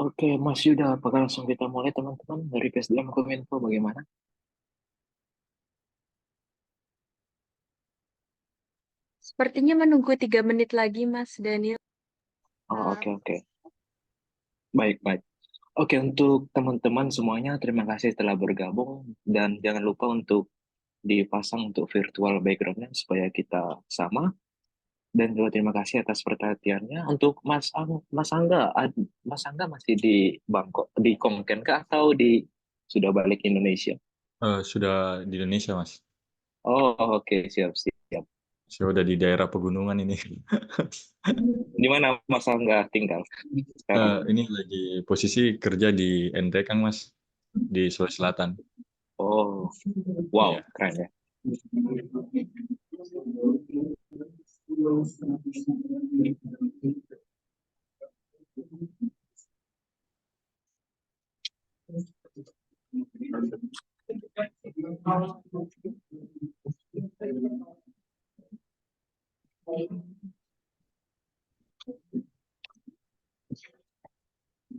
Oke, Mas Yuda, apakah langsung kita mulai teman-teman dari PSDM Kominfo bagaimana? Sepertinya menunggu 3 menit lagi, Mas Daniel. Oh, Eh, oke, oke. Baik, baik. Oke, untuk teman-teman semuanya, terima kasih telah bergabung. Dan jangan lupa untuk dipasang untuk virtual background-nya supaya kita sama. Dan juga terima kasih atas perhatiannya. Untuk Mas Angga masih di Bangkok, di Konken kah atau sudah balik Indonesia? Sudah di Indonesia, Mas. Oh, oke, siap, siap. Saya udah di daerah pegunungan ini. Di mana Mas Angga tinggal sekarang? Ini lagi posisi kerja di Endrekang, Mas, di Sulawesi Selatan. Oh, Iya. wow, keren ya.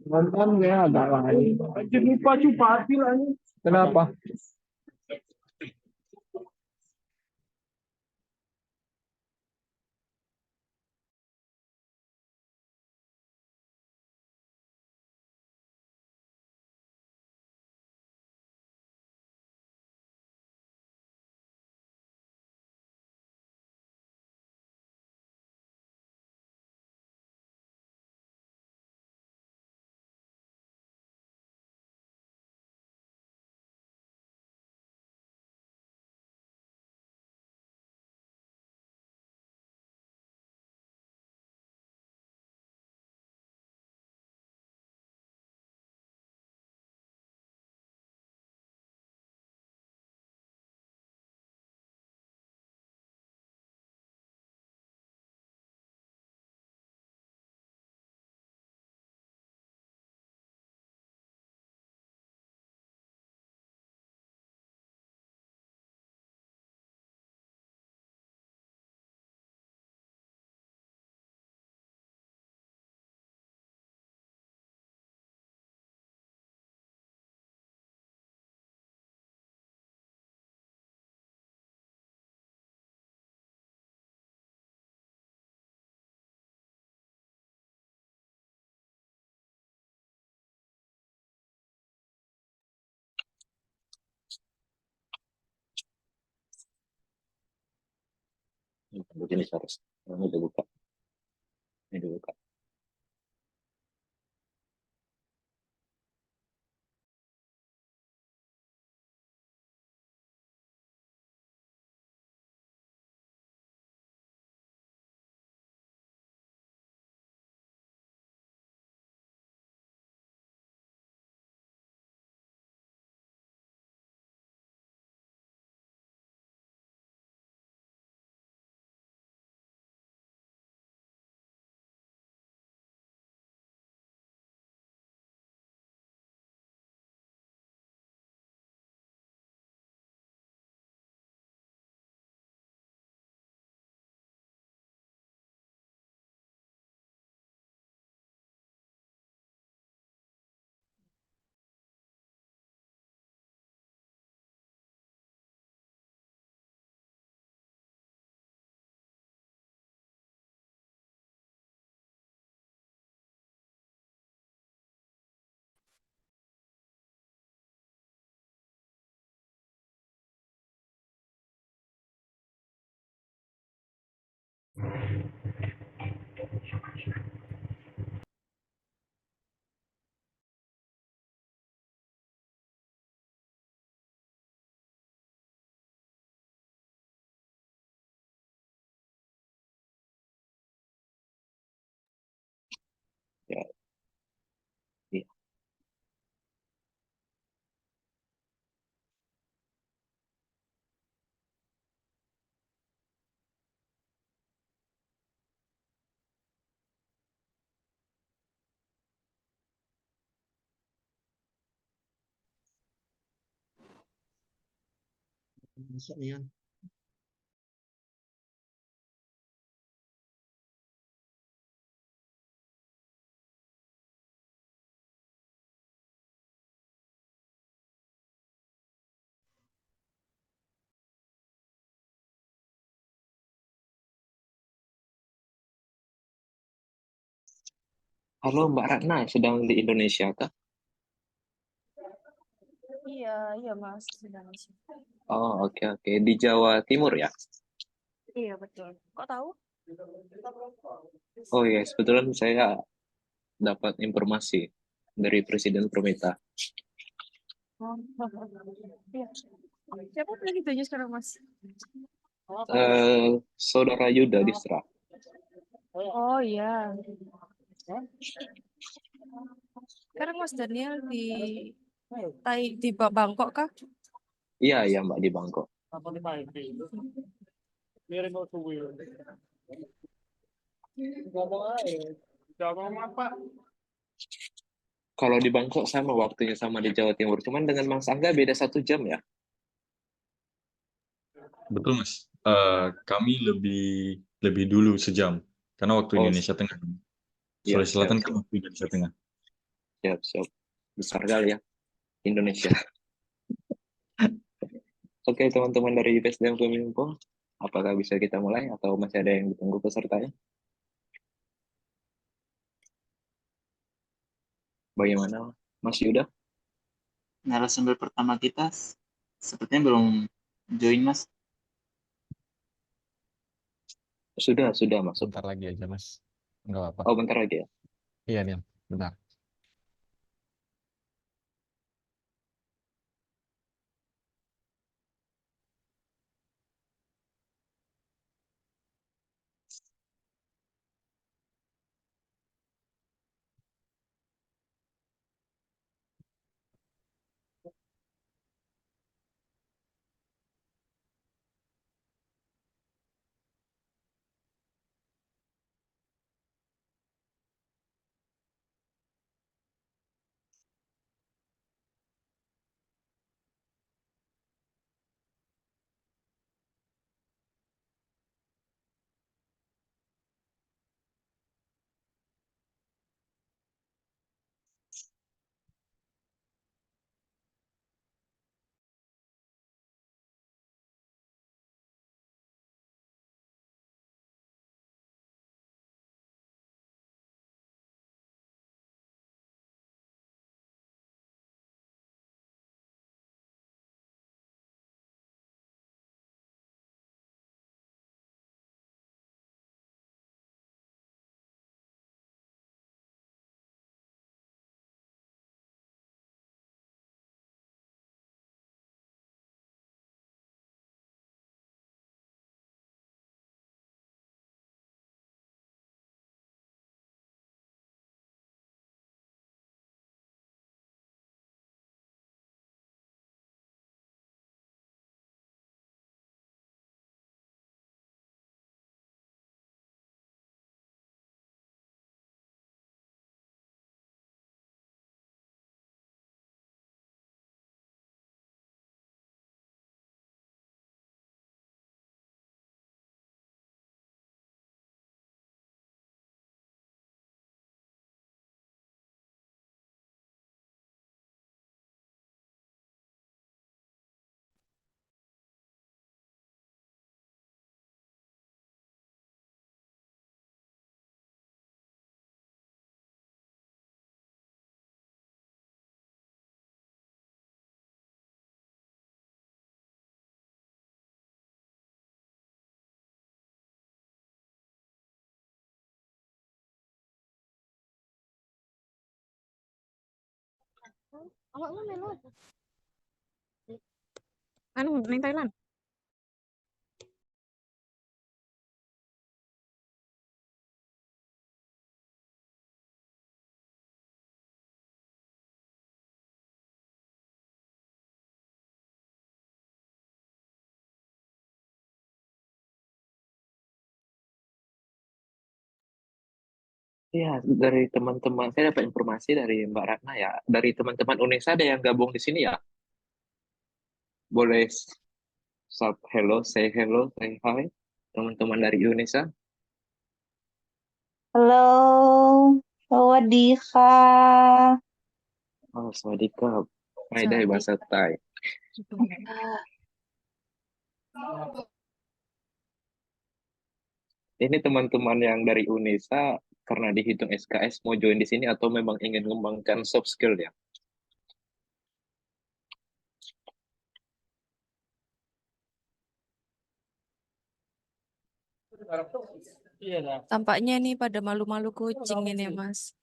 Nonton ya agak lain. Anjir lupa cuy pasti lah ini. Kenapa? Begini harus. Ini udah buka. Ini udah buka. Ya, iya. Masuk nih ya. Halo Mbak Ratna, sedang di Indonesia kah? Iya, iya Mas, Indonesia. Oh, oke oke. Di Jawa Timur ya? Iya, betul. Kok tahu? Oh iya, sebetulnya saya dapat informasi dari Presiden Prometa. Oh, iya. Siapa presidennya sekarang, Mas? Saudara Yuda Distra. Oh iya. Sekarang Mas Daniel di Bangkok kah? Iya, iya Mbak, di Bangkok. Jangan apa? Kalau di Bangkok sama waktunya sama di Jawa Timur. Cuman dengan Mas Angga beda 1 jam ya? Betul, Mas. Kami lebih dulu sejam karena waktu Oh, Indonesia Tengah. siap, Sulawesi siap, Selatan kan siap, waktu Indonesia Tengah. siap, siap. Besar kali ya, Indonesia. Oke, teman-teman dari PSDM Kominfo, apakah bisa kita mulai atau masih ada yang ditunggu pesertanya? Bagaimana, Mas Yuda? Narasumber pertama kita sepertinya belum join, Mas. Sudah masuk. Bentar lagi aja, Mas. Nggak apa. Oh, bentar lagi ya. Iya, Niel. Bentar. Awakmu melu apa? Anu, ning Thailand. Iya, dari teman-teman, saya dapat informasi dari Mbak Ratna ya. Dari teman-teman UNESA ada yang gabung di sini ya? Boleh hello, say hi. Teman-teman dari UNESA. ฮัลโหลสวัสดีค่ะ Oh, sawadikap. Hai dai Sawadee. bahasa Thai. Ini teman-teman yang dari UNESA karena dihitung SKS mau join di sini atau memang ingin mengembangkan soft skill ya? Tampaknya ini pada malu-malu kucing ini, Mas.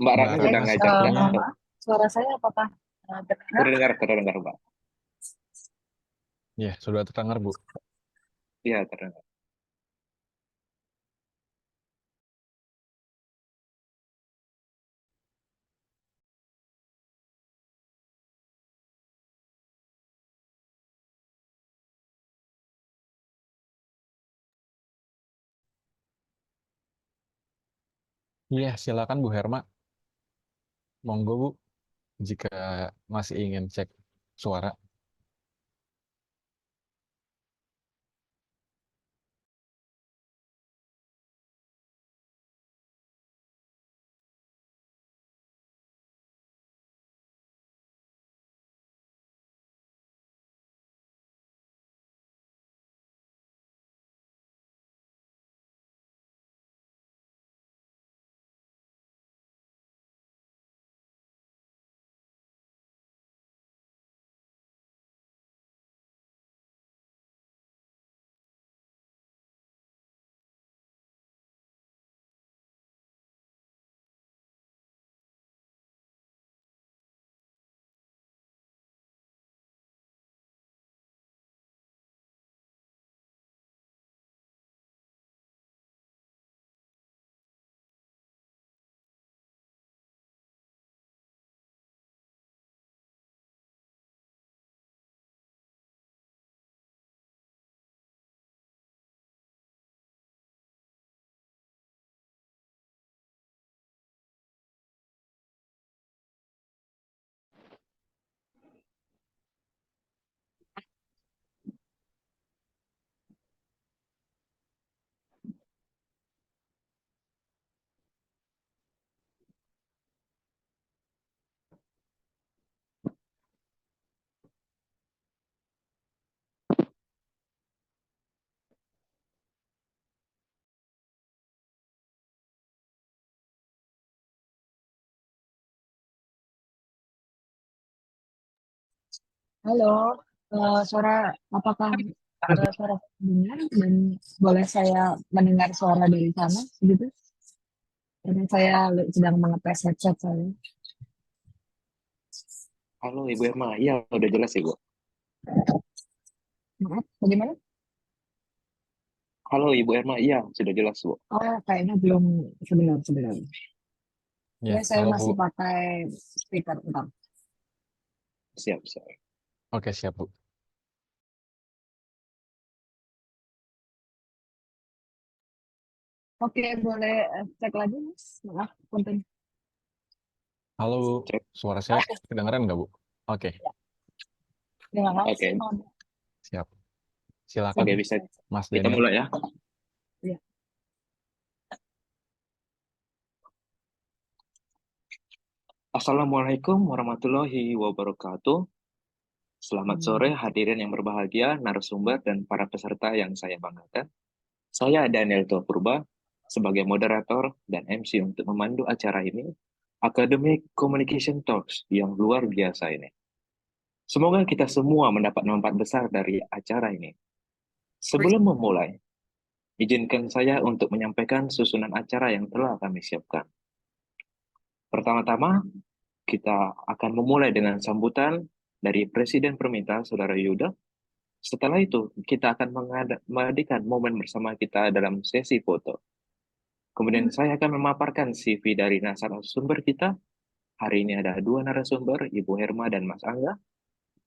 Mbak Ratna Mbak sudah Ratna ngajak sepertinya daftar. Maaf, suara saya apakah terdengar? Terdengar, Mbak. ya sudah terdengar, Bu. Iya, terdengar. Iya, silakan Bu Herma. Monggo, Bu, jika masih ingin cek suara. Halo, apakah suara dengar dan boleh saya mendengar suara dari sana gitu? Karena saya sedang mengetes headset saya. Halo Ibu Irma, iya udah jelas Ibu. Maaf, bagaimana? Halo Ibu Irma, iya sudah jelas Bu. Oh, kayaknya belum sebentar. Ya, Ya, saya halo, Bu. masih pakai speaker. Bentar. Siap. Oke, siap, Bu. Oke, boleh cek lagi, Mas? Maaf, punten. Halo, Bu. Cek. Suara saya kedengaran nggak, Bu? Oke, Terima kasih. Oke. Mode. siap. Silakan, Oke, bisa Mas kita Daniel. mulai ya. Iya. Assalamualaikum warahmatullahi wabarakatuh. Selamat sore hadirin yang berbahagia, narasumber dan para peserta yang saya banggakan. Saya Daniel Tua Purba sebagai moderator dan MC untuk memandu acara ini, Academic Communication Talks yang luar biasa ini. Semoga kita semua mendapat manfaat besar dari acara ini. Sebelum memulai, izinkan saya untuk menyampaikan susunan acara yang telah kami siapkan. Pertama-tama, kita akan memulai dengan sambutan dari Presiden Perminta, Saudara Yuda. Setelah itu, kita akan mengadakan momen bersama kita dalam sesi foto. Kemudian saya akan memaparkan CV dari narasumber kita. Hari ini ada 2 narasumber, Ibu Herma dan Mas Angga.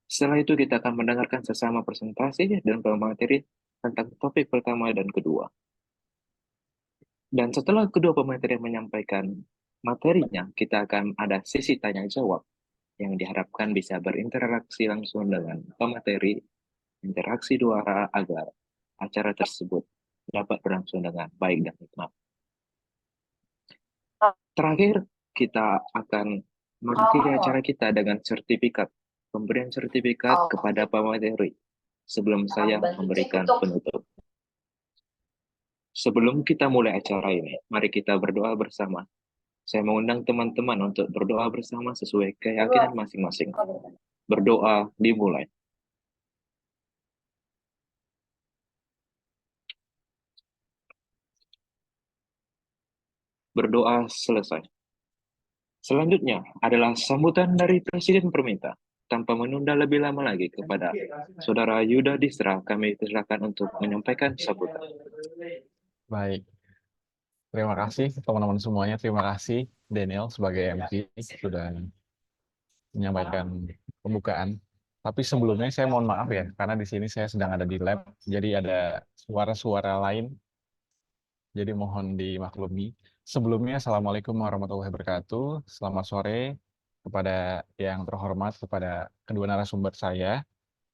Setelah itu kita akan mendengarkan sesama presentasi dan pemateri tentang topik pertama dan kedua. Dan setelah kedua pemateri menyampaikan materinya, kita akan ada sesi tanya jawab yang diharapkan bisa berinteraksi langsung dengan pemateri, interaksi dua arah agar acara tersebut dapat berlangsung dengan baik dan hikmat. Terakhir, kita akan mengakhiri acara kita dengan sertifikat, pemberian sertifikat kepada pemateri. sebelum saya memberikan penutup. Sebelum kita mulai acara ini, mari kita berdoa bersama. Saya mengundang teman-teman untuk berdoa bersama sesuai keyakinan masing-masing. Berdoa dimulai. Berdoa selesai. Selanjutnya adalah sambutan dari Presiden Perminta. Tanpa menunda lebih lama lagi kepada Saudara Yuda Distra, kami persilakan untuk menyampaikan sambutan. Baik, terima kasih teman-teman semuanya. Terima kasih Daniel sebagai MC sudah menyampaikan pembukaan. Tapi sebelumnya saya mohon maaf ya, karena di sini saya sedang ada di lab, jadi ada suara-suara lain, jadi mohon dimaklumi. Sebelumnya, Assalamualaikum warahmatullahi wabarakatuh. Selamat sore kepada yang terhormat, kepada kedua narasumber saya,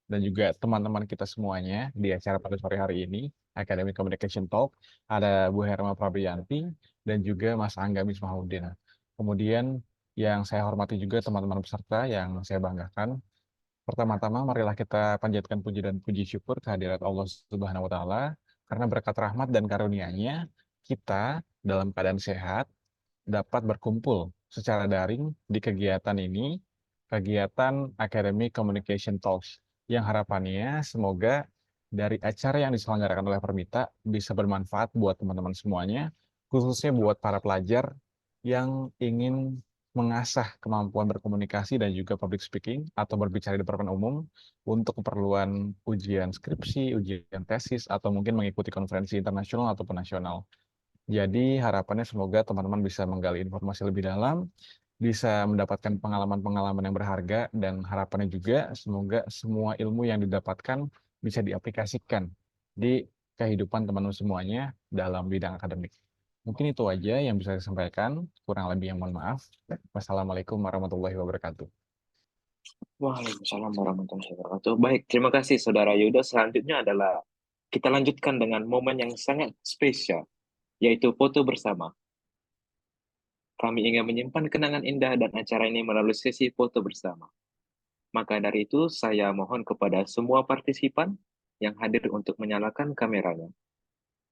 dan juga teman-teman kita semuanya di acara pada sore hari ini, Academic Communication Talk. Ada Bu Herma Prabriyanti dan juga Mas Angga Mismahuddin. Kemudian yang saya hormati juga teman-teman peserta yang saya banggakan. Pertama-tama marilah kita panjatkan puji dan puji syukur kehadirat Allah Subhanahu wa taala karena berkat rahmat dan karunia-Nya kita dalam keadaan sehat dapat berkumpul secara daring di kegiatan ini, kegiatan Academic Communication Talks, yang harapannya semoga dari acara yang diselenggarakan oleh Permita bisa bermanfaat buat teman-teman semuanya, khususnya buat para pelajar yang ingin mengasah kemampuan berkomunikasi dan juga public speaking atau berbicara di depan umum untuk keperluan ujian skripsi, ujian tesis, atau mungkin mengikuti konferensi internasional ataupun nasional. Jadi harapannya semoga teman-teman bisa menggali informasi lebih dalam, bisa mendapatkan pengalaman-pengalaman yang berharga, dan harapannya juga semoga semua ilmu yang didapatkan bisa diaplikasikan di kehidupan teman-teman semuanya dalam bidang akademik. Mungkin itu aja yang bisa saya sampaikan, kurang lebih yang mohon maaf. Wassalamualaikum warahmatullahi wabarakatuh. Waalaikumsalam warahmatullahi wabarakatuh. Baik, terima kasih Saudara Yuda. Selanjutnya adalah kita lanjutkan dengan momen yang sangat spesial, yaitu foto bersama. Kami ingin menyimpan kenangan indah dan acara ini melalui sesi foto bersama. Maka dari itu, saya mohon kepada semua partisipan yang hadir untuk menyalakan kameranya.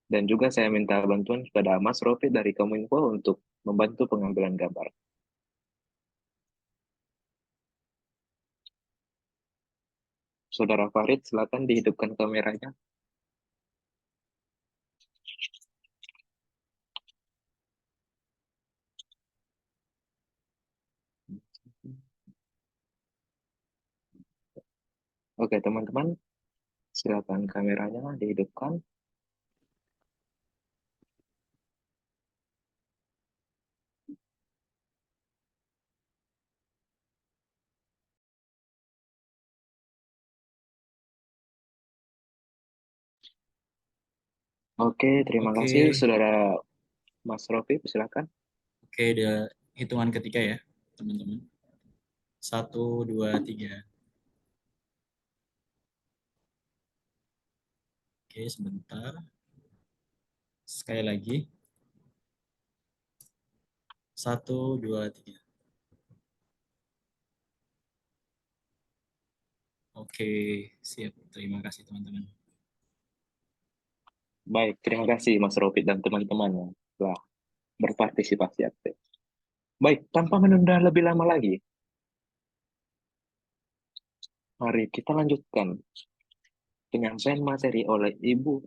Dan juga saya minta bantuan kepada Mas Rofi dari Kominfo untuk membantu pengambilan gambar. Saudara Farid, silakan dihidupkan kameranya. Oke, teman-teman, silakan kameranya dihidupkan. Oke, terima Oke, kasih, Saudara Mas Rofi, silakan. oke, udah hitungan ketiga ya, teman-teman. 1, 2, 3. Oke, sebentar. Sekali lagi. 1, 2, 3. Oke, siap. Terima kasih, teman-teman. Baik, terima kasih Mas Rofi dan teman-teman yang telah berpartisipasi aktif. Baik, tanpa menunda lebih lama lagi, mari kita lanjutkan penyampaian materi oleh Ibu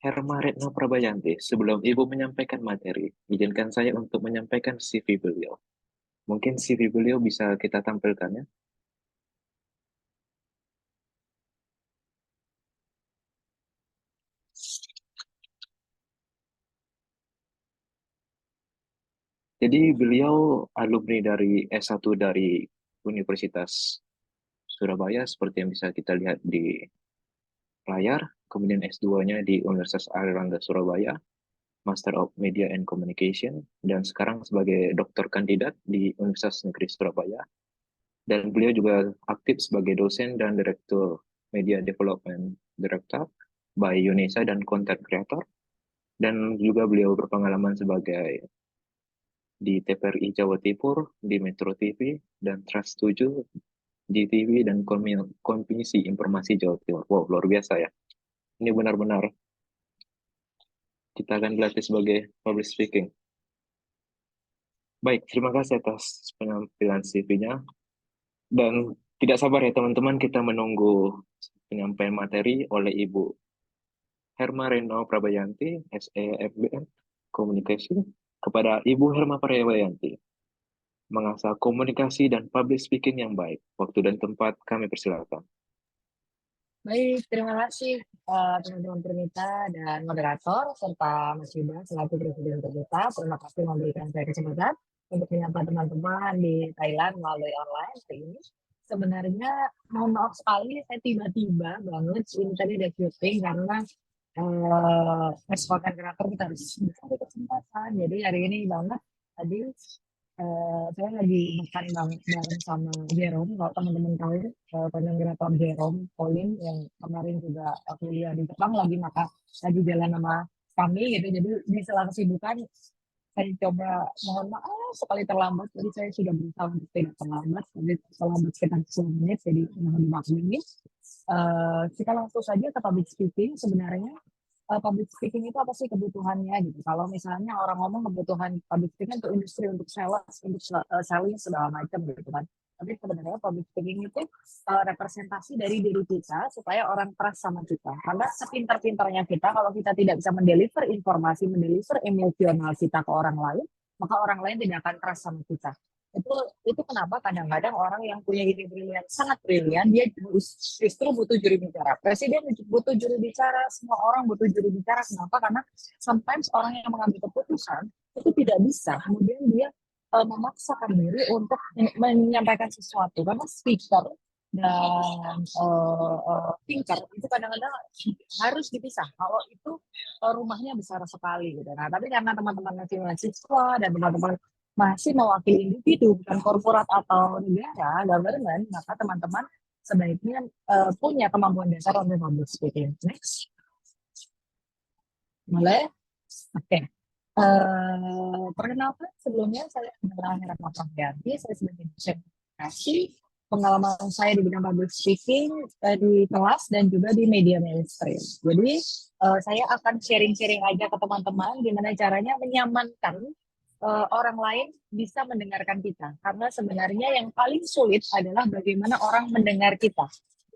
Herma Retno Prabayanti. Sebelum Ibu menyampaikan materi, izinkan saya untuk menyampaikan CV beliau. Mungkin CV beliau bisa kita tampilkan ya. Jadi beliau alumni dari S1 dari Universitas Surabaya seperti yang bisa kita lihat di layar, kemudian S2-nya di Universitas Airlangga Surabaya, Master of Media and Communication, dan sekarang sebagai doktor kandidat di Universitas Negeri Surabaya. Dan beliau juga aktif sebagai dosen dan direktur Media Development Director by UNESA dan Content Creator. Dan juga beliau berpengalaman sebagai di TVRI Jawa Timur, di Metro TV, dan Trans 7, GTV, dan Komisi Informasi Jawa Timur. Wow, luar biasa ya. Ini benar-benar kita akan dilatih sebagai public speaking. Baik, terima kasih atas penampilan CV-nya. Dan tidak sabar ya teman-teman, kita menunggu penyampaian materi oleh Ibu Herma Reno Prabayanti, SEFBM Komunikasi, kepada Ibu Herma Prabayanti. Mengasah komunikasi dan public speaking yang baik. Waktu dan tempat kami persilakan. Baik, terima kasih teman-teman Purnita dan moderator serta Mas Yuda selaku Presiden Purnita. Terima kasih memberikan saya kesempatan untuk menyapa teman-teman di Thailand melalui online hari ini. Sebenarnya mohon maaf sekali saya tiba-tiba banget ini tadi ada syuting karena as content creator kita harus mencari kesempatan. Jadi hari ini banget tadi saya lagi makan bareng sama Jerome. Kalau teman-teman tahu content creator Jerome Pauline yang kemarin juga kuliah di Jepang lagi jalan sama kami gitu. Jadi di sela kesibukan saya coba mohon maaf sekali terlambat. Jadi saya sudah berusaha untuk tidak terlambat. Jadi terlambat sekitar 10 menit. Jadi mohon dimaklumi. Kita langsung saja ke public speaking. Sebenarnya public speaking itu apa sih kebutuhannya gitu. Kalau misalnya orang ngomong kebutuhan public speaking untuk industri, untuk sales, untuk selling segala macam gitu kan. Tapi sebenarnya public speaking itu representasi dari diri kita supaya orang trust sama kita. Karena sepintar-pintarnya kita, kalau kita tidak bisa mendeliver informasi, mendeliver emosional kita ke orang lain, maka orang lain tidak akan trust sama kita. Itu kenapa kadang-kadang orang yang punya ide brilian, sangat brilian, dia justru butuh juri bicara. Presiden butuh juri bicara, semua orang butuh juri bicara. Kenapa? Karena sometimes orang yang mengambil keputusan itu tidak bisa. Kemudian dia memaksakan diri untuk menyampaikan sesuatu. Karena speaker dan thinker itu kadang-kadang harus dipisah. Kalau itu rumahnya besar sekali gitu. Nah, tapi karena teman-teman masih mahasiswa dan teman-teman masih mewakili individu bukan korporat atau negara, government, maka teman-teman sebaiknya punya kemampuan dasar untuk public speaking. Next. Boleh? Oke. Perkenalkan, sebelumnya saya adalah Herma Prabayanti, saya sebagai dosen komunikasi. Pengalaman saya di bidang public speaking di kelas dan juga di media mainstream. Jadi saya akan sharing-sharing aja ke teman-teman gimana caranya menyamankan orang lain bisa mendengarkan kita. Karena sebenarnya yang paling sulit adalah bagaimana orang mendengar kita,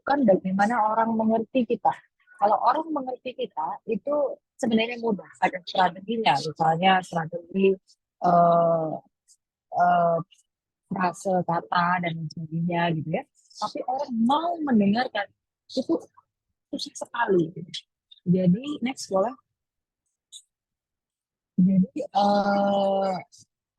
bukan bagaimana orang mengerti kita. Kalau orang mengerti kita, itu sebenarnya mudah. Ada strateginya, misalnya strategi frase, kata, dan sebagainya gitu ya. Tapi orang mau mendengarkan, itu susah sekali. Gitu. Jadi, next boleh. Jadi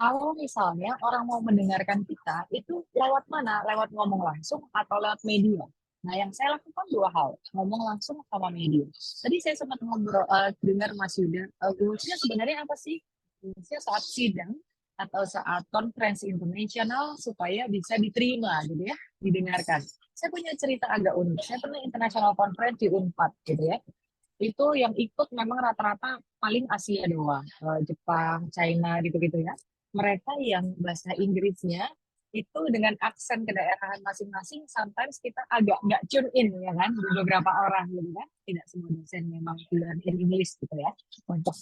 kalau misalnya orang mau mendengarkan kita, itu lewat mana? Lewat ngomong langsung atau lewat media? Nah, yang saya lakukan dua hal, ngomong langsung sama media. Tadi saya sempat ngobrol dengar Mas Yuda, goalsnya sebenarnya apa sih? Goalsnya saat sidang atau saat konferensi internasional supaya bisa diterima, gitu ya, didengarkan. Saya punya cerita agak unik. Saya pernah international conference di UNPAD, gitu ya. Itu yang ikut memang rata-rata paling Asia doang, Jepang, China gitu-gitu ya. Mereka yang bahasa Inggrisnya itu dengan aksen kedaerahan masing-masing, sometimes kita agak nggak tune in ya kan, di beberapa orang gitu kan. Tidak semua dosen memang fluent in English gitu ya, untuk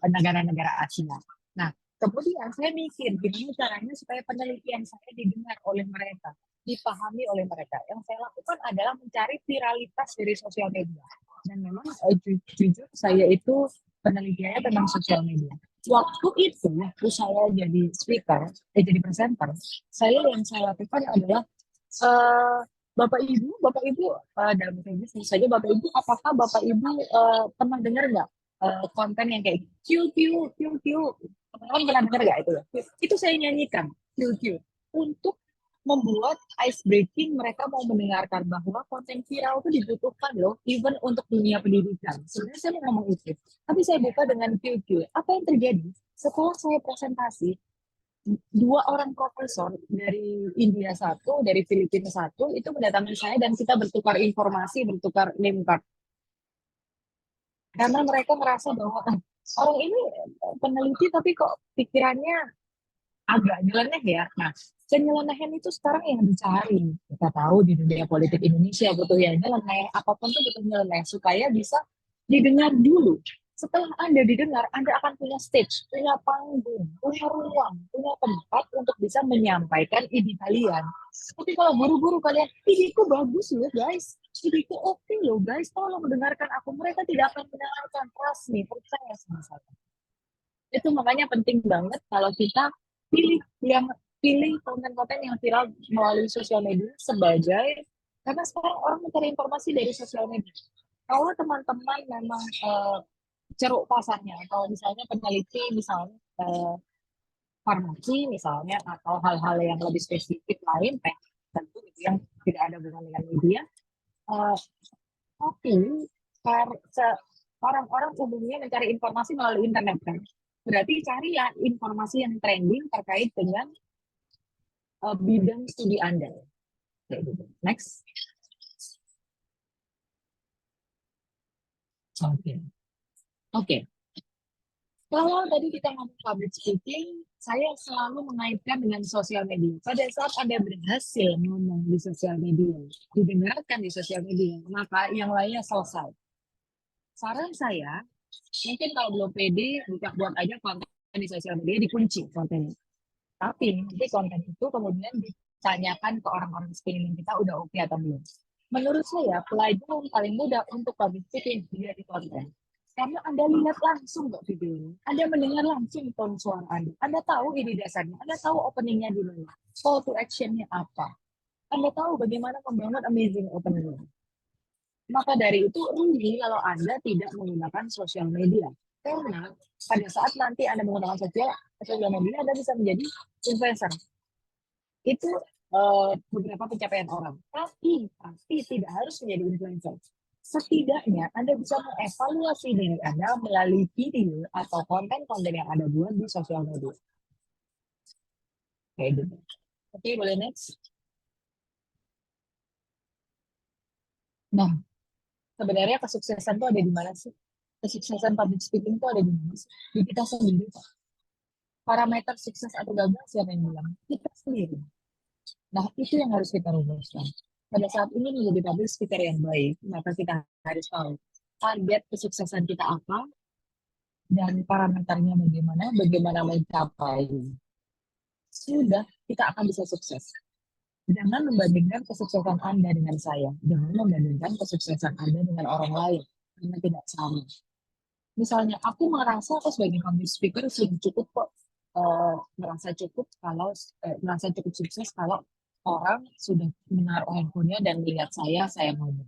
negara-negara Asia. Nah, kemudian saya mikir gimana caranya supaya penelitian saya didengar oleh mereka, dipahami oleh mereka. Yang saya lakukan adalah mencari viralitas dari sosial media. Dan memang jujur saya itu penelitiannya tentang sosial media. Waktu saya jadi speaker, jadi presenter, yang saya lakukan adalah Bapak Ibu dalam bahasa Inggris saja, Bapak Ibu, apakah Bapak Ibu pernah dengar nggak konten yang kayak QQ, teman-teman pernah dengar nggak itu? Itu saya nyanyikan QQ untuk membuat ice breaking, mereka mau mendengarkan bahwa konten viral itu dibutuhkan loh, even untuk dunia pendidikan. Sebenarnya saya mau ngomong itu, tapi saya buka dengan QQ. Apa yang terjadi? Setelah saya presentasi, 2 orang profesor dari India satu, dari Filipina satu, itu mendatangi saya dan kita bertukar informasi, bertukar name card. Karena mereka merasa bahwa orang ini peneliti tapi kok pikirannya agak nyeleneh ya. Nah, kenyelenehan itu sekarang yang dicari. Kita tahu di dunia politik Indonesia butuh yang nyeleneh, apapun tuh butuh nyeleneh supaya bisa didengar dulu. Setelah Anda didengar, Anda akan punya stage, punya panggung, punya ruang, punya tempat untuk bisa menyampaikan ide kalian. Tapi kalau buru-buru kalian, ideku bagus loh guys, ideku oke loh guys, tolong dengarkan aku. Mereka tidak akan mendengarkan, trust me, percaya sama saya. Itu makanya penting banget kalau kita pilih yang pilih konten-konten yang viral melalui sosial media sebagai karena sekarang orang mencari informasi dari sosial media. Kalau teman-teman memang ceruk pasarnya, kalau misalnya peneliti misalnya farmasi misalnya atau hal-hal yang lebih spesifik lain, tentu itu yang tidak ada hubungan dengan media. Tapi orang-orang umumnya mencari informasi melalui internet kan. Berarti carilah informasi yang trending terkait dengan bidang studi Anda. Next. Oke. Kalau tadi kita ngomong public speaking, saya selalu mengaitkan dengan sosial media. Pada saat Anda berhasil ngomong di sosial media, didengarkan di sosial media, maka yang lainnya selesai. Saran saya, mungkin kalau belum pede, buat aja konten di sosial media, dikunci kontennya. Tapi nanti konten itu kemudian ditanyakan ke orang-orang sekeliling kita udah oke atau belum. Menurut saya, pelajaran paling mudah untuk public speaking dia di konten. Karena Anda lihat langsung kok videonya. Anda mendengar langsung tone suara Anda. Anda tahu ini dasarnya. Anda tahu openingnya di mana. Call to actionnya apa. Anda tahu bagaimana membangun amazing opening. Maka dari itu rugi kalau Anda tidak menggunakan sosial media. Karena pada saat nanti Anda menggunakan sosial media, Anda bisa menjadi influencer. Itu beberapa pencapaian orang. Tapi tidak harus menjadi influencer. Setidaknya Anda bisa mengevaluasi diri Anda melalui video atau konten-konten yang Anda buat di sosial media. Kayak gitu. Oke, boleh next. Nah, sebenarnya kesuksesan itu ada di mana sih? Kesuksesan public speaking itu ada di mana sih? Di kita sendiri. Parameter sukses atau gagal siapa yang bilang? Kita sendiri. Nah, itu yang harus kita rumuskan. Pada saat ini menjadi public speaker yang baik, maka kita harus tahu target kesuksesan kita apa, dan parameternya bagaimana mencapainya. Sudah, kita akan bisa sukses. Jangan membandingkan kesuksesan Anda dengan saya. Jangan membandingkan kesuksesan Anda dengan orang lain. Karena tidak sama. Misalnya, aku merasa aku sebagai public speaker sudah cukup kok. Merasa cukup sukses kalau orang sudah menaruh handphonenya dan melihat saya ngomong.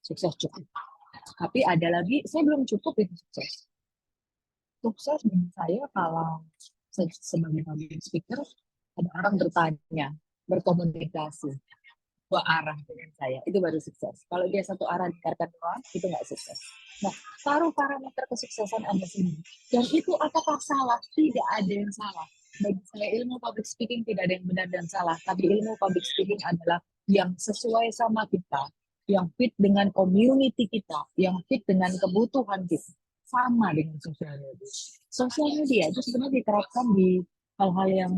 Sukses cukup. Tapi ada lagi, saya belum cukup itu sukses. Sukses bagi saya kalau sebagai public speaker, ada orang bertanya, berkomunikasi, dua arah dengan saya, itu baru sukses. Kalau dia satu arah dengarkan doang, itu nggak sukses. Nah, taruh parameter kesuksesan Anda sendiri. Dan itu apakah salah? Tidak ada yang salah. Bagi saya ilmu public speaking tidak ada yang benar dan salah, tapi ilmu public speaking adalah yang sesuai sama kita, yang fit dengan community kita, yang fit dengan kebutuhan kita, sama dengan sosial media. Sosial media itu sebenarnya diterapkan di hal-hal yang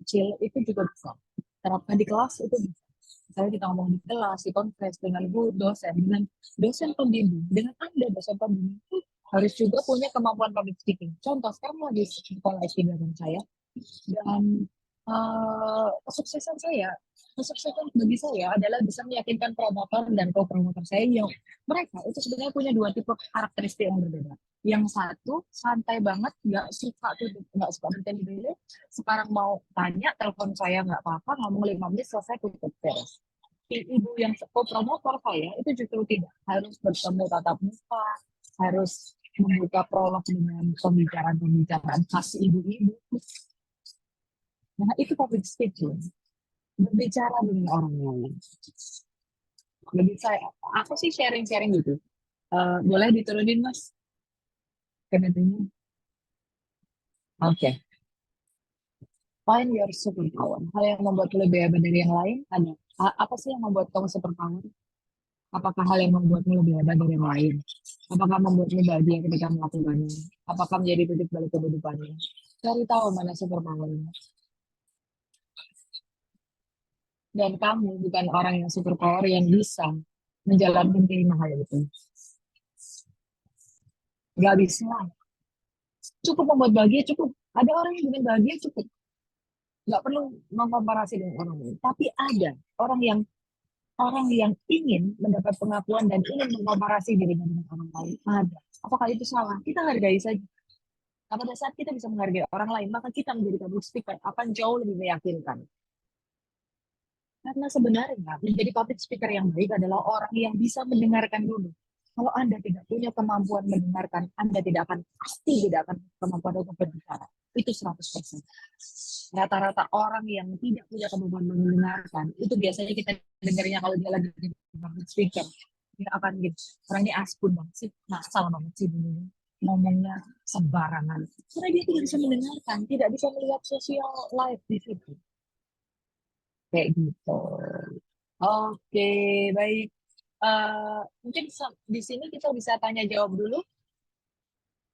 kecil itu juga bisa. Terapkan di kelas itu bisa. Misalnya kita ngomong di kelas, di konferensi dengan dosen, dengan dosen pembimbing, dengan Anda dosen pembimbing itu harus juga punya kemampuan public speaking. Contoh, sekarang lagi sekolah S3 dengan saya, dan kesuksesan bagi saya adalah bisa meyakinkan promotor dan co-promotor saya yang mereka itu sebenarnya punya dua tipe karakteristik yang berbeda. Yang satu santai banget, nggak suka bertele. Sekarang mau tanya, telepon saya nggak apa-apa, ngomong 5 menit selesai tutup beres. Ibu yang co-promotor saya itu justru tidak, harus bertemu tatap muka, harus membuka prolog dengan pembicaraan khas ibu-ibu. Nah, itu public speaking. Berbicara dengan orang lain. Aku sih sharing-sharing gitu. Boleh diturunin, Mas? Komentarnya. Oke. Find your superpower. Hal yang membuat lebih hebat dari yang lain ada. Apa sih yang membuat kamu superpower? Apakah hal yang membuatmu lebih hebat dari yang lain? Apakah membuatmu bahagia ketika melakukannya? Apakah menjadi titik balik kehidupannya? Cari tahu mana superpowernya. Dan kamu bukan orang yang superpower yang bisa menjalankan kelima hal itu. Nggak bisa. Cukup membuat bahagia, cukup. Ada orang yang bikin bahagia, cukup. Nggak perlu mengkomparasi dengan orang lain. Tapi ada orang yang ingin mendapat pengakuan dan ingin mengkomparasi dirinya dengan orang lain. Ada. Apakah itu salah? Kita hargai saja. Nah, pada saat kita bisa menghargai orang lain, maka kita menjadi public speaker akan jauh lebih meyakinkan. Karena sebenarnya menjadi public speaker yang baik adalah orang yang bisa mendengarkan dulu. Kalau Anda tidak punya kemampuan mendengarkan, Anda pasti tidak akan kemampuan untuk berbicara. Itu 100%. Rata-rata orang yang tidak punya kemampuan mendengarkan, itu biasanya kita dengarnya kalau dia lagi jadi public speaker. Dia akan gitu, orang ini aspun banget sih, salah banget sih dulu. Ngomongnya sembarangan. Karena dia tidak bisa mendengarkan, tidak bisa melihat sosial life di situ. Kayak gitu. Oke, baik. Mungkin di sini kita bisa tanya jawab dulu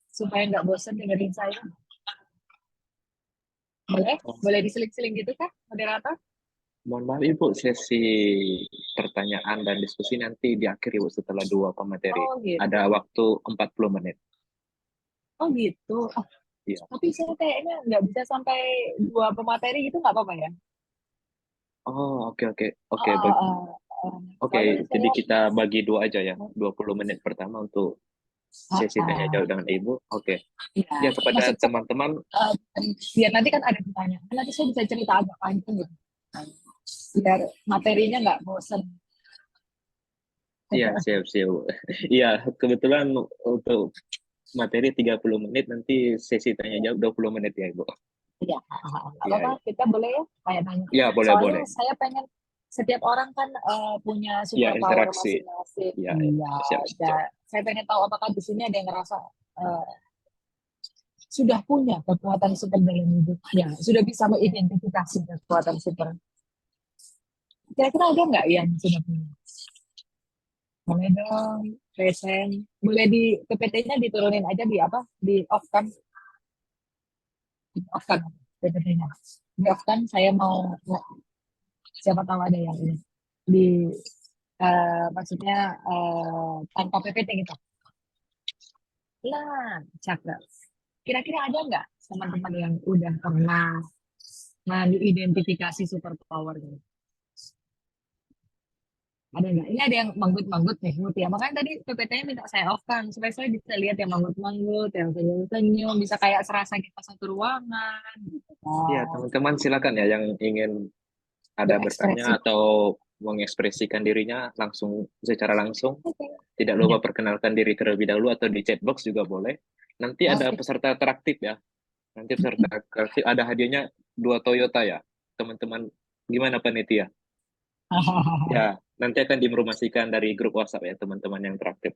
supaya nggak bosan dengerin saya. Boleh diseling-seling gitu kah, moderator? Mohon maaf Ibu, sesi pertanyaan dan diskusi nanti diakhiri Ibu setelah 2 pemateri. Oh gitu. Ada waktu 40 menit. Oh gitu. Oh, Iya. tapi saya kayaknya nggak bisa sampai 2 pemateri gitu, nggak apa-apa ya? Oh, oke. Oke, Soalnya jadi saya kita bagi 2 aja ya. 20 menit pertama untuk sesi tanya jawab dengan Ibu. Oke. Ya, kepada maksud saya, teman-teman, biar nanti kan ada pertanyaan. Nanti saya bisa cerita agak panjang gitu. Biar materinya nggak bosan. iya, siap. Iya, kebetulan untuk materi 30 menit, nanti sesi tanya jawab 20 menit ya, Ibu. Iya, Iya, apa kita boleh ya tanya-tanya. iya, Soalnya boleh. saya pengen setiap orang kan punya Iya, superpower interaksi. masing-masing. Iya, Iya, siap. saya pengen tahu apakah di sini ada yang ngerasa sudah punya kekuatan super dalam hidupnya, sudah bisa mengidentifikasi kekuatan super. Kira-kira ada nggak yang sudah punya? Boleh dong, present. Boleh di PPT-nya diturunin aja di apa? Di off kan? Di off kan PPT-nya. Di off kan saya mau siapa tahu ada yang ini di maksudnya tanpa PPT gitu. Nah, cakep. Kira-kira ada nggak teman-teman yang udah pernah mengidentifikasi superpower gitu? Ada nggak? Ini ada yang manggut-manggut nih, Mut ya. Makanya tadi PPT-nya minta saya off kan, supaya saya bisa lihat yang manggut-manggut, yang senyum-senyum, bisa kayak serasa kita satu ruangan. Gitu. Iya, teman-teman silakan ya yang ingin ada Berekspresi. bertanya atau mengekspresikan dirinya secara langsung. Oke. Tidak lupa perkenalkan diri terlebih dahulu atau di chat box juga boleh. Nanti ada Oke. peserta interaktif ya. Nanti peserta interaktif ada hadiahnya 2 Toyota ya. Teman-teman gimana panitia? Ya, nanti akan diinformasikan dari grup WhatsApp ya teman-teman yang interaktif.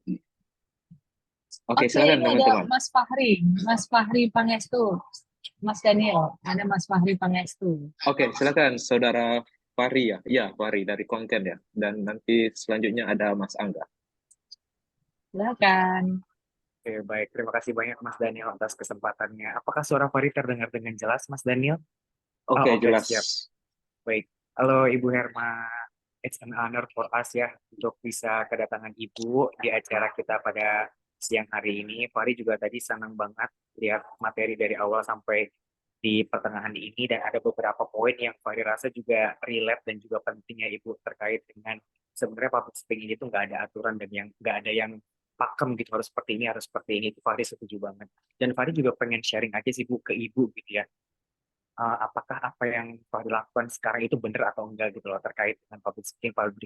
Oke, silakan ini teman-teman. ada Mas Fahri Pangestu. Mas Daniel, ada Mas Fahri Pangestu. Oke, silakan Saudara Fahri ya. Iya, Fahri dari konten ya. Dan nanti selanjutnya ada Mas Angga. Silakan. Oke, baik. Terima kasih banyak Mas Daniel atas kesempatannya. Apakah suara Fahri terdengar dengan jelas, Mas Daniel? Oke, jelas. Siap. Baik. Halo Ibu Herma. It's an honor for us ya untuk bisa kedatangan Ibu di acara kita pada siang hari ini. Fahri juga tadi senang banget lihat materi dari awal sampai di pertengahan ini, dan ada beberapa poin yang Fahri rasa juga relate dan juga pentingnya Ibu terkait dengan sebenarnya public speaking itu nggak ada aturan dan yang nggak ada yang pakem gitu, harus seperti ini, harus seperti ini. Itu Fahri setuju banget. Dan Fahri juga pengen sharing aja sih Bu ke Ibu gitu ya. Apakah apa yang Fahri lakukan sekarang itu benar atau enggak gitu loh terkait dengan public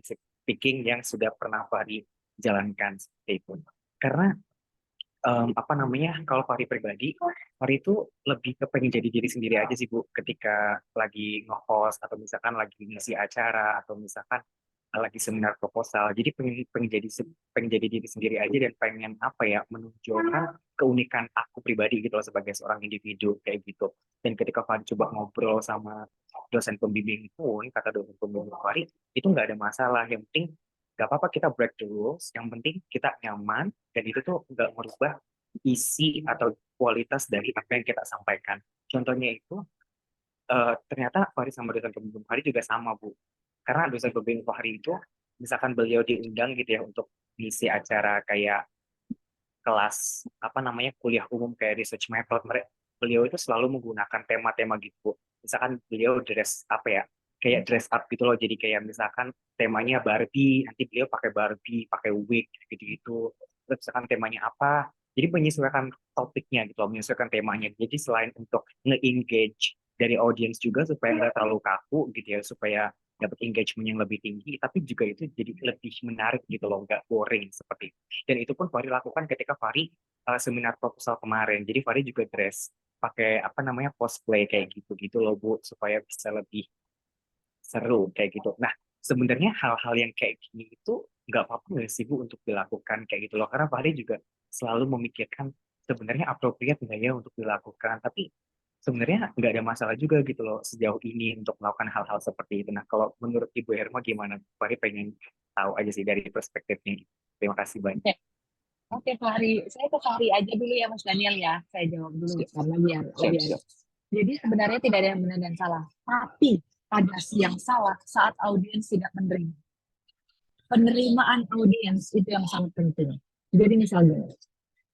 speaking yang sudah pernah Fahri jalankan seperti itu. Karena kalau Fahri pribadi, Fahri itu lebih ke pengen jadi diri sendiri aja sih Bu, ketika lagi nge-host atau misalkan lagi ngisi acara atau misalkan lagi seminar proposal. Jadi pengen jadi diri sendiri aja dan pengen menunjukkan keunikan aku pribadi gitu loh sebagai seorang individu kayak gitu. Dan ketika Fahri coba ngobrol sama dosen pembimbing pun, kata dosen pembimbing Fahri, itu nggak ada masalah. Yang penting nggak apa-apa kita break the rules, yang penting kita nyaman, dan itu tuh nggak merubah isi atau kualitas dari apa yang kita sampaikan. Contohnya itu, ternyata Fahri sama dosen pembimbing Fahri juga sama Bu. Karena dosen pembimbing Fahri itu, misalkan beliau diundang gitu ya untuk ngisi acara kayak kelas apa namanya kuliah umum kayak research method, beliau itu selalu menggunakan tema-tema gitu. Misalkan beliau dress apa ya, kayak dress up gitu loh. Jadi kayak misalkan temanya Barbie, nanti beliau pakai Barbie, pakai wig gitu-gitu. Terus misalkan temanya apa, jadi menyesuaikan topiknya gitu loh, menyesuaikan temanya. Jadi selain untuk nge-engage dari audiens juga supaya nggak terlalu kaku gitu ya, supaya dapat engagement yang lebih tinggi, tapi juga itu jadi lebih menarik gitu loh, nggak boring seperti itu. Dan itu pun Fahri lakukan ketika Fahri seminar proposal kemarin. Jadi Fahri juga dress pakai apa namanya cosplay kayak gitu-gitu loh Bu, supaya bisa lebih seru kayak gitu. Nah, sebenarnya hal-hal yang kayak gini itu nggak apa-apa nggak sih Bu untuk dilakukan kayak gitu loh. Karena Fahri juga selalu memikirkan sebenarnya appropriate nggak ya untuk dilakukan. Tapi sebenarnya nggak ada masalah juga gitu loh sejauh ini untuk melakukan hal-hal seperti itu. Nah, kalau menurut Ibu Herma gimana? Fahri pengen tahu aja sih dari perspektifnya. Terima kasih banyak. Oke, Fahri. Saya ke Fahri aja dulu ya, Mas Daniel ya. Saya jawab dulu karena biar. Siap. Jadi sebenarnya tidak ada yang benar dan salah. Tapi ada yang salah saat audiens tidak menerima. Penerimaan audiens itu yang sangat penting. Jadi misalnya,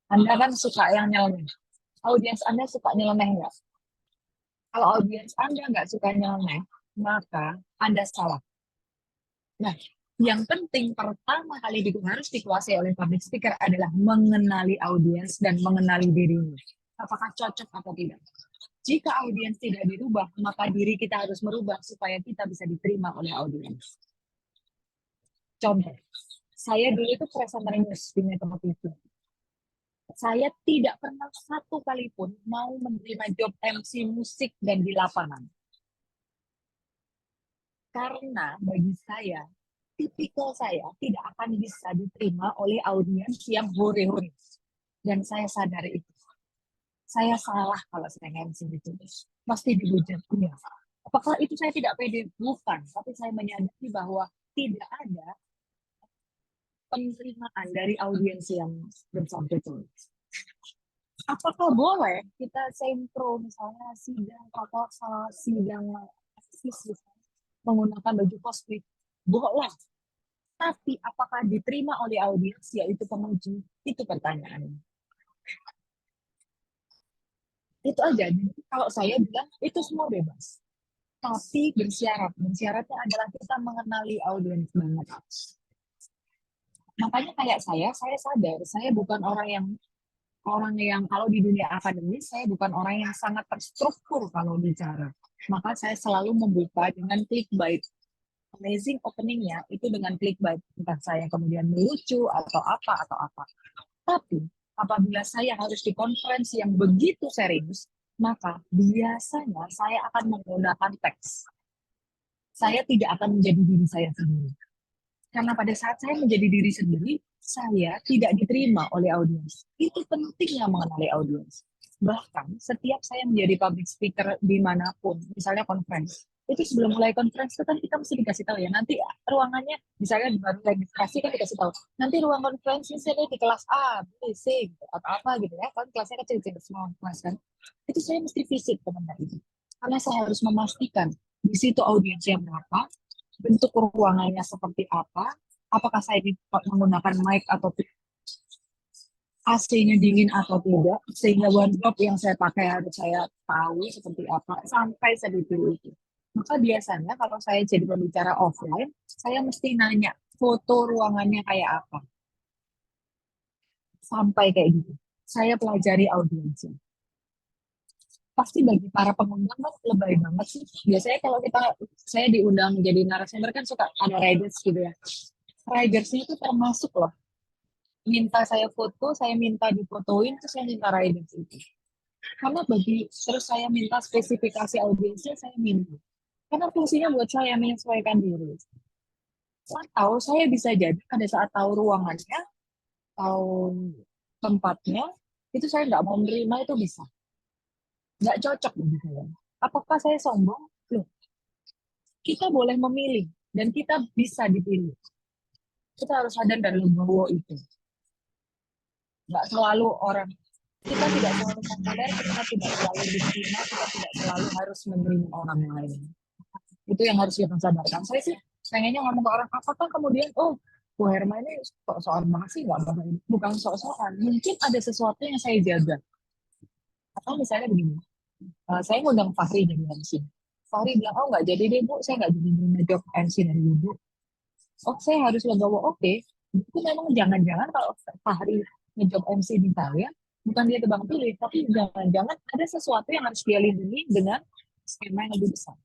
Anda kan suka yang nyeleneh. Audiens Anda suka nyeleneh nggak? Kalau audiens Anda nggak suka nyeleneh, maka Anda salah. Nah, yang penting pertama kali harus dikuasai oleh public speaker adalah mengenali audiens dan mengenali dirinya. Apakah cocok atau tidak. Jika audiens tidak dirubah, maka diri kita harus merubah supaya kita bisa diterima oleh audiens. Contoh, saya dulu itu presenter news di Metro TV. Saya tidak pernah satu kali pun mau menerima job MC musik dan di lapangan. Karena bagi saya, tipikal saya tidak akan bisa diterima oleh audiens yang hore-hore. Dan saya sadar itu. Saya salah kalau saya MC itu. Pasti dihujat. Ya. Apakah itu saya tidak pede? Bukan. Tapi saya menyadari bahwa tidak ada penerimaan dari audiens yang bersangkutan. Apakah boleh kita sempro misalnya sidang proposal, sidang menggunakan baju cosplay? Boleh. Tapi apakah diterima oleh audiens yaitu penguji? Itu pertanyaannya. Itu aja. Jadi kalau saya bilang itu semua bebas. Tapi bersyarat. Bersyaratnya adalah kita mengenali audiens banget. Makanya kayak saya sadar saya bukan orang yang kalau di dunia akademis saya bukan orang yang sangat terstruktur kalau bicara. Maka saya selalu membuka dengan clickbait. Amazing openingnya itu dengan clickbait. Entah saya kemudian melucu atau apa. Tapi apabila saya harus di konferensi yang begitu serius, maka biasanya saya akan menggunakan teks. Saya tidak akan menjadi diri saya sendiri. Karena pada saat saya menjadi diri sendiri, saya tidak diterima oleh audiens. Itu pentingnya mengenali audiens. Bahkan setiap saya menjadi public speaker dimanapun, misalnya conference, itu sebelum mulai conference itu kan kita mesti dikasih tahu ya, nanti ruangannya, misalnya baru registrasi kan dikasih tahu, nanti ruang conference misalnya di kelas A, B, C, gitu, atau apa gitu ya, kan kelasnya kecil-kecil semua kelas kan, itu saya mesti visit teman-teman itu. Karena saya harus memastikan di situ audiensnya berapa, bentuk ruangannya seperti apa, apakah saya menggunakan mic atau tidak, AC-nya dingin atau tidak, sehingga wardrobe yang saya pakai harus saya tahu seperti apa, sampai sedetail itu. Maka biasanya kalau saya jadi pembicara offline, saya mesti nanya foto ruangannya kayak apa. Sampai kayak gitu. Saya pelajari audiensnya. Pasti bagi para pengundang kan lebay banget sih. Biasanya kalau saya diundang menjadi narasumber kan suka ada riders gitu ya. Ridersnya itu termasuk loh. Minta saya foto, saya minta difotoin, terus saya minta riders itu. Karena terus saya minta spesifikasi audiensnya, saya minta. Karena fungsinya buat saya menyesuaikan diri. Atau saya bisa jadi pada saat tahu ruangannya, tahu tempatnya, itu saya nggak mau menerima itu bisa. Nggak cocok bagi saya. Apakah saya sombong? Loh, kita boleh memilih dan kita bisa dipilih. Kita harus sadar dari legowo itu. Nggak selalu kita tidak selalu sadar, kita tidak selalu diterima, kita tidak selalu harus menerima orang lain. Itu yang harus kita sadarkan. Saya sih pengennya ngomong ke orang, apakah kemudian, oh, Bu Herma ini sok-sokan banget sih, nggak bakal ini. Bukan sok-sokan, mungkin ada sesuatu yang saya jaga. Atau misalnya begini, saya ngundang Fahri jadi MC. Fahri bilang, oh nggak jadi deh Bu, saya nggak jadi nerima job MC dari Ibu. Oh, saya harus legowo, oke. Itu memang jangan-jangan kalau Fahri ngejob MC di saya, bukan dia tebang pilih, tapi jangan-jangan ada sesuatu yang harus dia lindungi dengan skema yang lebih besar.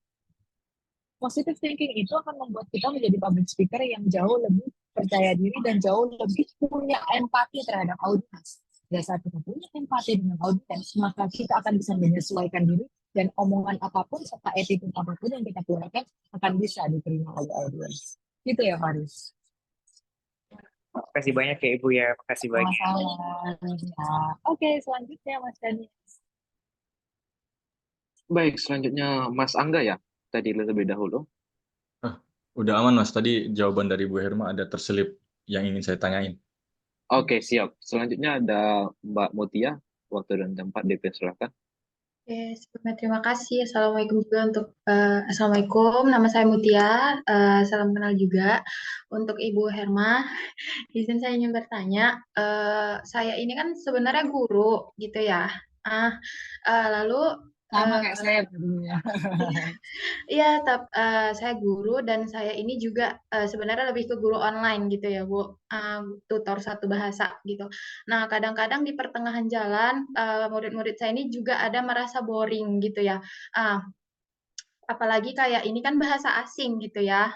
Positive thinking itu akan membuat kita menjadi public speaker yang jauh lebih percaya diri dan jauh lebih punya empati terhadap audiens. Dan saat kita punya empati dengan audiens, maka kita akan bisa menyesuaikan diri dan omongan apapun serta attitude apapun yang kita keluarkan akan bisa diterima oleh audiens. Gitu ya, Faris. Makasih banyak ya Ibu ya, makasih banyak. Masalah. Ya. Oke, selanjutnya Mas Dani. Baik, selanjutnya Mas Angga ya, tadi lebih dahulu. Udah aman Mas, tadi jawaban dari Bu Herma ada terselip yang ingin saya tanyain. Oke, siap. Selanjutnya ada Mbak Mutia, waktu dan tempat dipersilakan. Oke, sebelumnya terima kasih. Assalamualaikum juga untuk Assalamualaikum, nama saya Mutia. Salam kenal juga untuk Ibu Herma. Izin saya ingin bertanya, saya ini kan sebenarnya guru gitu ya. Lalu Sama kayak saya dulunya. iya, saya guru dan saya ini juga sebenarnya lebih ke guru online gitu ya, Bu. Tutor satu bahasa gitu. Nah, kadang-kadang di pertengahan jalan murid-murid saya ini juga ada merasa boring gitu ya. Apalagi kayak ini kan bahasa asing gitu ya.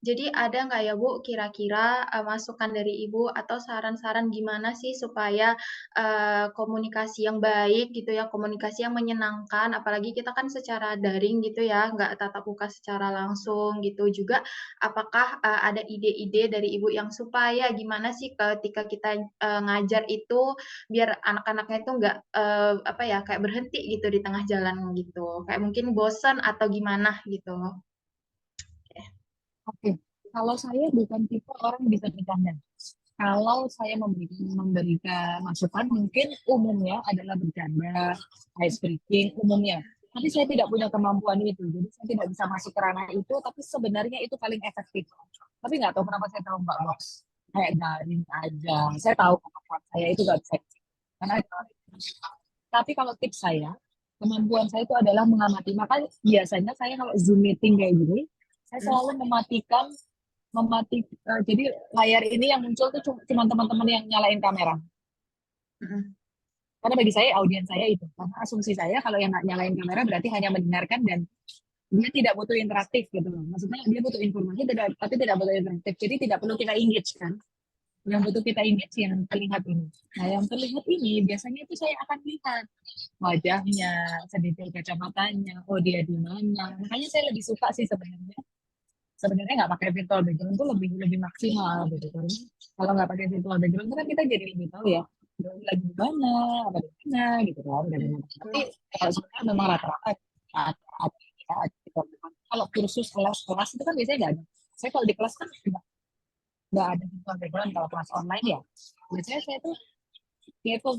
Jadi ada nggak ya Bu kira-kira masukan dari Ibu atau saran-saran gimana sih supaya komunikasi yang baik gitu ya, komunikasi yang menyenangkan, apalagi kita kan secara daring gitu ya, nggak tatap muka secara langsung gitu juga. Apakah ada ide-ide dari Ibu yang supaya gimana sih ketika kita ngajar itu biar anak-anaknya itu nggak kayak berhenti gitu di tengah jalan gitu, kayak mungkin bosan atau gimana gitu. Oke, kalau saya bukan tipe orang yang bisa bercanda. Kalau saya memberikan masukan, mungkin umumnya adalah bercanda, ice breaking, umumnya. Tapi saya tidak punya kemampuan itu, jadi saya tidak bisa masuk ke ranah itu, tapi sebenarnya itu paling efektif. Tapi nggak tahu kenapa saya tahu Mbak Box. Kayak daring aja. Saya tahu kemampuan saya itu nggak bisa. Karena, tapi kalau tips saya, kemampuan saya itu adalah mengamati. Maka biasanya saya kalau Zoom meeting kayak gini, saya selalu jadi layar ini yang muncul tuh cuma teman-teman yang nyalain kamera. Karena bagi saya audiens saya itu, karena asumsi saya kalau yang nggak nyalain kamera berarti hanya mendengarkan dan dia tidak butuh interaktif gitu loh. Maksudnya dia butuh informasi tapi tidak butuh interaktif. Jadi tidak perlu kita engage kan. Yang butuh kita engage yang terlihat ini. Nah yang terlihat ini biasanya itu saya akan lihat wajahnya, sedetail kacamatanya, oh dia di mana. Makanya saya lebih suka sih sebenarnya nggak pakai virtual background itu lebih maksimal gitu. Karena kalau nggak pakai virtual background itu kan kita jadi lebih tahu ya lagi di mana, apa di mana gitu kan. Tapi kalau sebenarnya memang rata-rata kalau kursus kelas itu kan biasanya nggak ada. Saya kalau di kelas kan nggak ada virtual background kalau kelas online ya. Biasanya saya tuh kepo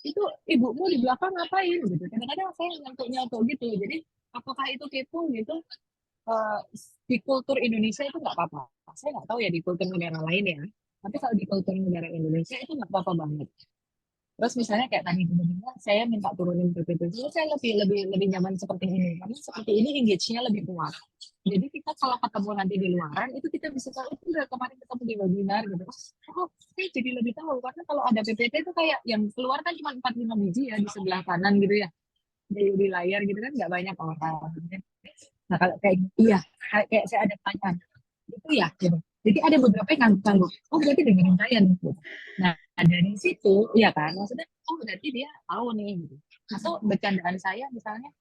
itu ibumu di belakang ngapain gitu. Kadang-kadang saya nyantuk gitu. Jadi apakah itu kepo gitu? Di kultur Indonesia itu nggak apa-apa. Saya nggak tahu ya di kultur negara lain ya. Tapi kalau di kultur negara Indonesia itu nggak apa-apa banget. Terus misalnya kayak tadi tiba-tiba saya minta turunin PPT itu, saya lebih nyaman seperti ini. Karena seperti ini engage-nya lebih kuat. Jadi kita kalau ketemu nanti di luaran itu kita bisa tahu itu udah kemarin ketemu di webinar gitu. Oh, saya jadi lebih tahu karena kalau ada PPT itu kayak yang keluar kan cuma 4-5 biji ya di sebelah kanan gitu ya. Di layar gitu kan nggak banyak orang. Nah kalau kayak iya kayak saya ada pertanyaan itu ya gitu. Jadi ada beberapa yang ngangguk, oh berarti dengerin saya nih gitu. Nah dari situ ya kan maksudnya oh berarti dia tahu nih gitu. Atau bercandaan saya misalnya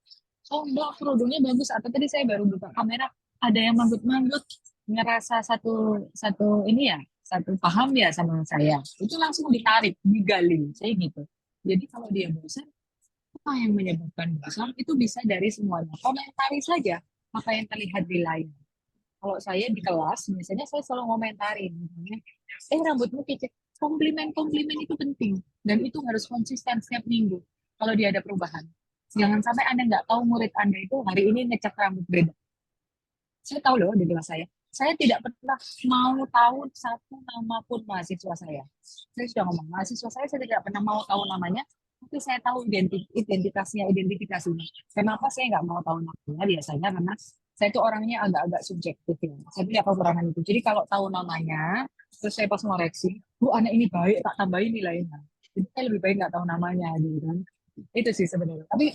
oh mbak kerudungnya bagus atau tadi saya baru buka kamera ada yang manggut-manggut ngerasa satu ini ya satu paham ya sama saya itu langsung ditarik digali saya gitu. Jadi kalau dia bosan apa yang menyebabkan bosan itu bisa dari semuanya. Komentari saja apa yang terlihat di layar. Kalau saya di kelas, biasanya saya selalu ngomentarin. Misalnya, rambutmu kecil. Komplimen itu penting. Dan itu harus konsisten setiap minggu. Kalau dia ada perubahan. Jangan sampai Anda nggak tahu murid Anda itu hari ini ngecat rambut beda. Saya tahu loh di kelas saya. saya tidak pernah mau tahu satu nama pun mahasiswa saya. Saya sudah ngomong, mahasiswa saya tidak pernah mau tahu namanya, tapi saya tahu identifikasinya. Kenapa saya nggak mau tahu namanya? Biasanya karena saya itu orangnya agak-agak subjektif ya. Saya punya kekurangan itu. Jadi kalau tahu namanya, terus saya pas ngoreksi, Bu anak ini baik, tak tambahin nilainya. Jadi saya lebih baik nggak tahu namanya gitu kan. Itu sih sebenarnya. Tapi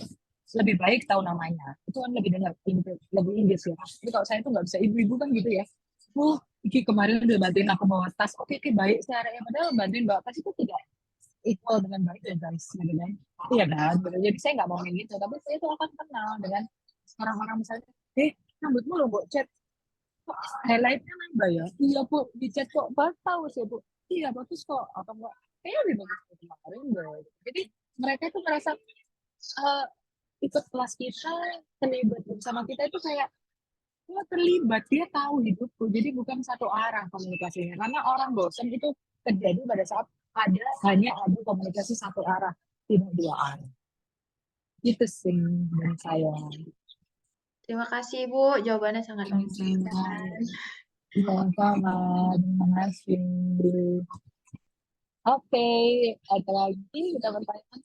lebih baik tahu namanya. Itu kan lebih dengar, lebih Inggris ya. Tapi kalau saya itu nggak bisa, ibu-ibu kan gitu ya. Oh, Iki kemarin udah bantuin aku bawa tas. Oke, baik secara ya. Padahal bantuin bawa tas itu tidak equal dengan baik ya guys. Gitu kan. Iya kan? Jadi saya nggak mau kayak gitu. Tapi saya itu akan kenal dengan orang-orang misalnya, rambutmu lo buat cat. Kok highlightnya nambah ya? Iya bu, di cat kok bagus ya bu. Iya bagus kok. Apa enggak? Kayaknya lebih bagus dari kemarin deh. Jadi mereka itu merasa ikut kelas kita, terlibat bersama kita itu kayak terlibat, dia tahu hidupku. Jadi bukan satu arah komunikasinya. Karena orang bosan itu terjadi pada saat hanya ada komunikasi satu arah, tidak dua arah. Itu sih dari saya. Terima kasih Ibu, jawabannya sangat menyenangkan. Sama-sama, terima kasih. Oke, ada lagi kita pertanyaan.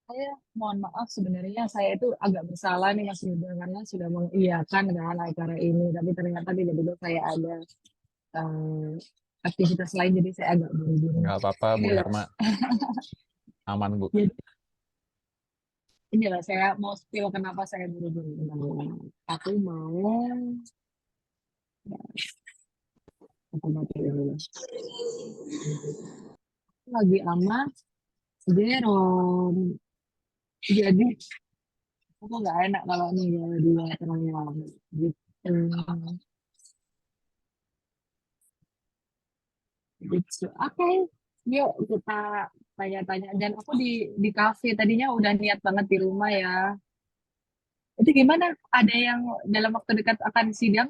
Saya mohon maaf sebenarnya saya itu agak bersalah nih Mas Yuda karena sudah mengiyakan kan acara ini, tapi ternyata tiba-tiba saya ada aktivitas lain jadi saya agak buru-buru. Nggak apa-apa Bu Herma, aman Bu. Inilah saya mau spill kenapa saya buru-buru. Aku mau lagi ama Jeron. Jadi aku nggak enak kalau nih dia terlalu lama gitu. Gitu. Oke, yuk kita tanya-tanya. Dan aku di kafe tadinya udah niat banget di rumah ya. Itu gimana? Ada yang dalam waktu dekat akan sidang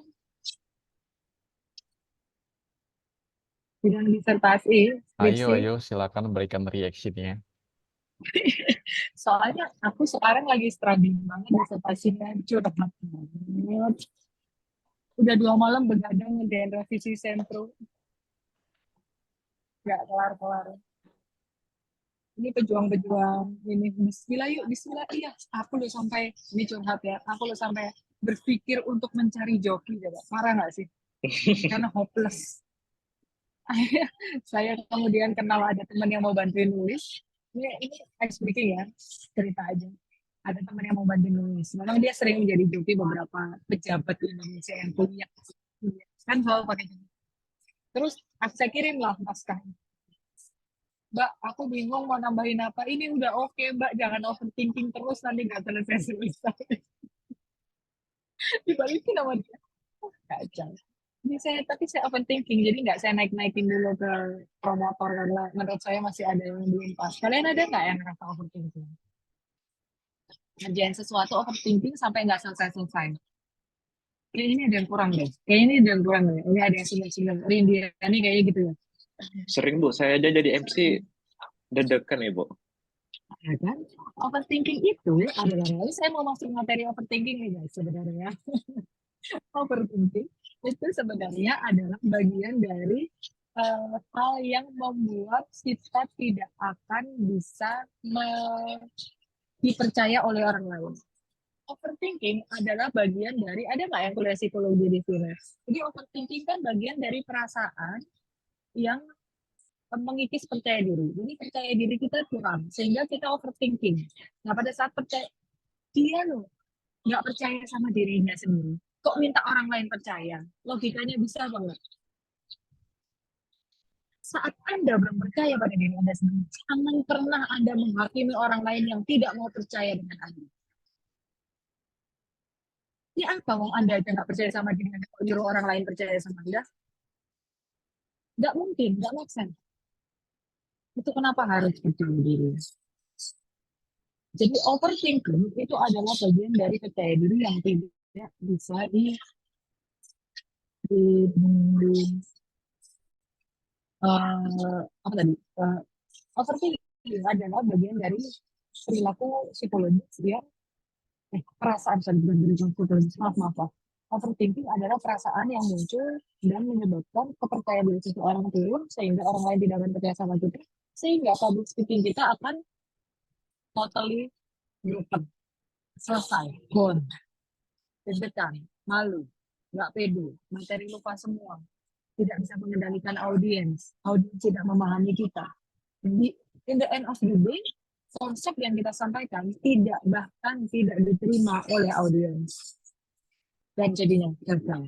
disertasi? Ayo silakan berikan reaksinya. Soalnya aku sekarang lagi struggling banget disertasinya, curhat banget. Udah 2 malam begadang ngerjain revisi sentro. Nggak kelar-kelar. Ini pejuang-pejuang ini bismillah yuk bismillah. Iya aku lo sampai ini curhat ya, aku lo sampai berpikir untuk mencari joki coba. Parah nggak sih? Karena hopeless. Akhirnya saya kemudian kenal ada teman yang mau bantuin nulis. Ini ice breaking ya, cerita aja. Ada teman yang mau bantuin nulis. Memang dia sering menjadi joki beberapa pejabat di Indonesia yang kuliah. Kan selalu pakai joki. Terus saya kirim lah naskahnya. Mbak, aku bingung mau nambahin apa. Ini udah oke, Mbak. Jangan overthinking terus, nanti nggak selesai-selesai. Dibalikin sama dia. Kacau. Tapi saya overthinking, jadi nggak saya naik-naikin dulu ke promotor karena menurut saya masih ada yang belum pas. Kalian ada nggak yang ngerasa overthinking? Ngerjain sesuatu overthinking sampai nggak selesai-selesai. Kayak ini ada yang kurang deh. Kayak ini ada yang kurang deh. Ini ada yang sudah Rindiani kayaknya gitu ya. Sering Bu, saya aja jadi MC deg-degan ya Bu. Ya kan? Overthinking itu adalah, saya mau masuk materi overthinking nih guys sebenarnya. Overthinking itu sebenarnya adalah bagian dari hal yang membuat kita tidak akan bisa dipercaya oleh orang lain. Overthinking adalah bagian dari, ada nggak yang kuliah psikologi di sini? Jadi overthinking kan bagian dari perasaan yang mengikis percaya diri. Jadi percaya diri kita kurang, sehingga kita overthinking. Nah pada saat dia loh nggak percaya sama dirinya sendiri, kok minta orang lain percaya? Logikanya bisa banget. Saat Anda belum percaya pada diri Anda sendiri, jangan pernah Anda menghakimi orang lain yang tidak mau percaya dengan Anda. Ya apa mau Anda aja nggak percaya sama diri Anda, kalau nyuruh orang lain percaya sama Anda? Nggak mungkin, nggak make sense. Itu kenapa harus percaya diri? Jadi overthinking itu adalah bagian dari percaya diri yang tidak bisa overthinking adalah bagian dari perilaku psikologis ya. Perasaan bukan psikologis, maaf. Overthinking adalah perasaan yang muncul dan menyebabkan kepercayaan diri seseorang turun sehingga orang lain tidak akan percaya sama kita, sehingga public speaking kita akan totally broken, selesai, gone, deg-degan, malu, nggak pede, materi lupa semua, tidak bisa mengendalikan audiens tidak memahami kita. In the end of the day, konsep yang kita sampaikan bahkan tidak diterima oleh audiens dan jadinya gagal.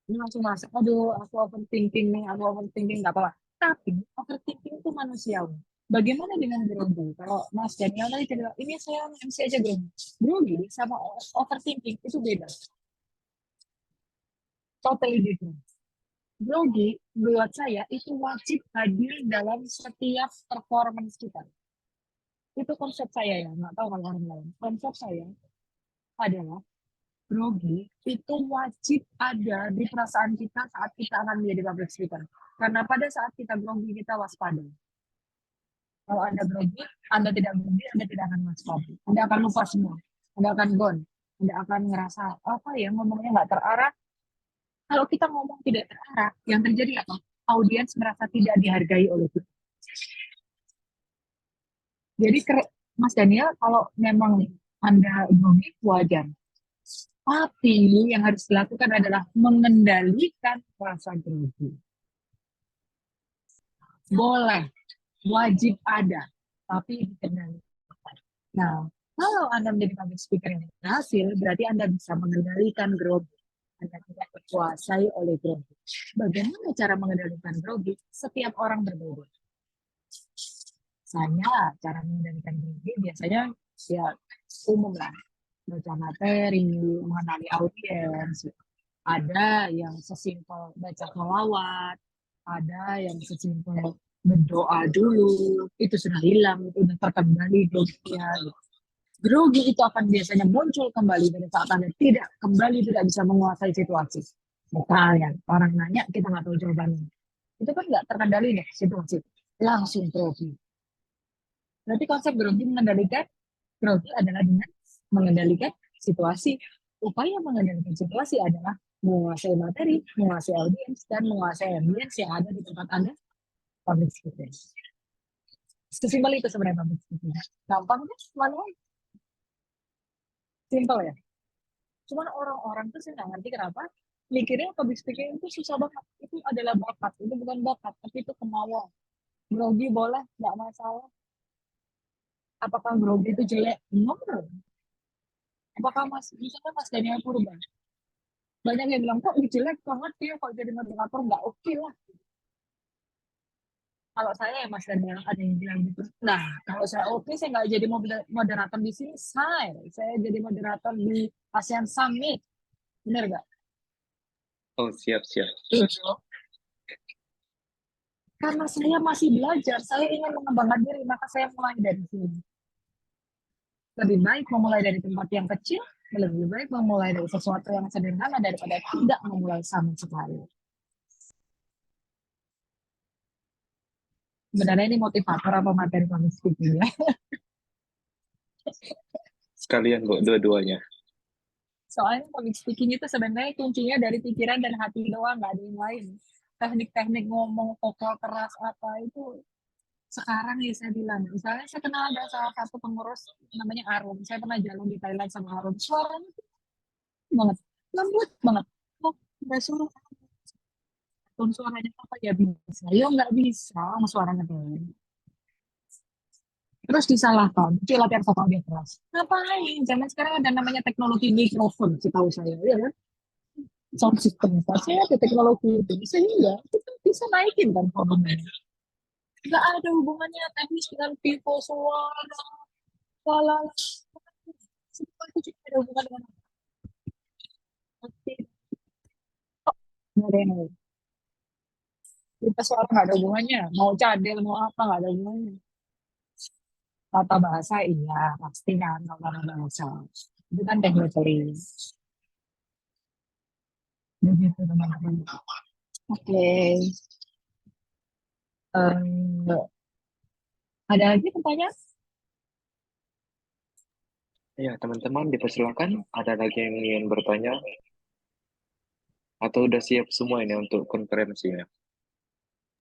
Ini langsung masuk, aduh aku overthinking nih, aku overthinking, nggak apa-apa. Tapi overthinking itu manusiawi. Bagaimana dengan grogi? Kalau Mas Daniel tadi cerita, ini saya MC aja grogi. Grogi sama overthinking itu beda. Totally different. Grogi buat saya itu wajib hadir dalam setiap performance kita. Itu konsep saya ya, nggak tahu kalau orang lain. Konsep saya adalah grogi itu wajib ada di perasaan kita saat kita akan menjadi public speaker. Karena pada saat kita grogi, kita waspada. Kalau Anda grogi, Anda tidak grogi, Anda tidak akan waspada. Anda akan lupa semua. Anda akan gone. Anda akan ngerasa, apa ya, ngomongnya nggak terarah. Kalau kita ngomong tidak terarah, yang terjadi apa? Audiens merasa tidak dihargai oleh kita. Jadi, Mas Daniel, kalau memang Anda grogi, wajar. Tapi yang harus dilakukan adalah mengendalikan rasa grogi. Boleh, wajib ada, tapi dikendalikan. Nah, kalau Anda menjadi public speaker yang berhasil, berarti Anda bisa mengendalikan grogi. Anda tidak dikuasai oleh grogi. Bagaimana cara mengendalikan grogi? Setiap orang berbeda. Saya, cara mengendalikan grogi biasanya ya umum lah. Baca materi, mengenali audiens, ada yang sesimpel baca selawat, ada yang sesimpel berdoa dulu, itu sudah hilang, itu sudah terkendali groginya. Grogi itu akan biasanya muncul kembali pada saat Anda tidak bisa menguasai situasi. Misalnya orang nanya kita nggak tahu jawabannya, itu kan nggak terkendali nih situasi, langsung grogi. Berarti konsep grogi mengendalikan grogi adalah dengan mengendalikan situasi. Upaya mengendalikan situasi adalah menguasai materi, menguasai audiens, dan menguasai ambience yang ada di tempat Anda public speaking. Sesimpel itu sebenarnya public speaking. Gampang kan? Manual. Simple ya. Cuman orang-orang tuh saya nggak ngerti kenapa mikirnya public speaking itu susah banget. Itu adalah bakat. Itu bukan bakat, tapi itu kemauan. Grogi boleh, nggak masalah. Apakah grogi itu jelek? No. Apakah misalnya Mas Daniel Purba, banyak yang bilang kok jelek banget ya kalau jadi moderator, nggak oke lah. Kalau saya ya Mas Daniel ada yang bilang gitu. Nah kalau saya oke, saya nggak jadi moderator di sini, saya jadi moderator di ASEAN Summit, bener nggak? Oh, siap. Karena saya masih belajar, saya ingin mengembangkan diri, maka saya mulai dari sini. Lebih baik memulai dari tempat yang kecil, lebih baik memulai dari sesuatu yang sederhana daripada tidak memulai sama sekali. Sebenarnya ini motivator apa materi public speaking ya? Sekalian kok, dua-duanya. Soalnya public speaking itu sebenarnya kuncinya dari pikiran dan hati doang, nggak ada yang lain. Teknik-teknik ngomong, vokal keras apa itu sekarang ya saya bilang, misalnya saya kenal ada salah satu pengurus namanya Arum, saya pernah jalan di Thailand sama Arum, suaranya banget, lembut banget, kok nggak suruh tone suaranya apa ya bisa, ya nggak bisa, sama suaranya tuh. Terus disalahkan, cuci latihan vokal dia keras. Ngapain? Zaman sekarang ada namanya teknologi mikrofon, setahu saya, ya kan? Sound system, pasti ada teknologi itu, sehingga kita bisa naikin kan volumenya. Nggak ada hubungannya teknis dengan pipo suara, lala, semua itu juga ada hubungan dengan hati. Nggak ada yang lain. Kita suara nggak ada hubungannya, mau cadel, mau apa, nggak ada hubungannya. Tata bahasa iya, pasti kan tata bahasa. Itu kan teknologi. Begitu teman-teman. Oke. Ada lagi pertanyaan? Ya, teman-teman dipersilakan. Ada lagi yang ingin bertanya? Atau udah siap semua ini untuk konferensinya?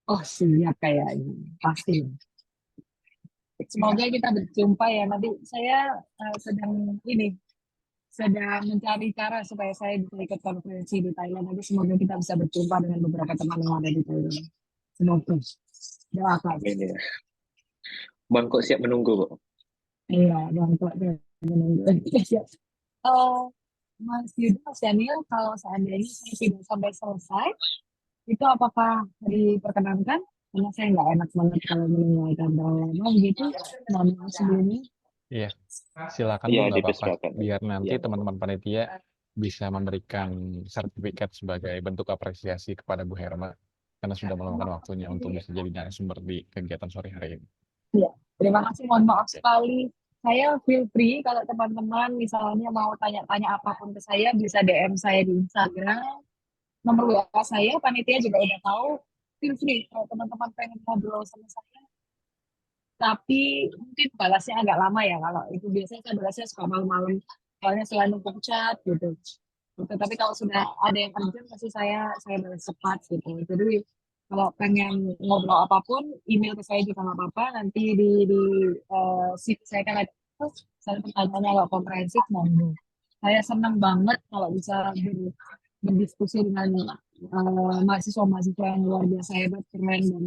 Oh, siap kayaknya. Pasti. Semoga kita berjumpa ya. Nanti saya sedang mencari cara supaya saya bisa ikut konferensi di Thailand. Nanti semoga kita bisa berjumpa dengan beberapa teman yang ada di Thailand. Semoga. Doakan. Amin ya. Bangkok siap menunggu, kok. Iya, Bangkok menunggu. Siap. Eh, Mas Yuda, Mas Daniel, kalau seandainya saya tidak sampai selesai, itu apakah diperkenankan? Karena saya nggak enak banget kalau meninggalkan lama gitu. Mohon maaf sebelumnya. Iya, silakan Bu, Iya, nggak apa-apa. dipersilakan. Biar nanti Iya. teman-teman panitia bisa memberikan sertifikat sebagai bentuk apresiasi kepada Bu Herma karena sudah meluangkan waktunya untuk bisa jadi narasumber di kegiatan sore hari ini. Iya, terima kasih. Mohon maaf sekali. Saya feel free kalau teman-teman misalnya mau tanya-tanya apapun ke saya, bisa DM saya di Instagram. Nomor WA saya, panitia juga udah tahu. Feel free kalau teman-teman pengen ngobrol sama saya. Tapi mungkin balasnya agak lama ya. Kalau itu biasanya saya balasnya suka malam-malam. Soalnya selain untuk chat gitu. Tapi kalau sudah ada yang urgent, pasti saya balas cepat gitu. Jadi kalau pengen ngobrol apapun, email ke saya juga nggak apa-apa. Nanti di sheet saya kan ada saya pertanyaannya kalau komprehensif monggo. Saya senang banget kalau bisa berdiskusi dengan mahasiswa-mahasiswa yang luar biasa hebat, keren dan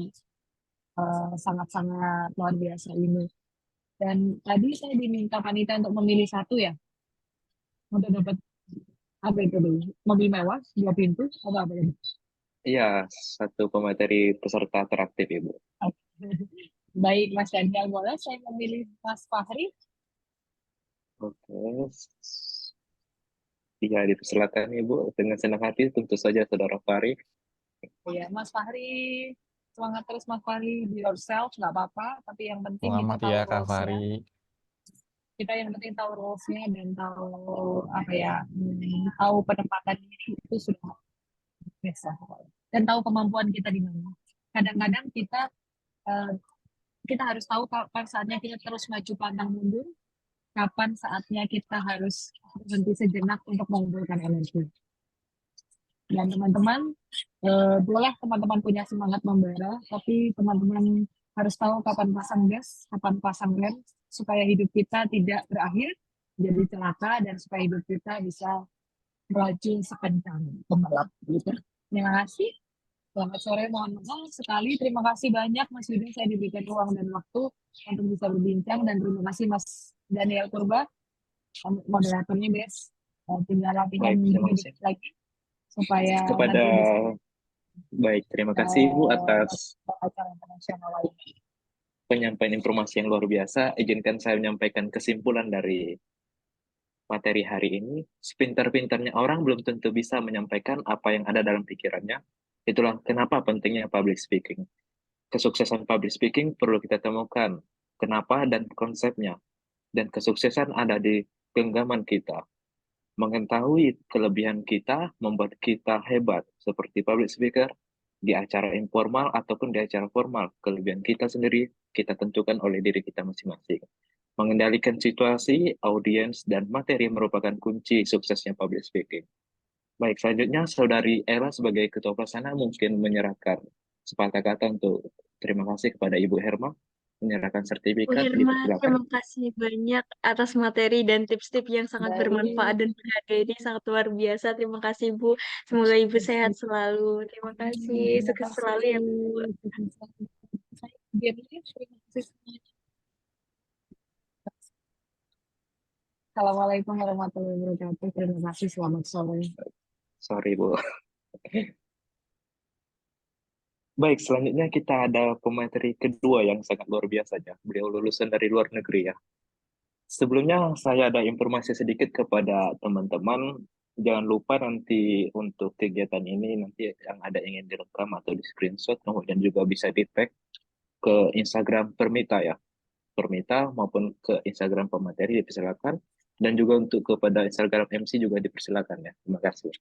sangat-sangat luar biasa ini. Dan tadi saya diminta panitia untuk memilih satu ya, untuk dapat apa itu dulu? Mobil mewah, 2 pintu, atau apa ini? Iya, satu pemateri peserta teraktif, Ibu. Baik, Mas Daniel, boleh saya memilih Mas Fahri? Oke. Iya, dipersilakan Ibu. Dengan senang hati, tentu saja Saudara Fahri. Iya, Mas Fahri, semangat terus Mas Fahri, be yourself, nggak apa-apa. Tapi yang penting kita Selamat tahu ya, Kak rules-nya. Fahri. Kita yang penting tahu rules-nya dan tahu apa ya, tahu penempatan diri itu sudah biasa. Dan tahu kemampuan kita di mana. Kadang-kadang kita harus tahu kapan saatnya kita terus maju pantang mundur, kapan saatnya kita harus berhenti sejenak untuk mengumpulkan energi. Dan teman-teman, boleh teman-teman punya semangat membara, tapi teman-teman harus tahu kapan pasang gas, kapan pasang rem, supaya hidup kita tidak berakhir jadi celaka dan supaya hidup kita bisa melaju sekencang pembalap. Gitu. Terima kasih. Selamat sore, mohon maaf sekali. Terima kasih banyak Mas Yuda, saya diberikan ruang dan waktu untuk bisa berbincang, dan terima kasih Mas Daniel Purba, moderatornya Bes. Tinggal latihan Baik, terima dikit kasih. lagi supaya Kepada nanti bisa Baik, terima kasih Ibu atas acara internasional lainnya. penyampaian informasi yang luar biasa. Izinkan saya menyampaikan kesimpulan dari materi hari ini. Sepintar-pintarnya orang belum tentu bisa menyampaikan apa yang ada dalam pikirannya. Itulah kenapa pentingnya public speaking. Kesuksesan public speaking perlu kita temukan kenapa dan konsepnya. Dan kesuksesan ada di genggaman kita. Mengetahui kelebihan kita membuat kita hebat, seperti public speaker, di acara informal ataupun di acara formal. Kelebihan kita sendiri kita tentukan oleh diri kita masing-masing. Mengendalikan situasi, audiens, dan materi merupakan kunci suksesnya public speaking. Baik, selanjutnya Saudari Ella sebagai Ketua Pelaksana mungkin menyerahkan sepatah kata untuk terima kasih kepada Ibu Herma, menyerahkan Bu sertifikat, Herma, dipersilakan. terima kasih banyak atas materi dan tips-tips yang sangat bermanfaat dan berharga ini, sangat luar biasa. Terima kasih Bu. Semoga Ibu sehat selalu. Terima kasih. Sukses selalu ya Bu. Assalamualaikum warahmatullahi wabarakatuh. Terima kasih. Selamat sore. Sorry, Bu. Baik, selanjutnya kita ada pemateri kedua yang sangat luar biasa ya. Beliau lulusan dari luar negeri ya. Sebelumnya saya ada informasi sedikit kepada teman-teman. Jangan lupa nanti untuk kegiatan ini nanti yang ada ingin direkam atau di screenshot, kemudian juga bisa di tag ke Instagram Permita ya. Permita maupun ke Instagram pemateri dipersilakan. Dan juga untuk kepada Instagram MC juga dipersilakan ya. Terima kasih.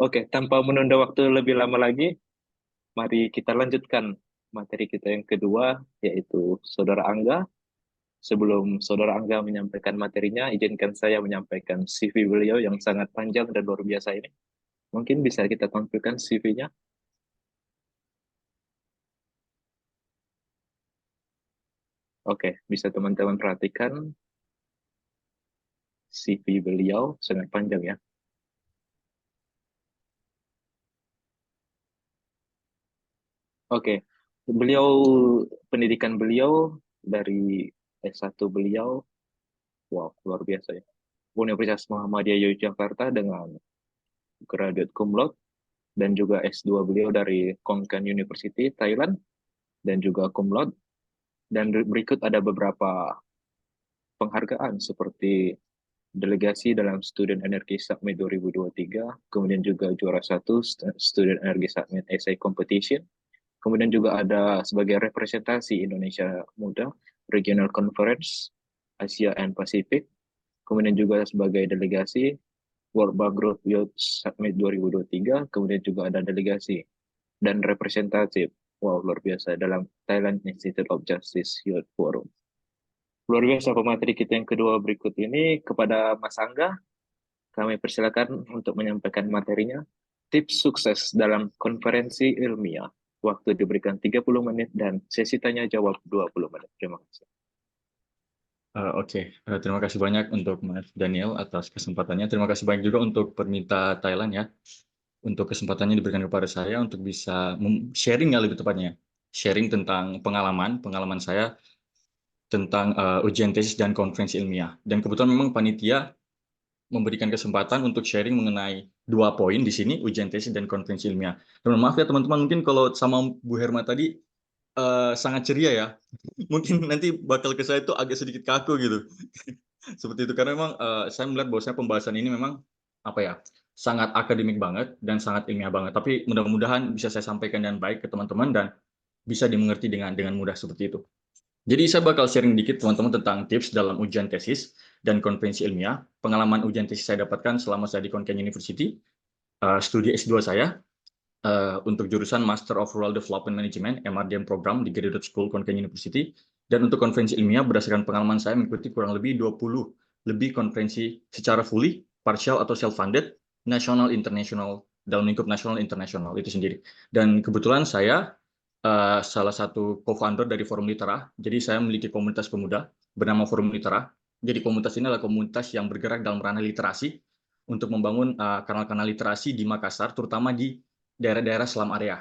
Oke, tanpa menunda waktu lebih lama lagi, mari kita lanjutkan materi kita yang kedua, yaitu Saudara Angga. Sebelum Saudara Angga menyampaikan materinya, izinkan saya menyampaikan CV beliau yang sangat panjang dan luar biasa ini. Mungkin bisa kita tampilkan CV-nya. Oke, bisa teman-teman perhatikan CV beliau sangat panjang ya. Oke, pendidikan beliau dari S1 beliau, wow, luar biasa ya. Universitas Muhammadiyah Yogyakarta dengan graduate cum laude, dan juga S2 beliau dari Konkan University, Thailand, dan juga cum laude. Dan berikut ada beberapa penghargaan seperti delegasi dalam Student Energy Summit 2023, kemudian juga juara 1 Student Energy Summit Essay Competition, kemudian juga ada sebagai representasi Indonesia Muda Regional Conference Asia and Pacific, kemudian juga sebagai delegasi World Bank Group Youth Summit 2023, kemudian juga ada delegasi dan representatif, wow luar biasa, dalam Thailand Institute of Justice Youth Forum. Luar biasa pemateri kita yang kedua berikut ini. Kepada Mas Angga, kami persilakan untuk menyampaikan materinya. Tips sukses dalam konferensi ilmiah. Waktu diberikan 30 menit dan sesi tanya jawab 20 menit. Terima kasih. Oke, terima kasih banyak untuk Mas Daniel atas kesempatannya. Terima kasih banyak juga untuk Permita Thailand ya, untuk kesempatannya diberikan kepada saya untuk bisa sharing ya, lebih tepatnya. Sharing tentang pengalaman saya tentang ujian tesis dan konferensi ilmiah. Dan kebetulan memang panitia memberikan kesempatan untuk sharing mengenai 2 poin di sini, ujian tesis dan konferensi ilmiah. Dan maaf ya teman-teman, mungkin kalau sama Bu Herma tadi sangat ceria ya. Mungkin nanti bakal ke saya itu agak sedikit kaku gitu. Seperti itu, karena memang saya melihat bahwasanya pembahasan ini memang apa ya, sangat akademik banget dan sangat ilmiah banget. Tapi mudah-mudahan bisa saya sampaikan dengan baik ke teman-teman dan bisa dimengerti dengan mudah seperti itu. Jadi saya bakal sharing dikit teman-teman tentang tips dalam ujian tesis dan konferensi ilmiah. Pengalaman ujian tesis saya dapatkan selama saya di Konkan University, studi S2 saya untuk jurusan Master of Rural Development Management (MRDM) program di Graduate School Konkan University. Dan untuk konferensi ilmiah berdasarkan pengalaman saya mengikuti kurang lebih 20 lebih konferensi secara fully, partial atau self-funded, nasional, internasional, dalam lingkup nasional internasional itu sendiri. Dan kebetulan saya salah satu co-founder dari Forum Litera. Jadi saya memiliki komunitas pemuda bernama Forum Litera. Jadi komunitas ini adalah komunitas yang bergerak dalam ranah literasi untuk membangun kanal-kanal literasi di Makassar, terutama di daerah-daerah selam area.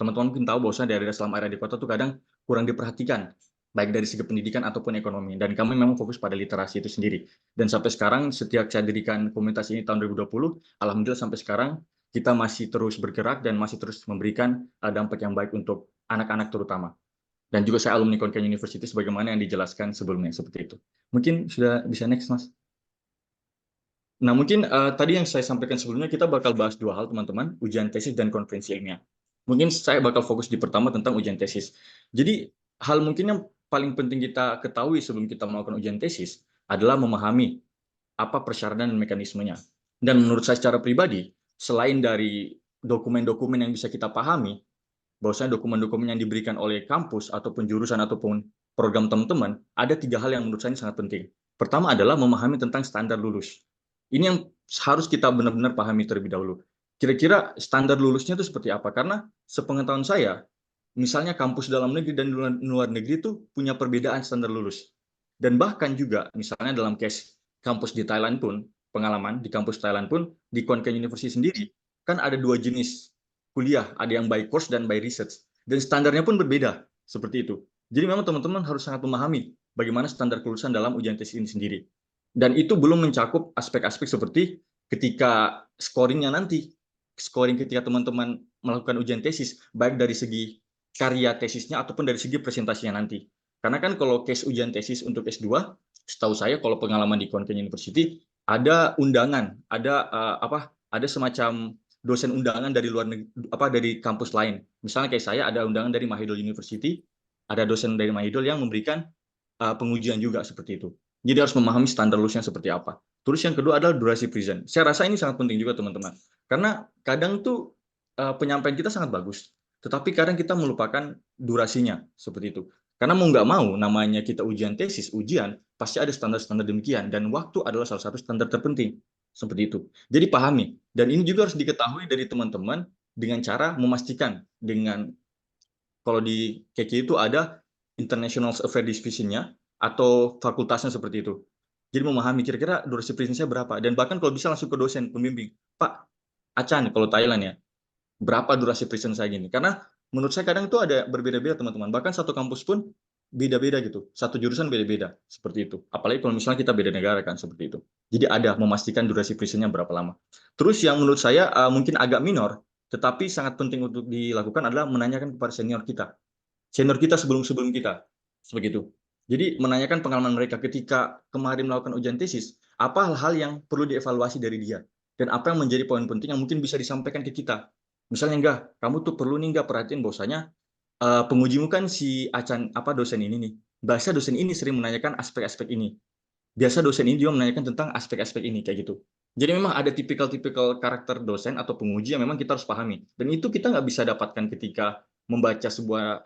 Teman-teman mungkin tahu bahwasanya daerah selam area di kota itu kadang kurang diperhatikan, baik dari segi pendidikan ataupun ekonomi. Dan kami memang fokus pada literasi itu sendiri. Dan sampai sekarang, setiap saya dirikan komunitas ini tahun 2020, alhamdulillah sampai sekarang kita masih terus bergerak dan masih terus memberikan dampak yang baik untuk anak-anak terutama. Dan juga saya alumni Konkan University sebagaimana yang dijelaskan sebelumnya seperti itu. Mungkin sudah bisa next, Mas. Nah, mungkin tadi yang saya sampaikan sebelumnya kita bakal bahas 2 hal, teman-teman, ujian tesis dan konferensi ilmiah. Mungkin saya bakal fokus di pertama tentang ujian tesis. Jadi, hal mungkin yang paling penting kita ketahui sebelum kita melakukan ujian tesis adalah memahami apa persyaratan dan mekanismenya. Dan menurut saya secara pribadi, selain dari dokumen-dokumen yang bisa kita pahami, bahwasanya dokumen-dokumen yang diberikan oleh kampus ataupun jurusan ataupun program teman-teman, ada 3 hal yang menurut saya sangat penting. Pertama adalah memahami tentang standar lulus. Ini yang harus kita benar-benar pahami terlebih dahulu. Kira-kira standar lulusnya itu seperti apa? Karena sepengetahuan saya, misalnya kampus dalam negeri dan luar negeri itu punya perbedaan standar lulus. Dan bahkan juga misalnya dalam case kampus di Thailand pun, pengalaman di kampus Thailand pun, di Konkan University sendiri, kan ada 2 jenis kuliah, ada yang by course dan by research. Dan standarnya pun berbeda, seperti itu. Jadi memang teman-teman harus sangat memahami bagaimana standar kelulusan dalam ujian tesis ini sendiri. Dan itu belum mencakup aspek-aspek seperti ketika scoringnya nanti, scoring ketika teman-teman melakukan ujian tesis, baik dari segi karya tesisnya ataupun dari segi presentasinya nanti. Karena kan kalau case ujian tesis untuk S2, setahu saya kalau pengalaman di Konkan University, ada undangan, ada semacam dosen undangan dari luar negeri, dari kampus lain. Misalnya kayak saya ada undangan dari Mahidol University, ada dosen dari Mahidol yang memberikan pengujian juga seperti itu. Jadi harus memahami standar lulusnya seperti apa. Terus yang kedua adalah durasi present. Saya rasa ini sangat penting juga teman-teman. Karena kadang tuh penyampaian kita sangat bagus, tetapi kadang kita melupakan durasinya seperti itu. Karena mau nggak mau, namanya kita ujian tesis, ujian, pasti ada standar-standar demikian. Dan waktu adalah salah satu standar terpenting. Seperti itu. Jadi pahami. Dan ini juga harus diketahui dari teman-teman dengan cara memastikan dengan kalau di KK itu ada International Affairs Division-nya atau fakultasnya seperti itu. Jadi memahami kira-kira durasi presentasinya berapa. Dan bahkan kalau bisa langsung ke dosen pembimbing. Pak, Acan kalau Thailand ya, berapa durasi present saya gini? Karena menurut saya kadang itu ada berbeda-beda teman-teman. Bahkan satu kampus pun beda-beda gitu. Satu jurusan beda-beda seperti itu. Apalagi kalau misalnya kita beda negara kan seperti itu. Jadi ada memastikan durasi presentnya berapa lama. Terus yang menurut saya mungkin agak minor, tetapi sangat penting untuk dilakukan adalah menanyakan kepada senior kita. Senior kita sebelum kita. Seperti itu. Jadi menanyakan pengalaman mereka ketika kemarin melakukan ujian tesis, apa hal-hal yang perlu dievaluasi dari dia. Dan apa yang menjadi poin penting yang mungkin bisa disampaikan ke kita. Misalnya enggak, kamu tuh perlu nih enggak perhatiin bahwasanya pengujimu kan si Acan dosen ini nih. Biasa dosen ini sering menanyakan aspek-aspek ini. Biasa dosen ini juga menanyakan tentang aspek-aspek ini kayak gitu. Jadi memang ada tipikal-tipikal karakter dosen atau penguji yang memang kita harus pahami. Dan itu kita nggak bisa dapatkan ketika membaca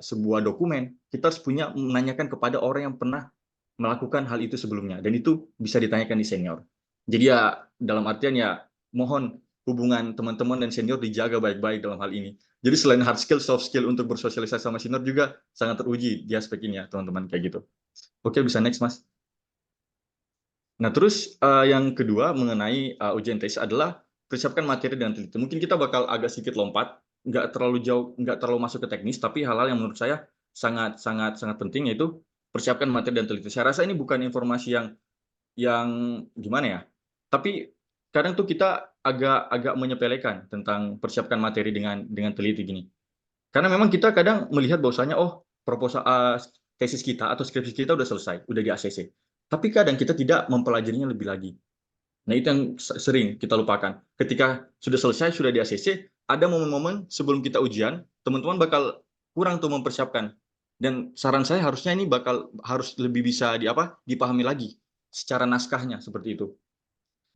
sebuah dokumen. Kita harus punya menanyakan kepada orang yang pernah melakukan hal itu sebelumnya. Dan itu bisa ditanyakan di senior. Jadi ya dalam artian ya mohon hubungan teman-teman dan senior dijaga baik-baik dalam hal ini. Jadi selain hard skill, soft skill untuk bersosialisasi sama senior juga sangat teruji di aspek ini ya teman-teman kayak gitu. Oke, bisa next Mas. Nah terus yang kedua mengenai ujian tesis adalah persiapkan materi dan teliti. Mungkin kita bakal agak sedikit lompat, nggak terlalu jauh, nggak terlalu masuk ke teknis, tapi hal-hal yang menurut saya sangat penting yaitu persiapkan materi dan teliti. Saya rasa ini bukan informasi yang gimana ya, tapi kadang tuh kita agak menyepelekan tentang persiapkan materi dengan teliti gini. Karena memang kita kadang melihat bahwasanya proposal tesis kita atau skripsi kita udah selesai, udah di ACC. Tapi kadang kita tidak mempelajarinya lebih lagi. Nah, itu yang sering kita lupakan. Ketika sudah selesai, sudah di ACC, ada momen-momen sebelum kita ujian, teman-teman bakal kurang tuh mempersiapkan. Dan saran saya harusnya ini harus lebih bisa dipahami lagi secara naskahnya seperti itu.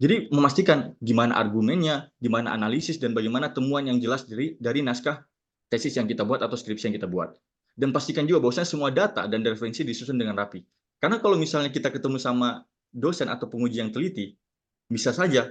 Jadi memastikan gimana argumennya, gimana analisis, dan bagaimana temuan yang jelas dari naskah tesis yang kita buat atau skripsi yang kita buat. Dan pastikan juga bahwasanya semua data dan referensi disusun dengan rapi. Karena kalau misalnya kita ketemu sama dosen atau penguji yang teliti, bisa saja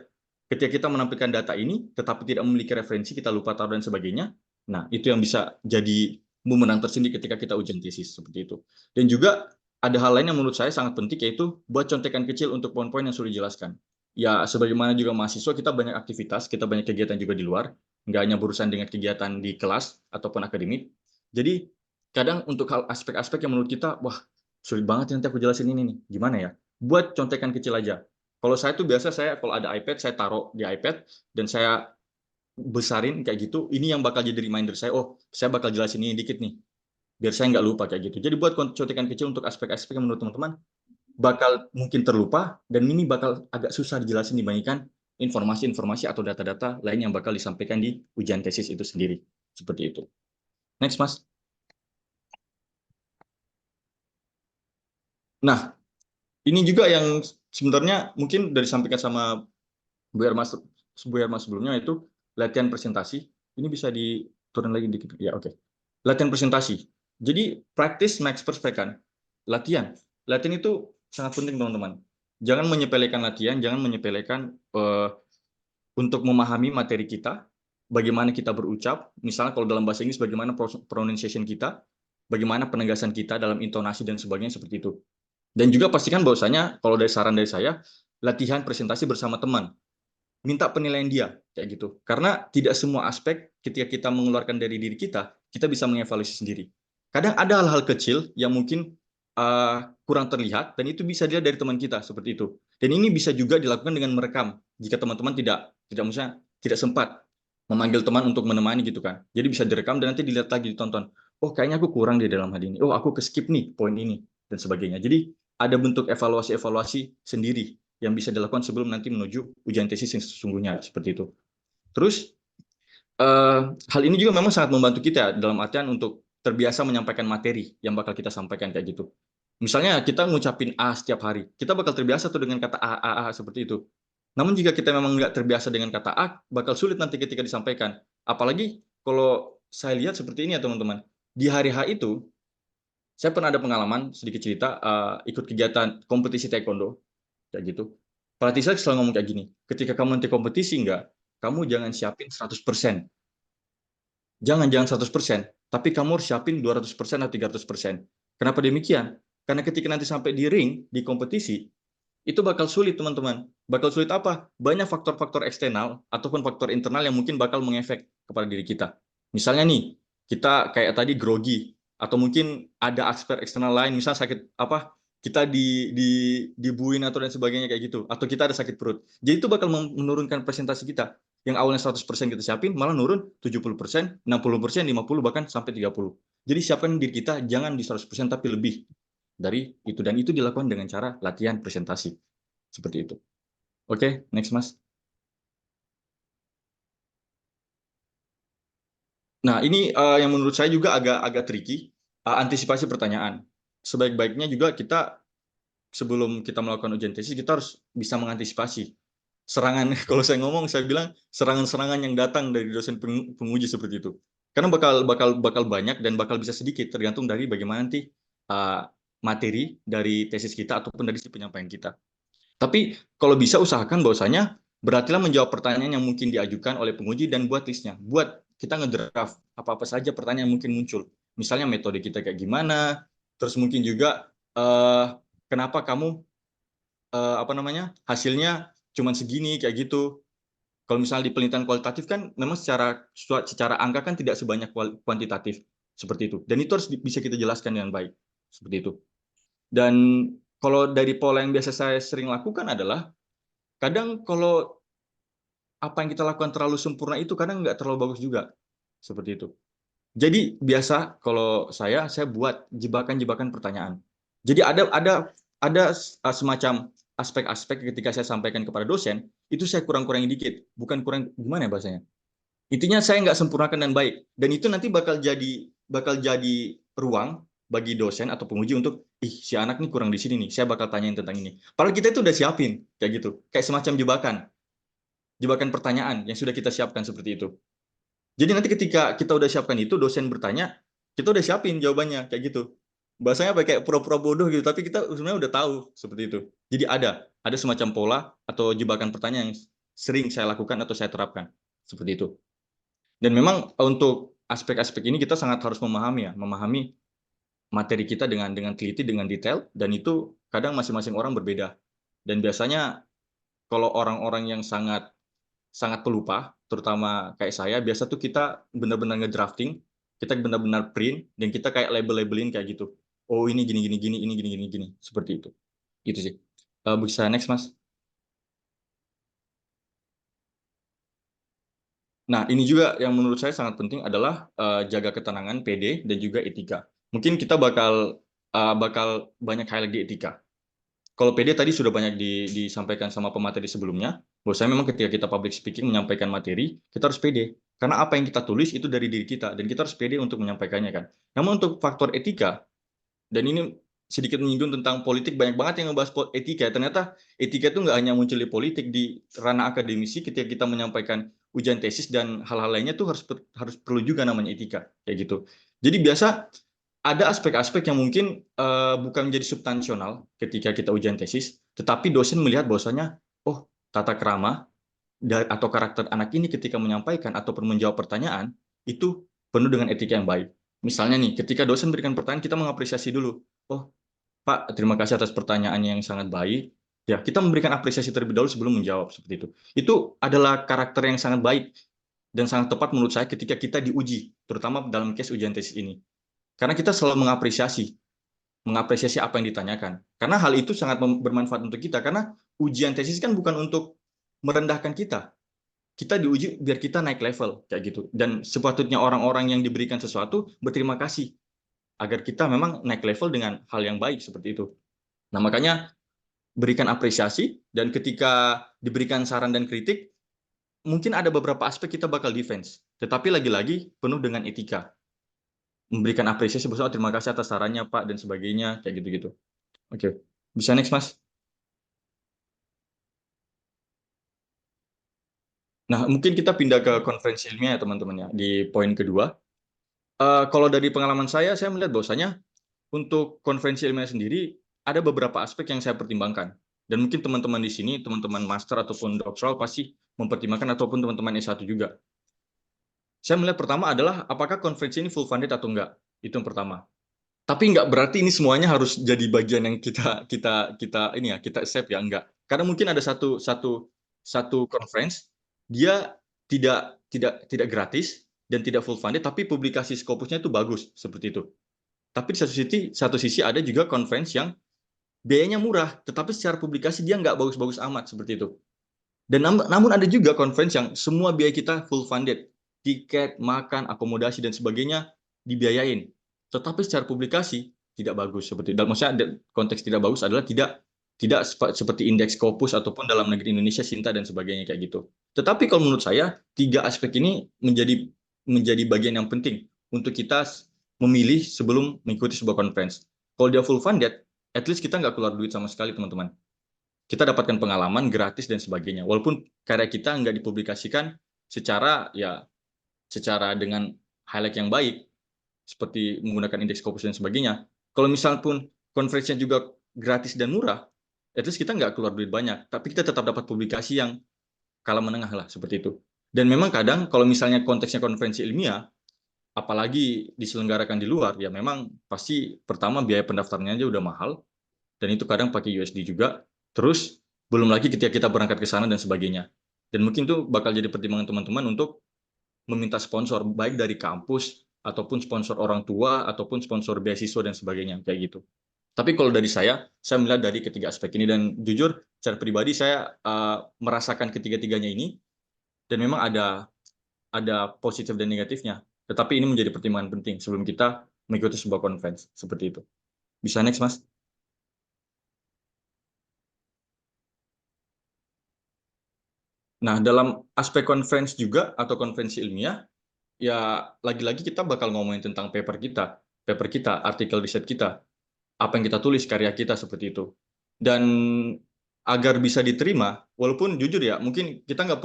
ketika kita menampilkan data ini, tetapi tidak memiliki referensi, kita lupa taruh dan sebagainya, nah itu yang bisa jadi pemenang tersendiri ketika kita ujian tesis, seperti itu. Dan juga ada hal lain yang menurut saya sangat penting, yaitu buat contekan kecil untuk poin-poin yang sudah dijelaskan. Ya, sebagaimana juga mahasiswa, kita banyak aktivitas, kita banyak kegiatan juga di luar, nggak hanya berurusan dengan kegiatan di kelas ataupun akademik. Jadi, kadang untuk aspek-aspek yang menurut kita, wah, sulit banget nanti aku jelasin ini nih, gimana ya? Buat contekan kecil aja. Kalau saya tuh biasa kalau ada iPad, saya taruh di iPad, dan saya besarin kayak gitu, ini yang bakal jadi reminder saya, saya bakal jelasin ini dikit nih, biar saya nggak lupa kayak gitu. Jadi buat contekan kecil untuk aspek-aspek yang menurut teman-teman, bakal mungkin terlupa, dan ini bakal agak susah dijelasin dibandingkan informasi-informasi atau data-data lain yang bakal disampaikan di ujian tesis itu sendiri. Seperti itu. Next, Mas. Nah, ini juga yang sebenarnya mungkin dari disampaikan sama Bu Herma sebelumnya, itu latihan presentasi. Ini bisa diturun lagi dikit. Ya, oke. Latihan presentasi. Jadi, practice makes perfect kan? Latihan. Latihan itu sangat penting, teman-teman. Jangan menyepelekan latihan, jangan menyepelekan untuk memahami materi kita, bagaimana kita berucap, misalnya kalau dalam bahasa Inggris, bagaimana pronunciation kita, bagaimana penegasan kita dalam intonasi dan sebagainya, seperti itu. Dan juga pastikan bahwasanya, kalau dari saran dari saya, latihan presentasi bersama teman. Minta penilaian dia, kayak gitu. Karena tidak semua aspek ketika kita mengeluarkan dari diri kita bisa mengevaluasi sendiri. Kadang ada hal-hal kecil yang mungkin kurang terlihat, dan itu bisa dilihat dari teman kita, seperti itu. Dan ini bisa juga dilakukan dengan merekam, jika teman-teman tidak sempat memanggil teman untuk menemani gitu kan. Jadi bisa direkam dan nanti dilihat lagi, ditonton. Kayaknya aku kurang di dalam hal ini. Aku ke-skip nih poin ini, dan sebagainya. Jadi ada bentuk evaluasi sendiri yang bisa dilakukan sebelum nanti menuju ujian tesis yang sesungguhnya, seperti itu. Terus, hal ini juga memang sangat membantu kita dalam artian untuk terbiasa menyampaikan materi yang bakal kita sampaikan kayak gitu. Misalnya kita ngucapin A setiap hari, kita bakal terbiasa tuh dengan kata A, seperti itu. Namun jika kita memang nggak terbiasa dengan kata A, bakal sulit nanti ketika disampaikan. Apalagi kalau saya lihat seperti ini ya teman-teman, di hari H itu, Saya pernah ada pengalaman, sedikit cerita, ikut kegiatan kompetisi taekwondo, kayak gitu. Pelatih saya selalu ngomong kayak gini, ketika kamu nanti kompetisi kamu jangan siapin 100%. Jangan 100%, tapi kamu harus siapin 200% atau 300%. Kenapa demikian? Karena ketika nanti sampai di ring, di kompetisi, itu bakal sulit, teman-teman. Bakal sulit apa? Banyak faktor-faktor eksternal ataupun faktor internal yang mungkin bakal mengefek kepada diri kita. Misalnya nih, kita kayak tadi grogi, atau mungkin ada aspek eksternal lain, misal sakit apa? Kita dibuin atau dan sebagainya kayak gitu, atau kita ada sakit perut. Jadi itu bakal menurunkan presentasi kita. Yang awalnya 100% kita siapin, malah nurun 70%, 60%, 50%, bahkan sampai 30%. Jadi siapkan diri kita jangan di 100% tapi lebih dari itu, dan itu dilakukan dengan cara latihan presentasi seperti itu. Oke, next Mas. Nah, ini yang menurut saya juga agak tricky, antisipasi pertanyaan. Sebaik-baiknya juga kita sebelum kita melakukan ujian tesis kita harus bisa mengantisipasi serangan. Kalau saya ngomong, saya bilang serangan-serangan yang datang dari dosen penguji seperti itu. Karena bakal banyak dan bakal bisa sedikit tergantung dari bagaimana nanti materi dari tesis kita ataupun dari si penyampaian kita. Tapi kalau bisa usahakan bahwasanya berartilah menjawab pertanyaan yang mungkin diajukan oleh penguji dan buat listnya. Buat kita ngedraft apa-apa saja pertanyaan yang mungkin muncul. Misalnya metode kita kayak gimana, terus mungkin juga kenapa kamu hasilnya cuma segini kayak gitu. Kalau misalnya di penelitian kualitatif kan memang secara angka kan tidak sebanyak kuantitatif seperti itu. Dan itu harus bisa kita jelaskan dengan baik seperti itu. Dan kalau dari pola yang biasa saya sering lakukan adalah kadang kalau apa yang kita lakukan terlalu sempurna itu kadang nggak terlalu bagus juga seperti itu. Jadi biasa kalau saya buat jebakan-jebakan pertanyaan. Jadi ada semacam aspek-aspek ketika saya sampaikan kepada dosen itu saya kurang-kurangin dikit, bukan kurang gimana ya bahasanya. Intinya saya nggak sempurnakan dan baik, dan itu nanti bakal jadi ruang bagi dosen atau penguji untuk si anak nih kurang di sini nih, saya bakal tanyain tentang ini. Padahal kita itu udah siapin kayak gitu, kayak semacam jebakan pertanyaan yang sudah kita siapkan seperti itu. Jadi nanti ketika kita udah siapkan itu, dosen bertanya, kita udah siapin jawabannya kayak gitu. Bahasanya apa, kayak pura-pura bodoh gitu, tapi kita sebenarnya udah tahu seperti itu. Jadi ada semacam pola atau jebakan pertanyaan yang sering saya lakukan atau saya terapkan seperti itu. Dan memang untuk aspek-aspek ini kita sangat harus memahami materi kita dengan teliti, dengan detail, dan itu kadang masing-masing orang berbeda. Dan biasanya kalau orang-orang yang sangat pelupa, terutama kayak saya, biasa tuh kita benar-benar ngedrafting, kita benar-benar print, dan kita kayak label-labelin kayak gitu. Oh ini gini, ini gini, seperti itu. Itu sih. Bisa next Mas. Nah, ini juga yang menurut saya sangat penting adalah jaga ketenangan, PD, dan juga etika. Mungkin kita bakal banyak highlight di etika. Kalau PD tadi sudah banyak disampaikan sama pemateri sebelumnya, bahwa saya memang ketika kita public speaking menyampaikan materi, kita harus PD. Karena apa yang kita tulis itu dari diri kita, dan kita harus PD untuk menyampaikannya kan. Namun untuk faktor etika, dan ini sedikit menyinggung tentang politik, banyak banget yang ngebahas etika. Ternyata etika itu nggak hanya muncul di politik, di ranah akademisi ketika kita menyampaikan ujian tesis dan hal-hal lainnya tuh harus perlu juga namanya etika kayak gitu. Jadi biasa ada aspek-aspek yang mungkin bukan menjadi substansional ketika kita ujian tesis, tetapi dosen melihat bahwasanya oh tata krama atau karakter anak ini ketika menyampaikan ataupun menjawab pertanyaan itu penuh dengan etika yang baik. Misalnya nih, ketika dosen berikan pertanyaan, kita mengapresiasi dulu. Oh, Pak, terima kasih atas pertanyaannya yang sangat baik. Ya, kita memberikan apresiasi terlebih dahulu sebelum menjawab seperti itu. Itu adalah karakter yang sangat baik dan sangat tepat menurut saya ketika kita diuji, terutama dalam case ujian tesis ini. Karena kita selalu mengapresiasi apa yang ditanyakan. Karena hal itu sangat bermanfaat untuk kita. Karena ujian tesis kan bukan untuk merendahkan kita. Kita diuji biar kita naik level kayak gitu. Dan sepatutnya orang-orang yang diberikan sesuatu berterima kasih agar kita memang naik level dengan hal yang baik seperti itu. Nah, makanya berikan apresiasi, dan ketika diberikan saran dan kritik, mungkin ada beberapa aspek kita bakal defense, tetapi lagi-lagi penuh dengan etika. Memberikan apresiasi, bahwa terima kasih atas sarannya Pak, dan sebagainya, kayak gitu-gitu. Oke, bisa next Mas. Nah, mungkin kita pindah ke konferensi ilmiah ya teman-teman ya, di poin kedua. Kalau dari pengalaman saya melihat bahwasanya untuk konferensi ilmiah sendiri ada beberapa aspek yang saya pertimbangkan. Dan mungkin teman-teman di sini, teman-teman master ataupun doktoral pasti mempertimbangkan ataupun teman-teman S1 juga. Saya melihat pertama adalah apakah konferensi ini full funded atau enggak. Itu yang pertama. Tapi nggak berarti ini semuanya harus jadi bagian yang kita accept ya, enggak. Karena mungkin ada satu conference dia tidak gratis dan tidak full funded, tapi publikasi Scopusnya itu bagus seperti itu. Tapi di satu sisi ada juga conference yang biayanya murah, tetapi secara publikasi dia nggak bagus-bagus amat seperti itu. Dan namun ada juga conference yang semua biaya kita full funded, tiket, makan, akomodasi dan sebagainya dibiayain. Tetapi secara publikasi tidak bagus seperti itu. Maksudnya konteks tidak bagus adalah tidak seperti indeks Scopus ataupun dalam negeri Indonesia Sinta dan sebagainya kayak gitu. Tetapi kalau menurut saya 3 aspek ini menjadi bagian yang penting untuk kita memilih sebelum mengikuti sebuah conference. Kalau dia full funded, at least kita nggak keluar duit sama sekali teman-teman. Kita dapatkan pengalaman gratis dan sebagainya. Walaupun karya kita nggak dipublikasikan secara dengan highlight yang baik, seperti menggunakan indeks Scopus dan sebagainya. Kalau misal pun konferensinya juga gratis dan murah, at least kita nggak keluar duit banyak, tapi kita tetap dapat publikasi yang skala menengah lah, seperti itu. Dan memang kadang kalau misalnya konteksnya konferensi ilmiah, apalagi diselenggarakan di luar, ya memang pasti pertama biaya pendaftarannya aja udah mahal, dan itu kadang pakai USD juga, terus belum lagi ketika kita berangkat ke sana dan sebagainya. Dan mungkin itu bakal jadi pertimbangan teman-teman untuk meminta sponsor, baik dari kampus, ataupun sponsor orang tua, ataupun sponsor beasiswa dan sebagainya, kayak gitu. Tapi kalau dari saya melihat dari ketiga aspek ini, dan jujur, secara pribadi saya merasakan ketiga-tiganya ini, dan memang ada positif dan negatifnya. Tetapi ini menjadi pertimbangan penting sebelum kita mengikuti sebuah conference, seperti itu. Bisa next, Mas? Nah, dalam aspek conference juga atau konferensi ilmiah, ya lagi-lagi kita bakal ngomongin tentang paper kita, artikel riset kita, apa yang kita tulis, karya kita seperti itu. Dan agar bisa diterima, walaupun jujur ya, mungkin kita nggak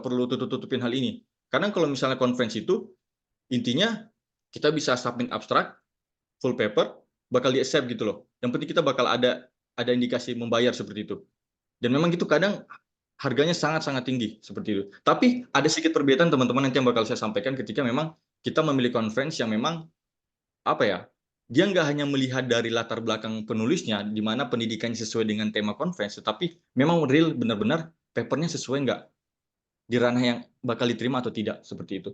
perlu tutup-tutupin hal ini. Karena kalau misalnya konferensi itu, intinya kita bisa submit abstrak, full paper, bakal di-accept gitu loh. Yang penting kita bakal ada indikasi membayar seperti itu. Dan memang gitu kadang harganya sangat-sangat tinggi seperti itu. Tapi ada sedikit perbedaan teman-teman nanti yang bakal saya sampaikan ketika memang kita memilih conference yang memang dia nggak hanya melihat dari latar belakang penulisnya, di mana pendidikannya sesuai dengan tema conference, tetapi memang real benar-benar papernya sesuai nggak di ranah yang bakal diterima atau tidak seperti itu.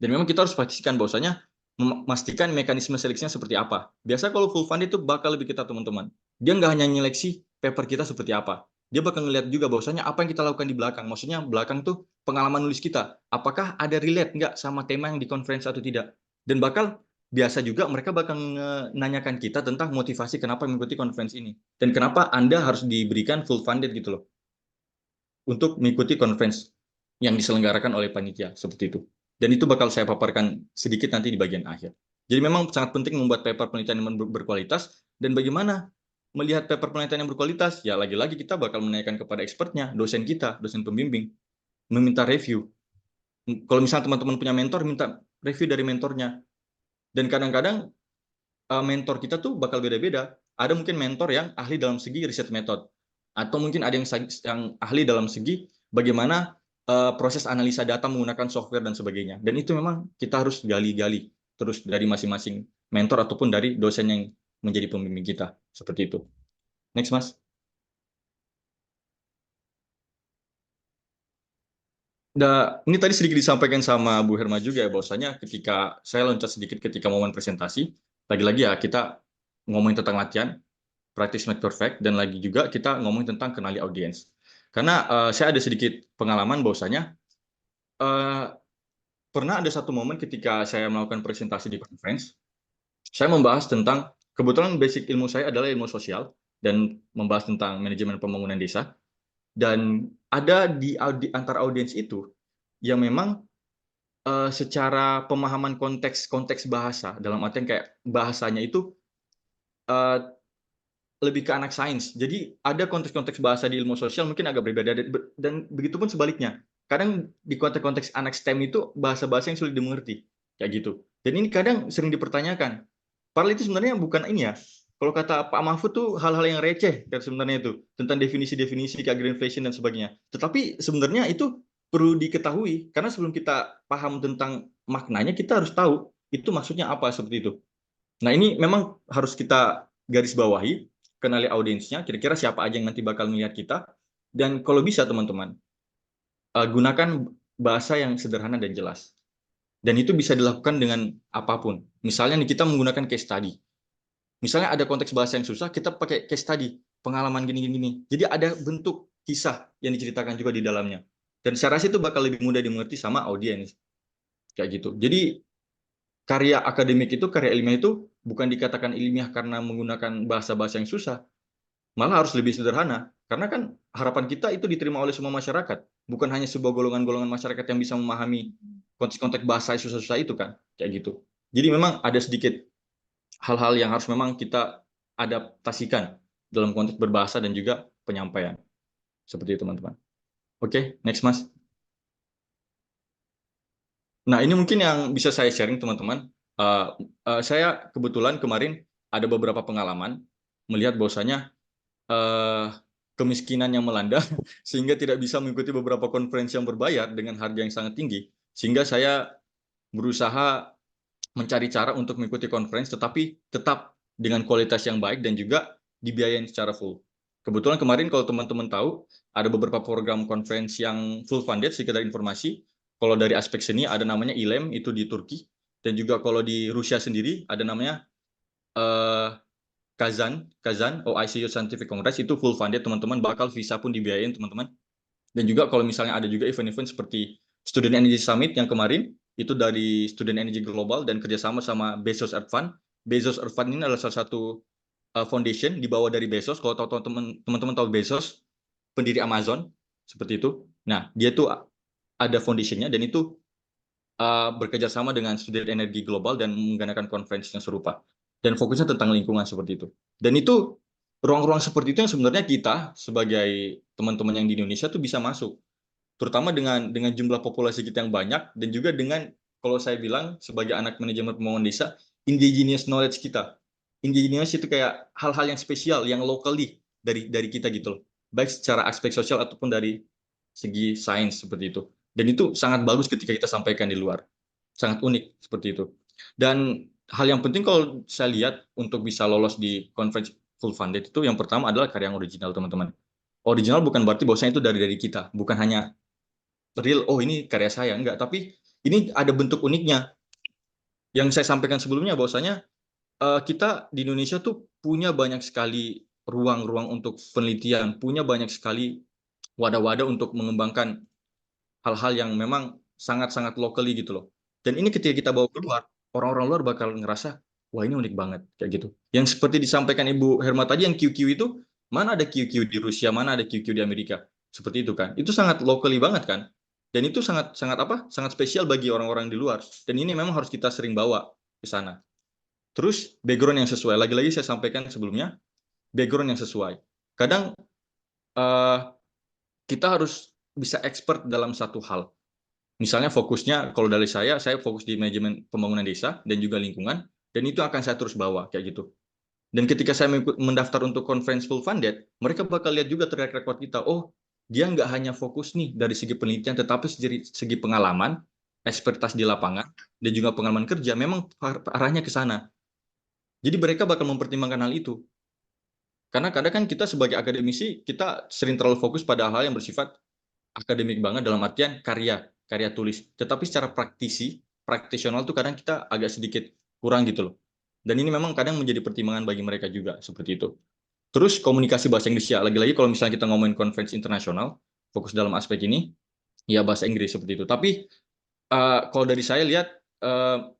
Dan memang kita harus pastikan bahwasanya memastikan mekanisme seleksinya seperti apa. Biasa kalau full fund itu bakal lebih ketat teman-teman. Dia nggak hanya nyeleksi paper kita seperti apa, dia bakal ngelihat juga bahwasanya apa yang kita lakukan di belakang. Maksudnya belakang tuh pengalaman nulis kita. Apakah ada relate nggak sama tema yang di conference atau tidak. Dan biasa juga mereka bakal menanyakan kita tentang motivasi kenapa mengikuti conference ini. Dan kenapa Anda harus diberikan full funded gitu loh. Untuk mengikuti conference yang diselenggarakan oleh panitia. Seperti itu. Dan itu bakal saya paparkan sedikit nanti di bagian akhir. Jadi memang sangat penting membuat paper penelitian yang berkualitas. Dan bagaimana melihat paper penelitian yang berkualitas, ya lagi-lagi kita bakal menanyakan kepada expertnya, dosen kita, dosen pembimbing, meminta review. Kalau misalnya teman-teman punya mentor, minta review dari mentornya. Dan kadang-kadang mentor kita tuh bakal beda-beda. Ada mungkin mentor yang ahli dalam segi riset metode, atau mungkin ada yang ahli dalam segi bagaimana proses analisa data menggunakan software dan sebagainya. Dan itu memang kita harus gali-gali terus dari masing-masing mentor ataupun dari dosen yang menjadi pembimbing kita. Seperti itu. Next, Mas. Nah, ini tadi sedikit disampaikan sama Bu Herma juga ya, bahwasanya ketika saya loncat sedikit ketika momen presentasi, lagi-lagi ya kita ngomongin tentang latihan, practice make perfect, dan lagi juga kita ngomongin tentang kenali audiens. Karena saya ada sedikit pengalaman bahwasanya pernah ada satu momen ketika saya melakukan presentasi di conference, saya membahas tentang, kebetulan basic ilmu saya adalah ilmu sosial, dan membahas tentang manajemen pembangunan desa. Dan ada di antara audiens itu yang memang secara pemahaman konteks bahasa, dalam artian kayak bahasanya itu lebih ke anak sains. Jadi ada konteks bahasa di ilmu sosial mungkin agak berbeda, dan begitu pun sebaliknya. Kadang di konteks anak STEM itu bahasa-bahasa yang sulit dimengerti, kayak gitu. Dan ini kadang sering dipertanyakan, Padahal itu sebenarnya bukan ini ya. Kalau kata Pak Mahfud tuh hal-hal yang receh kan sebenarnya itu tentang definisi-definisi kayak greenflation dan sebagainya. Tetapi sebenarnya itu perlu diketahui karena sebelum kita paham tentang maknanya kita harus tahu itu maksudnya apa seperti itu. Nah, ini memang harus kita garis bawahi, kenali audiensnya, kira-kira siapa aja yang nanti bakal melihat kita. Dan kalau bisa teman-teman, gunakan bahasa yang sederhana dan jelas. Dan itu bisa dilakukan dengan apapun. Misalnya nih kita menggunakan case study. Misalnya ada konteks bahasa yang susah, kita pakai case study, pengalaman gini-gini. Jadi ada bentuk kisah yang diceritakan juga di dalamnya. Dan saya rasa itu bakal lebih mudah dimengerti sama audiens. Kayak gitu. Jadi karya akademik itu, karya ilmiah itu bukan dikatakan ilmiah karena menggunakan bahasa-bahasa yang susah. Malah harus lebih sederhana. Karena kan harapan kita itu diterima oleh semua masyarakat. Bukan hanya sebuah golongan-golongan masyarakat yang bisa memahami konteks-konteks bahasa yang susah-susah itu kan. Kayak gitu. Jadi memang ada sedikit hal-hal yang harus memang kita adaptasikan dalam konteks berbahasa dan juga penyampaian. Seperti itu teman-teman. Oke, next Mas. Nah, ini mungkin yang bisa saya sharing teman-teman. Saya kebetulan kemarin ada beberapa pengalaman melihat bahwasanya kemiskinan yang melanda sehingga tidak bisa mengikuti beberapa konferensi yang berbayar dengan harga yang sangat tinggi. Sehingga saya berusaha mencari cara untuk mengikuti konferensi tetapi tetap dengan kualitas yang baik dan juga dibiayain secara full. Kebetulan kemarin kalau teman-teman tahu ada beberapa program konferensi yang full funded, sekedar informasi. Kalau dari aspek seni ada namanya ILEM itu di Turki dan juga kalau di Rusia sendiri ada namanya Kazan OICU Scientific Congress itu full funded teman-teman, bakal visa pun dibiayain teman-teman. Dan juga kalau misalnya ada juga event-event seperti Student Energy Summit yang kemarin itu dari Student Energy Global dan kerjasama sama Bezos Earth Fund. Bezos Earth Fund ini adalah salah satu foundation di bawah dari Bezos. Kalau teman-teman tahu Bezos, pendiri Amazon, seperti itu. Nah, dia tuh ada foundationnya dan itu bekerja sama dengan Student Energy Global dan mengadakan konferensi yang serupa. Dan fokusnya tentang lingkungan seperti itu. Dan itu ruang-ruang seperti itu yang sebenarnya kita sebagai teman-teman yang di Indonesia tuh bisa masuk. Terutama dengan jumlah populasi kita yang banyak dan juga dengan kalau saya bilang sebagai anak manajemen pembangunan desa, indigenous knowledge kita. Indigenous itu kayak hal-hal yang spesial, yang locally dari kita gitu loh. Baik secara aspek sosial ataupun dari segi sains seperti itu. Dan itu sangat bagus ketika kita sampaikan di luar. Sangat unik seperti itu. Dan hal yang penting kalau saya lihat untuk bisa lolos di conference full funded itu yang pertama adalah karya yang original teman-teman. Original bukan berarti bahwasanya itu dari kita, bukan hanya real, oh ini karya saya, enggak, tapi ini ada bentuk uniknya. Yang saya sampaikan sebelumnya bahwasanya kita di Indonesia tuh punya banyak sekali ruang-ruang untuk penelitian, punya banyak sekali wadah-wadah untuk mengembangkan hal-hal yang memang sangat-sangat locally gitu loh. Dan ini ketika kita bawa keluar, orang-orang luar bakal ngerasa, wah ini unik banget, kayak gitu. Yang seperti disampaikan Ibu Herma tadi, yang QQ itu, mana ada QQ di Rusia, mana ada QQ di Amerika. Seperti itu kan. Itu sangat locally banget kan. Dan itu sangat sangat spesial bagi orang-orang di luar. Dan ini memang harus kita sering bawa ke sana. Terus background yang sesuai. Lagi-lagi saya sampaikan sebelumnya, background yang sesuai. Kadang kita harus bisa expert dalam satu hal. Misalnya fokusnya, kalau dari saya fokus di manajemen pembangunan desa dan juga lingkungan, dan itu akan saya terus bawa, kayak gitu. Dan ketika saya mendaftar untuk conference full funded, mereka bakal lihat juga track record kita, oh dia nggak hanya fokus nih dari segi penelitian, tetapi segi pengalaman, ekspertis di lapangan, dan juga pengalaman kerja, memang arahnya ke sana. Jadi mereka bakal mempertimbangkan hal itu. Karena kadang kan kita sebagai akademisi, kita sering terlalu fokus pada hal yang bersifat akademik banget dalam artian karya tulis. Tetapi secara praktisional tuh kadang kita agak sedikit kurang gitu loh. Dan ini memang kadang menjadi pertimbangan bagi mereka juga, seperti itu. Terus komunikasi bahasa Inggris ya, lagi-lagi kalau misalnya kita ngomongin konferensi internasional, fokus dalam aspek ini, ya bahasa Inggris seperti itu. Tapi kalau dari saya lihat,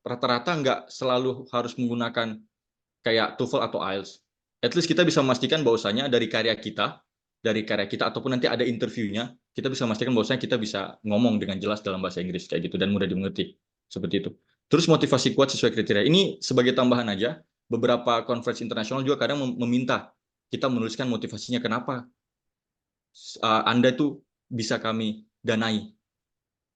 rata-rata nggak selalu harus menggunakan kayak TOEFL atau IELTS. At least kita bisa memastikan bahwasanya dari karya kita ataupun nanti ada interviewnya, kita bisa memastikan bahwasanya kita bisa ngomong dengan jelas dalam bahasa Inggris kayak gitu dan mudah dimengerti seperti itu. Terus motivasi kuat sesuai kriteria. Ini sebagai tambahan aja, beberapa conference internasional juga kadang meminta kita menuliskan motivasinya kenapa Anda tuh bisa kami danai.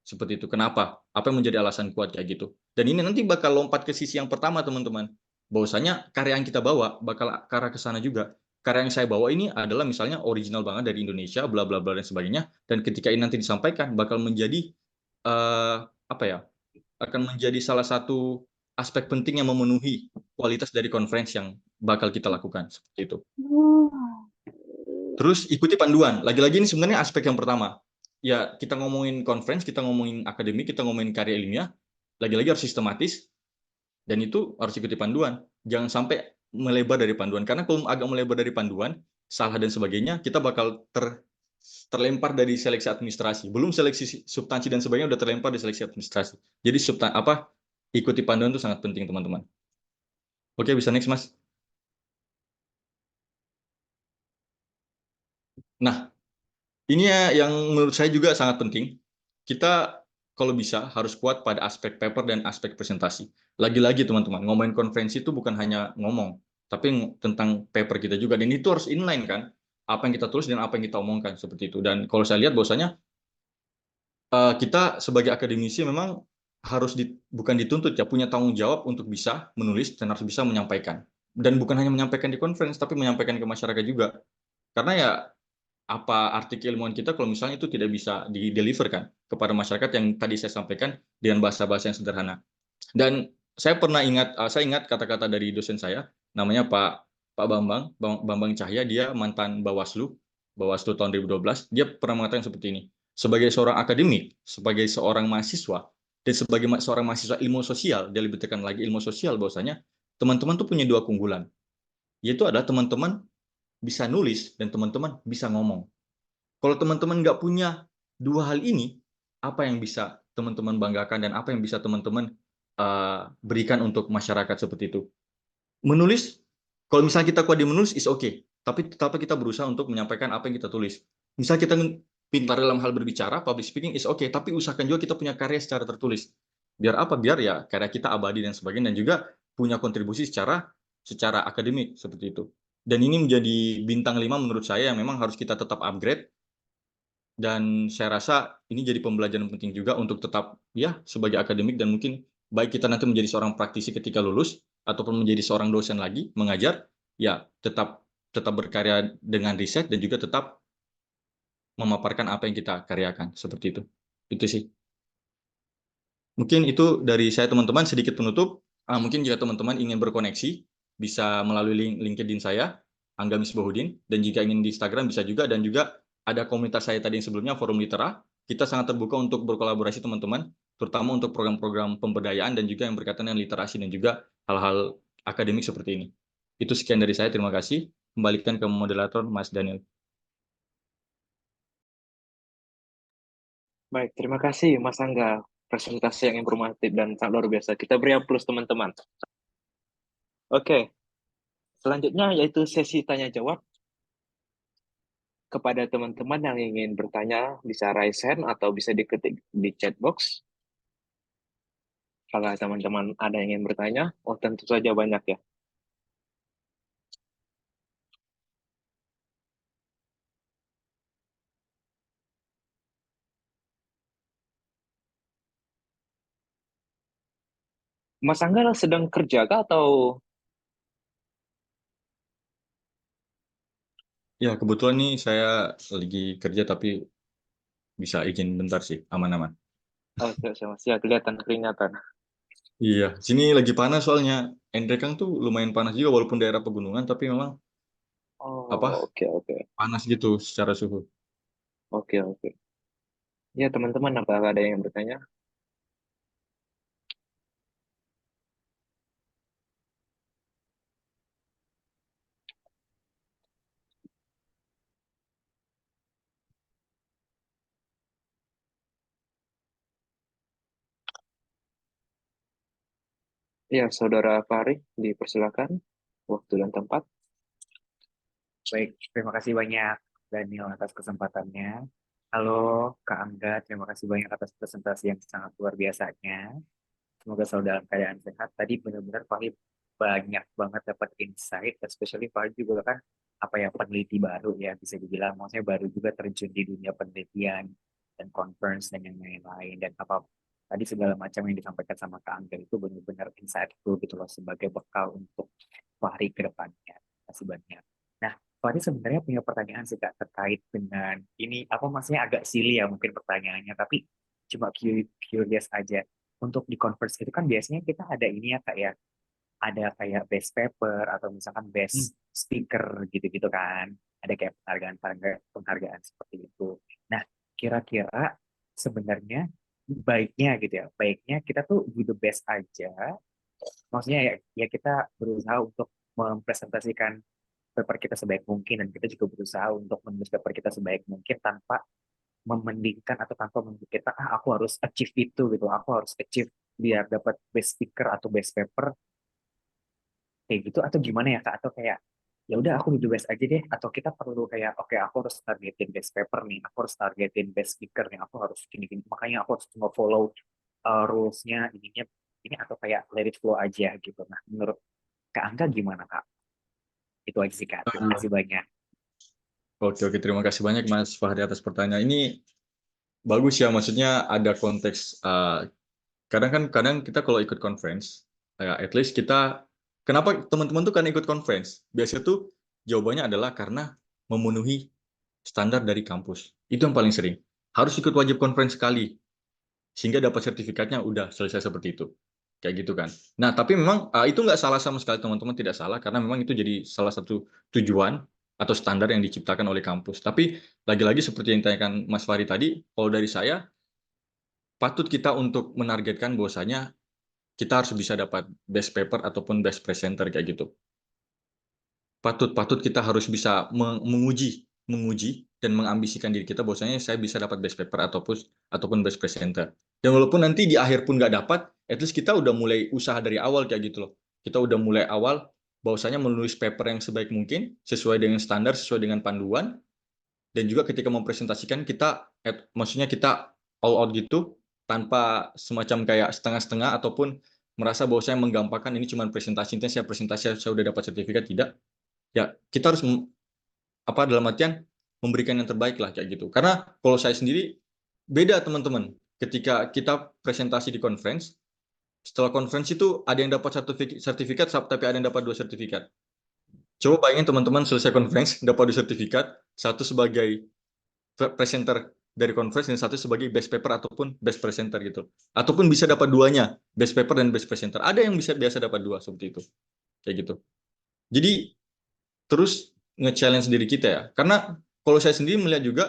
Seperti itu. Kenapa? Apa yang menjadi alasan kuat kayak gitu. Dan ini nanti bakal lompat ke sisi yang pertama teman-teman. bahwasanya karya yang kita bawa bakal ke arah ke sana juga. Karya yang saya bawa ini adalah misalnya original banget dari Indonesia, bla bla bla dan sebagainya. Dan ketika ini nanti disampaikan bakal menjadi apa ya? Akan menjadi salah satu aspek penting yang memenuhi kualitas dari conference yang bakal kita lakukan seperti itu. Terus ikuti panduan. Lagi-lagi ini sebenarnya aspek yang pertama. Ya, kita ngomongin conference, kita ngomongin akademik, kita ngomongin karya ilmiah, lagi-lagi harus sistematis, dan itu harus ikuti panduan. Jangan sampai melebar dari panduan. Karena kalau agak melebar dari panduan, salah dan sebagainya, kita bakal terlempar dari seleksi administrasi. Belum seleksi substansi dan sebagainya, udah terlempar di seleksi administrasi. Jadi ikuti panduan itu sangat penting, teman-teman. Oke, bisa next, Mas. Nah, ini ya yang menurut saya juga sangat penting. Kita kalau bisa harus kuat pada aspek paper dan aspek presentasi. Lagi-lagi teman-teman, ngomongin konferensi itu bukan hanya ngomong, tapi tentang paper kita juga. Dan itu harus inline kan, apa yang kita tulis dan apa yang kita omongkan seperti itu. Dan kalau saya lihat bahwasanya kita sebagai akademisi memang harus bukan dituntut ya, punya tanggung jawab untuk bisa menulis dan harus bisa menyampaikan. Dan bukan hanya menyampaikan di conference, tapi menyampaikan ke masyarakat juga. Karena ya apa arti keilmuan kita kalau misalnya itu tidak bisa di-deliver kan kepada masyarakat yang tadi saya sampaikan dengan bahasa-bahasa yang sederhana. Dan saya ingat kata-kata dari dosen saya, namanya Pak Bambang Cahya, dia mantan Bawaslu tahun 2012, dia pernah mengatakan seperti ini, sebagai seorang akademik, sebagai seorang mahasiswa, dan sebagai seorang mahasiswa ilmu sosial, dia lebih tekan lagi ilmu sosial, bahwasanya teman-teman tuh punya 2 keunggulan, yaitu adalah teman-teman bisa nulis dan teman-teman bisa ngomong. Kalau teman-teman nggak punya 2 hal ini, apa yang bisa teman-teman banggakan dan apa yang bisa teman-teman berikan untuk masyarakat seperti itu? Menulis, kalau misalnya kita kuat di menulis, is okay. Tapi kita berusaha untuk menyampaikan apa yang kita tulis. Misal kita pintar dalam hal berbicara, public speaking is okay. Tapi usahakan juga kita punya karya secara tertulis. Biar apa? Biar ya karya kita abadi dan sebagainya. Dan juga punya kontribusi secara akademik seperti itu. Dan ini menjadi bintang 5 menurut saya yang memang harus kita tetap upgrade. Dan saya rasa ini jadi pembelajaran penting juga untuk tetap ya sebagai akademik, dan mungkin baik kita nanti menjadi seorang praktisi ketika lulus ataupun menjadi seorang dosen lagi mengajar, ya tetap berkarya dengan riset dan juga tetap memaparkan apa yang kita karyakan seperti itu. Itu sih. Mungkin itu dari saya teman-teman, sedikit penutup. Mungkin jika teman-teman ingin berkoneksi bisa melalui link LinkedIn saya, Angga Misbahudin, dan jika ingin di Instagram bisa juga, dan juga ada komunitas saya tadi yang sebelumnya, Forum Litera. Kita sangat terbuka untuk berkolaborasi teman-teman, terutama untuk program-program pemberdayaan dan juga yang berkaitan dengan literasi dan juga hal-hal akademik seperti ini. Itu sekian dari saya, terima kasih. Kembalikan ke moderator Mas Daniel. Baik, terima kasih Mas Angga. Presentasi yang informatif dan sangat luar biasa. Kita beri aplaus teman-teman. Oke, selanjutnya yaitu sesi tanya-jawab. Kepada teman-teman yang ingin bertanya, bisa raise hand atau bisa diketik di chat box. Kalau teman-teman ada yang ingin bertanya, tentu saja banyak ya. Mas Angga sedang kerja kah atau? Ya, kebetulan nih saya lagi kerja tapi bisa izin bentar sih, aman-aman. Oh, siap, ya, kelihatan keringatan. Iya, sini lagi panas soalnya. Endrekang tuh lumayan panas juga walaupun daerah pegunungan, tapi memang Oh, oke. panas gitu secara suhu. Oke. Ya, teman-teman, apakah ada yang bertanya? Ya, Saudara Fahri, dipersilakan waktu dan tempat. Baik, terima kasih banyak Daniel atas kesempatannya. Halo Kak Angga, terima kasih banyak atas presentasi yang sangat luar biasanya. Semoga selalu dalam keadaan sehat. Tadi benar-benar Fahri banyak banget dapat insight, especially Fahri juga kan peneliti baru ya, bisa dibilang maksudnya baru juga terjun di dunia penelitian dan conference dan yang lain-lain, dan tadi segala macam yang disampaikan sama Kak Angga itu benar-benar insightful gitu loh sebagai bekal untuk Fahri ke depannya. Terima kasih banyak. Nah, Fahri sebenarnya punya pertanyaan sih Kak terkait dengan ini apa maksudnya agak silly ya mungkin pertanyaannya tapi cuma curious aja. Untuk di conference itu kan biasanya kita ada ini ya Kak ya, ada kayak best paper atau misalkan Hmm. best speaker gitu-gitu kan. Ada kayak penghargaan seperti itu. Nah, kira-kira sebenarnya baiknya gitu ya, baiknya kita tuh do the best aja. Maksudnya ya kita berusaha untuk mempresentasikan paper kita sebaik mungkin dan kita juga berusaha untuk menulis paper kita sebaik mungkin tanpa memendingkan atau tanpa memikirkan aku harus achieve itu gitu, aku harus achieve biar dapat best speaker atau best paper kayak gitu atau gimana ya Kak? Atau kayak ya udah aku do best aja deh atau kita perlu kayak oke aku harus targetin best paper nih, aku harus targetin best speaker nih, aku harus gini-gini makanya aku harus follow rules-nya ininya ini atau kayak let it flow aja gitu. Nah, menurut Kak Angga gimana Kak? Itu aja sih Kak. Terima kasih banyak. Oke, terima kasih banyak Mas Fahri atas pertanyaan ini. Bagus ya, maksudnya ada konteks. Kadang kita kalau ikut conference, ya at least kita, kenapa teman-teman tuh kan ikut conference? Biasanya tuh jawabannya adalah karena memenuhi standar dari kampus. Itu yang paling sering. Harus ikut wajib conference sekali, sehingga dapat sertifikatnya udah selesai seperti itu. Kayak gitu kan. Nah, tapi memang itu nggak salah sama sekali teman-teman, tidak salah, karena memang itu jadi salah satu tujuan atau standar yang diciptakan oleh kampus. Tapi lagi-lagi seperti yang ditanyakan Mas Fahri tadi, kalau dari saya, patut kita untuk menargetkan bahwasanya kita harus bisa dapat best paper ataupun best presenter kayak gitu. Patut kita harus bisa menguji dan mengambisikan diri kita bahwasanya saya bisa dapat best paper ataupun best presenter. Dan walaupun nanti di akhir pun nggak dapat, at least kita udah mulai usaha dari awal kayak gitu loh. Kita udah mulai awal bahwasanya menulis paper yang sebaik mungkin sesuai dengan standar, sesuai dengan panduan, dan juga ketika mempresentasikan kita maksudnya kita all out gitu tanpa semacam kayak setengah-setengah ataupun merasa bahwa saya menggampangkan ini cuma presentasi, saya presentasi saya udah dapat sertifikat, tidak. Ya, kita harus dalam artian memberikan yang terbaik lah kayak gitu. Karena kalau saya sendiri beda teman-teman. Ketika kita presentasi di conference, setelah conference itu ada yang dapat sertifikat tapi ada yang dapat 2 sertifikat. Coba bayangin teman-teman selesai conference dapat 2 sertifikat, satu sebagai presenter dari conference dan satu sebagai best paper ataupun best presenter gitu. Ataupun bisa dapat duanya, best paper dan best presenter. Ada yang bisa biasa dapat 2 seperti itu. Kayak gitu. Jadi terus nge-challenge diri kita ya. Karena kalau saya sendiri melihat juga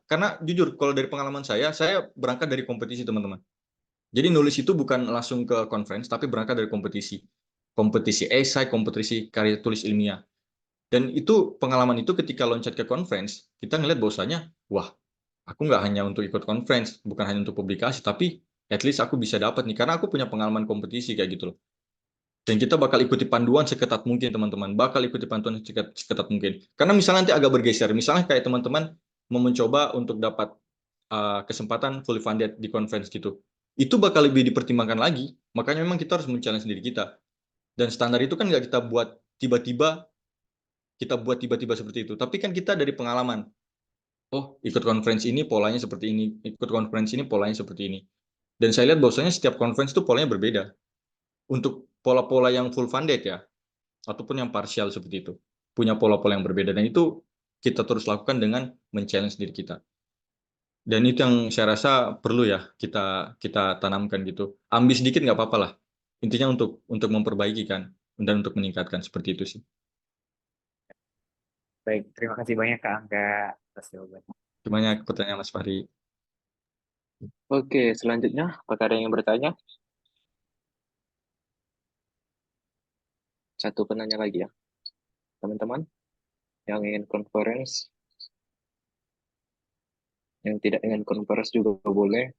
karena jujur kalau dari pengalaman saya berangkat dari kompetisi teman-teman. Jadi nulis itu bukan langsung ke conference tapi berangkat dari kompetisi. Kompetisi esai, kompetisi karya tulis ilmiah. Dan itu pengalaman itu ketika loncat ke conference, kita ngeliat bahwasanya, wah, aku nggak hanya untuk ikut conference, bukan hanya untuk publikasi, tapi at least aku bisa dapat nih, karena aku punya pengalaman kompetisi kayak gitu loh. Dan kita bakal ikuti panduan seketat mungkin teman-teman, bakal ikuti panduan seketat mungkin. Karena misalnya nanti agak bergeser, misalnya kayak teman-teman mau mencoba untuk dapat kesempatan fully funded di conference gitu, itu bakal lebih dipertimbangkan lagi. Makanya memang kita harus men-challenge diri kita. Dan standar itu kan nggak kita buat tiba-tiba seperti itu. Tapi kan kita dari pengalaman. Oh, ikut conference ini polanya seperti ini, ikut conference ini polanya seperti ini. Dan saya lihat bahwasanya setiap conference itu polanya berbeda. Untuk pola-pola yang full funded ya, ataupun yang parsial seperti itu. Punya pola-pola yang berbeda. Dan itu kita terus lakukan dengan men-challenge diri kita. Dan itu yang saya rasa perlu ya kita tanamkan gitu. Ambis sedikit nggak apa-apa lah. Intinya untuk memperbaiki kan dan untuk meningkatkan seperti itu sih. Baik, terima kasih banyak Kak Angga atas jawabannya. Banyak pertanyaan Mas Fahri. Oke, selanjutnya apakah ada yang bertanya? Satu penanya lagi ya, teman-teman yang ingin conference, yang tidak ingin conference juga boleh.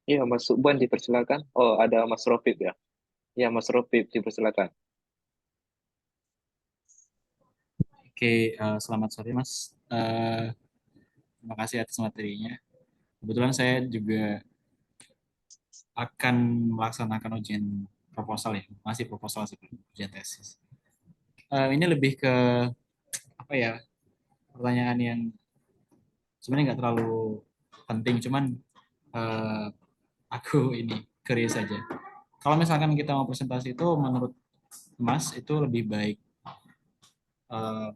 Iya, Mas Subhan dipersilakan. Oh, ada Mas Rofib ya. Ya, Mas Rofib dipersilakan. Oke, selamat sore Mas. Terima kasih atas materinya. Kebetulan saya juga akan melaksanakan ujian proposal ya, masih proposal sih, ujian tesis. Ini lebih ke apa ya, pertanyaan yang sebenarnya nggak terlalu penting, cuman eh, aku ini curious saja. Kalau misalkan kita mau presentasi itu, menurut Mas itu lebih baik eh,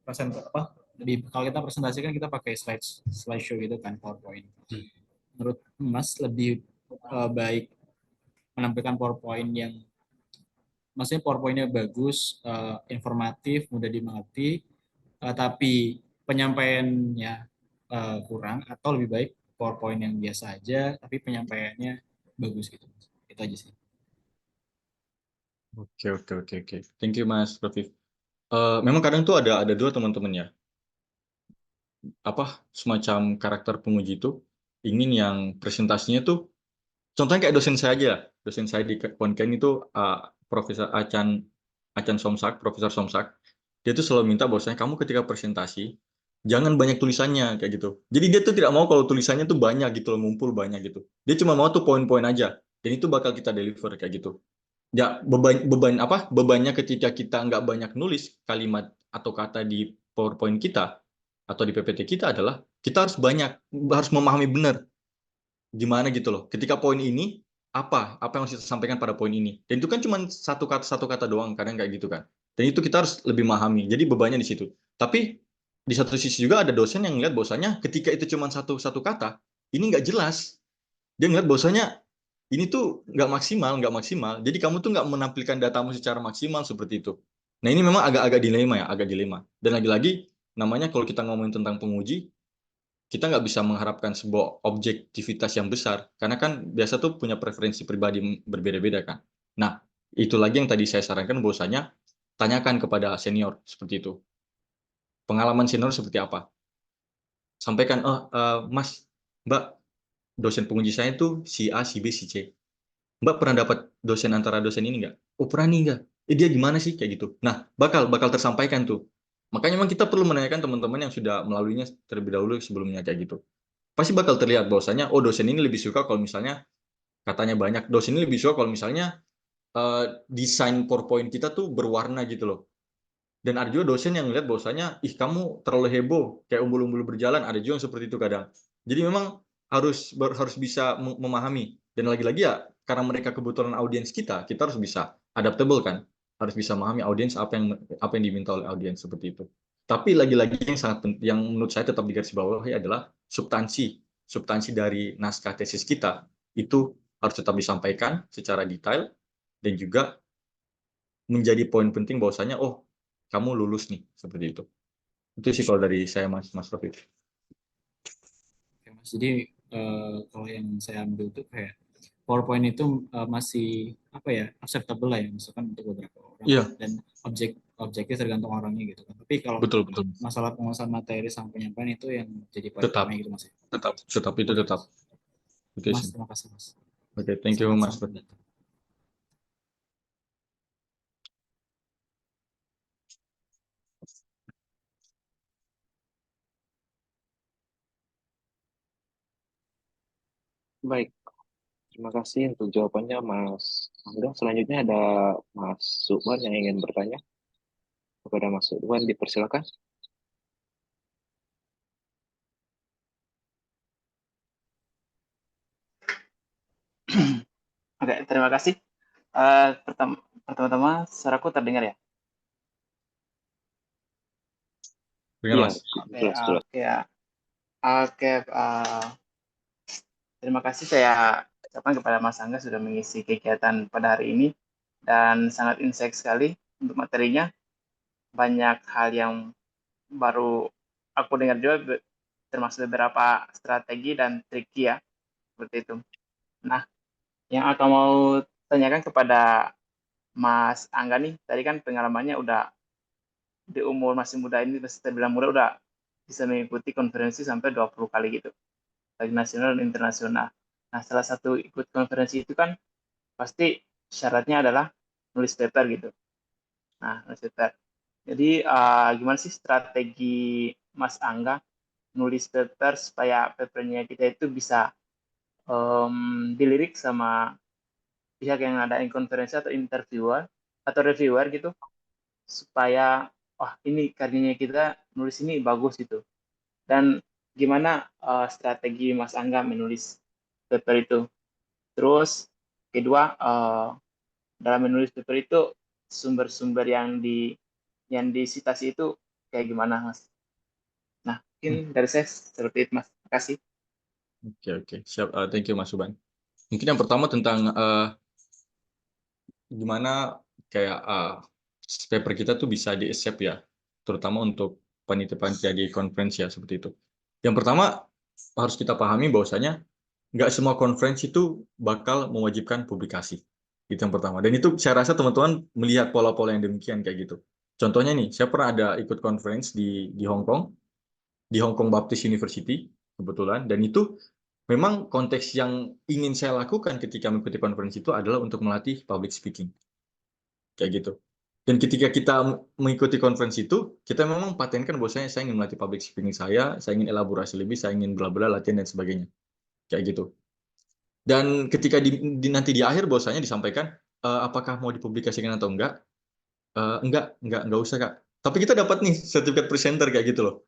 present apa? Lebih kalau kita presentasi kan kita pakai slideshow gitu kan, PowerPoint. Menurut Mas lebih baik menampilkan PowerPoint yang maksudnya PowerPoint-nya bagus, informatif, mudah dimengerti, tapi penyampaiannya kurang, atau lebih baik PowerPoint yang biasa aja tapi penyampaiannya bagus gitu. Itu aja sih. Oke. Thank you Mas Rafif. Memang kadang tuh ada dua teman-teman ya. Apa semacam karakter penguji itu ingin yang presentasinya tuh contohnya kayak dosen saya aja. Dosen saya di Konken itu Profesor Acan Somsak, Profesor Somsak. Dia tuh selalu minta bahwasanya kamu ketika presentasi jangan banyak tulisannya kayak gitu. Jadi dia tuh tidak mau kalau tulisannya tuh banyak gitu loh, ngumpul banyak gitu. Dia cuma mau tuh poin-poin aja. Dan itu bakal kita deliver kayak gitu. Ya bebannya ketika kita nggak banyak nulis kalimat atau kata di PowerPoint kita atau di PPT kita adalah kita harus memahami benar gimana gitu loh. Ketika poin ini apa yang harus kita sampaikan pada poin ini. Dan itu kan cuma satu kata doang kadang kayak gitu kan. Dan itu kita harus lebih memahami. Jadi bebannya di situ. Tapi di satu sisi juga ada dosen yang ngeliat bahwasanya ketika itu cuma satu kata, ini nggak jelas. Dia ngeliat bahwasanya ini tuh nggak maksimal. Jadi kamu tuh nggak menampilkan datamu secara maksimal seperti itu. Nah ini memang agak dilema ya, agak dilema. Dan lagi-lagi namanya kalau kita ngomongin tentang penguji, kita nggak bisa mengharapkan sebuah objektivitas yang besar karena kan biasa tuh punya preferensi pribadi berbeda-beda kan. Nah itu lagi yang tadi saya sarankan bahwasanya tanyakan kepada senior seperti itu. Pengalaman senior seperti apa? Sampaikan, Mas, Mbak, dosen penguji saya tuh si A, si B, si C. Mbak pernah dapat dosen antara dosen ini nggak? Oh pernah nih nggak? Dia gimana sih kayak gitu? Nah bakal tersampaikan tuh. Makanya memang kita perlu menanyakan teman-teman yang sudah melaluinya terlebih dahulu sebelumnya kayak gitu. Pasti bakal terlihat bahwasanya oh dosen ini lebih suka kalau misalnya katanya banyak. Dosen ini lebih suka kalau misalnya desain PowerPoint kita tuh berwarna gitu loh. Dan ada juga dosen yang ngeliat bahwasanya ih kamu terlalu heboh kayak umbul-umbul berjalan. Ada juga yang seperti itu kadang. Jadi memang harus bisa memahami. Dan lagi-lagi ya karena mereka kebetulan audiens kita harus bisa adaptable kan. Harus bisa memahami audiens apa yang diminta oleh audiens seperti itu. Tapi lagi-lagi yang menurut saya tetap digarisbawahi adalah substansi dari naskah tesis kita itu harus tetap disampaikan secara detail dan juga menjadi poin penting bahwasanya oh kamu lulus nih seperti itu. Itu sih kalau dari saya Mas Rafif. Oke, Mas. Jadi kalau yang saya ambil tuh kayak PowerPoint itu masih apa ya, acceptable lah ya, misalkan untuk beberapa orang. Iya. Dan objeknya tergantung orangnya gitu kan. Tapi kalau Betul. masalah penguasaan materi sama penyampaian itu yang jadi poin Tetap. utama gitu Mas. Tetap itu tetap. Oke, Mas, terima kasih Mas. Oke, thank you Mas. Baik, terima kasih untuk jawabannya Mas Angga. Selanjutnya ada Mas Subhan yang ingin bertanya. Kepada Mas Subhan dipersilakan. Oke, terima kasih. Pertama-tama, suaraku terdengar ya? Dengar, Mas. Oke, Oke, terima kasih saya ucapkan kepada Mas Angga sudah mengisi kegiatan pada hari ini dan sangat insight sekali untuk materinya. Banyak hal yang baru aku dengar juga, termasuk beberapa strategi dan trik ya, seperti itu. Nah, yang aku mau tanyakan kepada Mas Angga nih, tadi kan pengalamannya udah di umur masih muda ini, masih terbilang muda, udah bisa mengikuti konferensi sampai 20 kali gitu, baik nasional dan internasional. Nah, salah satu ikut konferensi itu kan pasti syaratnya adalah nulis paper gitu. Nah, nulis paper. Jadi gimana sih strategi Mas Angga nulis paper supaya papernya kita itu bisa dilirik sama pihak yang ngadain konferensi atau interviewer atau reviewer gitu, supaya wah ini karyanya kita nulis ini bagus gitu. Dan gimana strategi Mas Angga menulis paper itu. Terus kedua, dalam menulis paper itu sumber-sumber yang disitasi itu kayak gimana, Mas? Nah, mungkin dari saya seperti itu, Mas. Terima kasih. Oke, siap. Thank you, Mas Suban. Mungkin yang pertama tentang gimana kayak paper kita tuh bisa di-accept ya, terutama untuk panitia-panitia di conference ya, seperti itu. Yang pertama, harus kita pahami bahwasanya nggak semua conference itu bakal mewajibkan publikasi. Itu yang pertama. Dan itu saya rasa teman-teman melihat pola-pola yang demikian kayak gitu. Contohnya nih, saya pernah ada ikut conference di Hong Kong, di Hong Kong Baptist University, kebetulan. Dan itu memang konteks yang ingin saya lakukan ketika mengikuti conference itu adalah untuk melatih public speaking. Kayak gitu. Dan ketika kita mengikuti konferensi itu, kita memang patenkan bahwasanya saya ingin melatih public speaking saya ingin elaborasi lebih, saya ingin bla-bla, latihan dan sebagainya. Kayak gitu. Dan ketika nanti di akhir bahwasanya disampaikan, apakah mau dipublikasikan atau enggak? Enggak usah, Kak. Tapi kita dapat nih sertifikat presenter kayak gitu loh.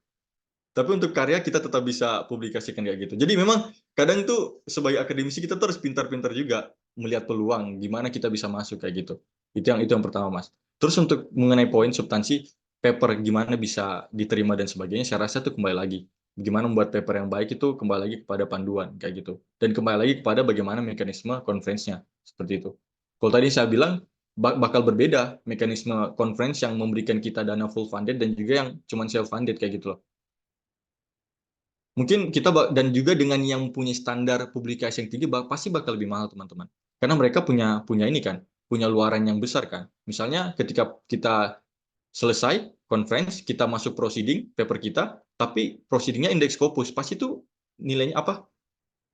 Tapi untuk karya kita tetap bisa publikasikan kayak gitu. Jadi memang kadang tuh sebagai akademisi kita tuh harus pintar-pintar juga melihat peluang gimana kita bisa masuk kayak gitu. Itu yang pertama, Mas. Terus untuk mengenai poin substansi paper gimana bisa diterima dan sebagainya, saya rasa tuh kembali lagi gimana membuat paper yang baik itu kembali lagi kepada panduan kayak gitu. Dan kembali lagi kepada bagaimana mekanisme conference-nya seperti itu. Kalau tadi saya bilang bakal berbeda mekanisme conference yang memberikan kita dana full funded dan juga yang cuma self funded kayak gitu loh. Mungkin kita dan juga dengan yang punya standar publikasi yang tinggi pasti bakal lebih mahal teman-teman. Karena mereka punya ini kan, punya luaran yang besar kan. Misalnya ketika kita selesai conference, kita masuk proceeding paper kita, tapi proceedingnya indeks Scopus, pasti itu nilainya apa?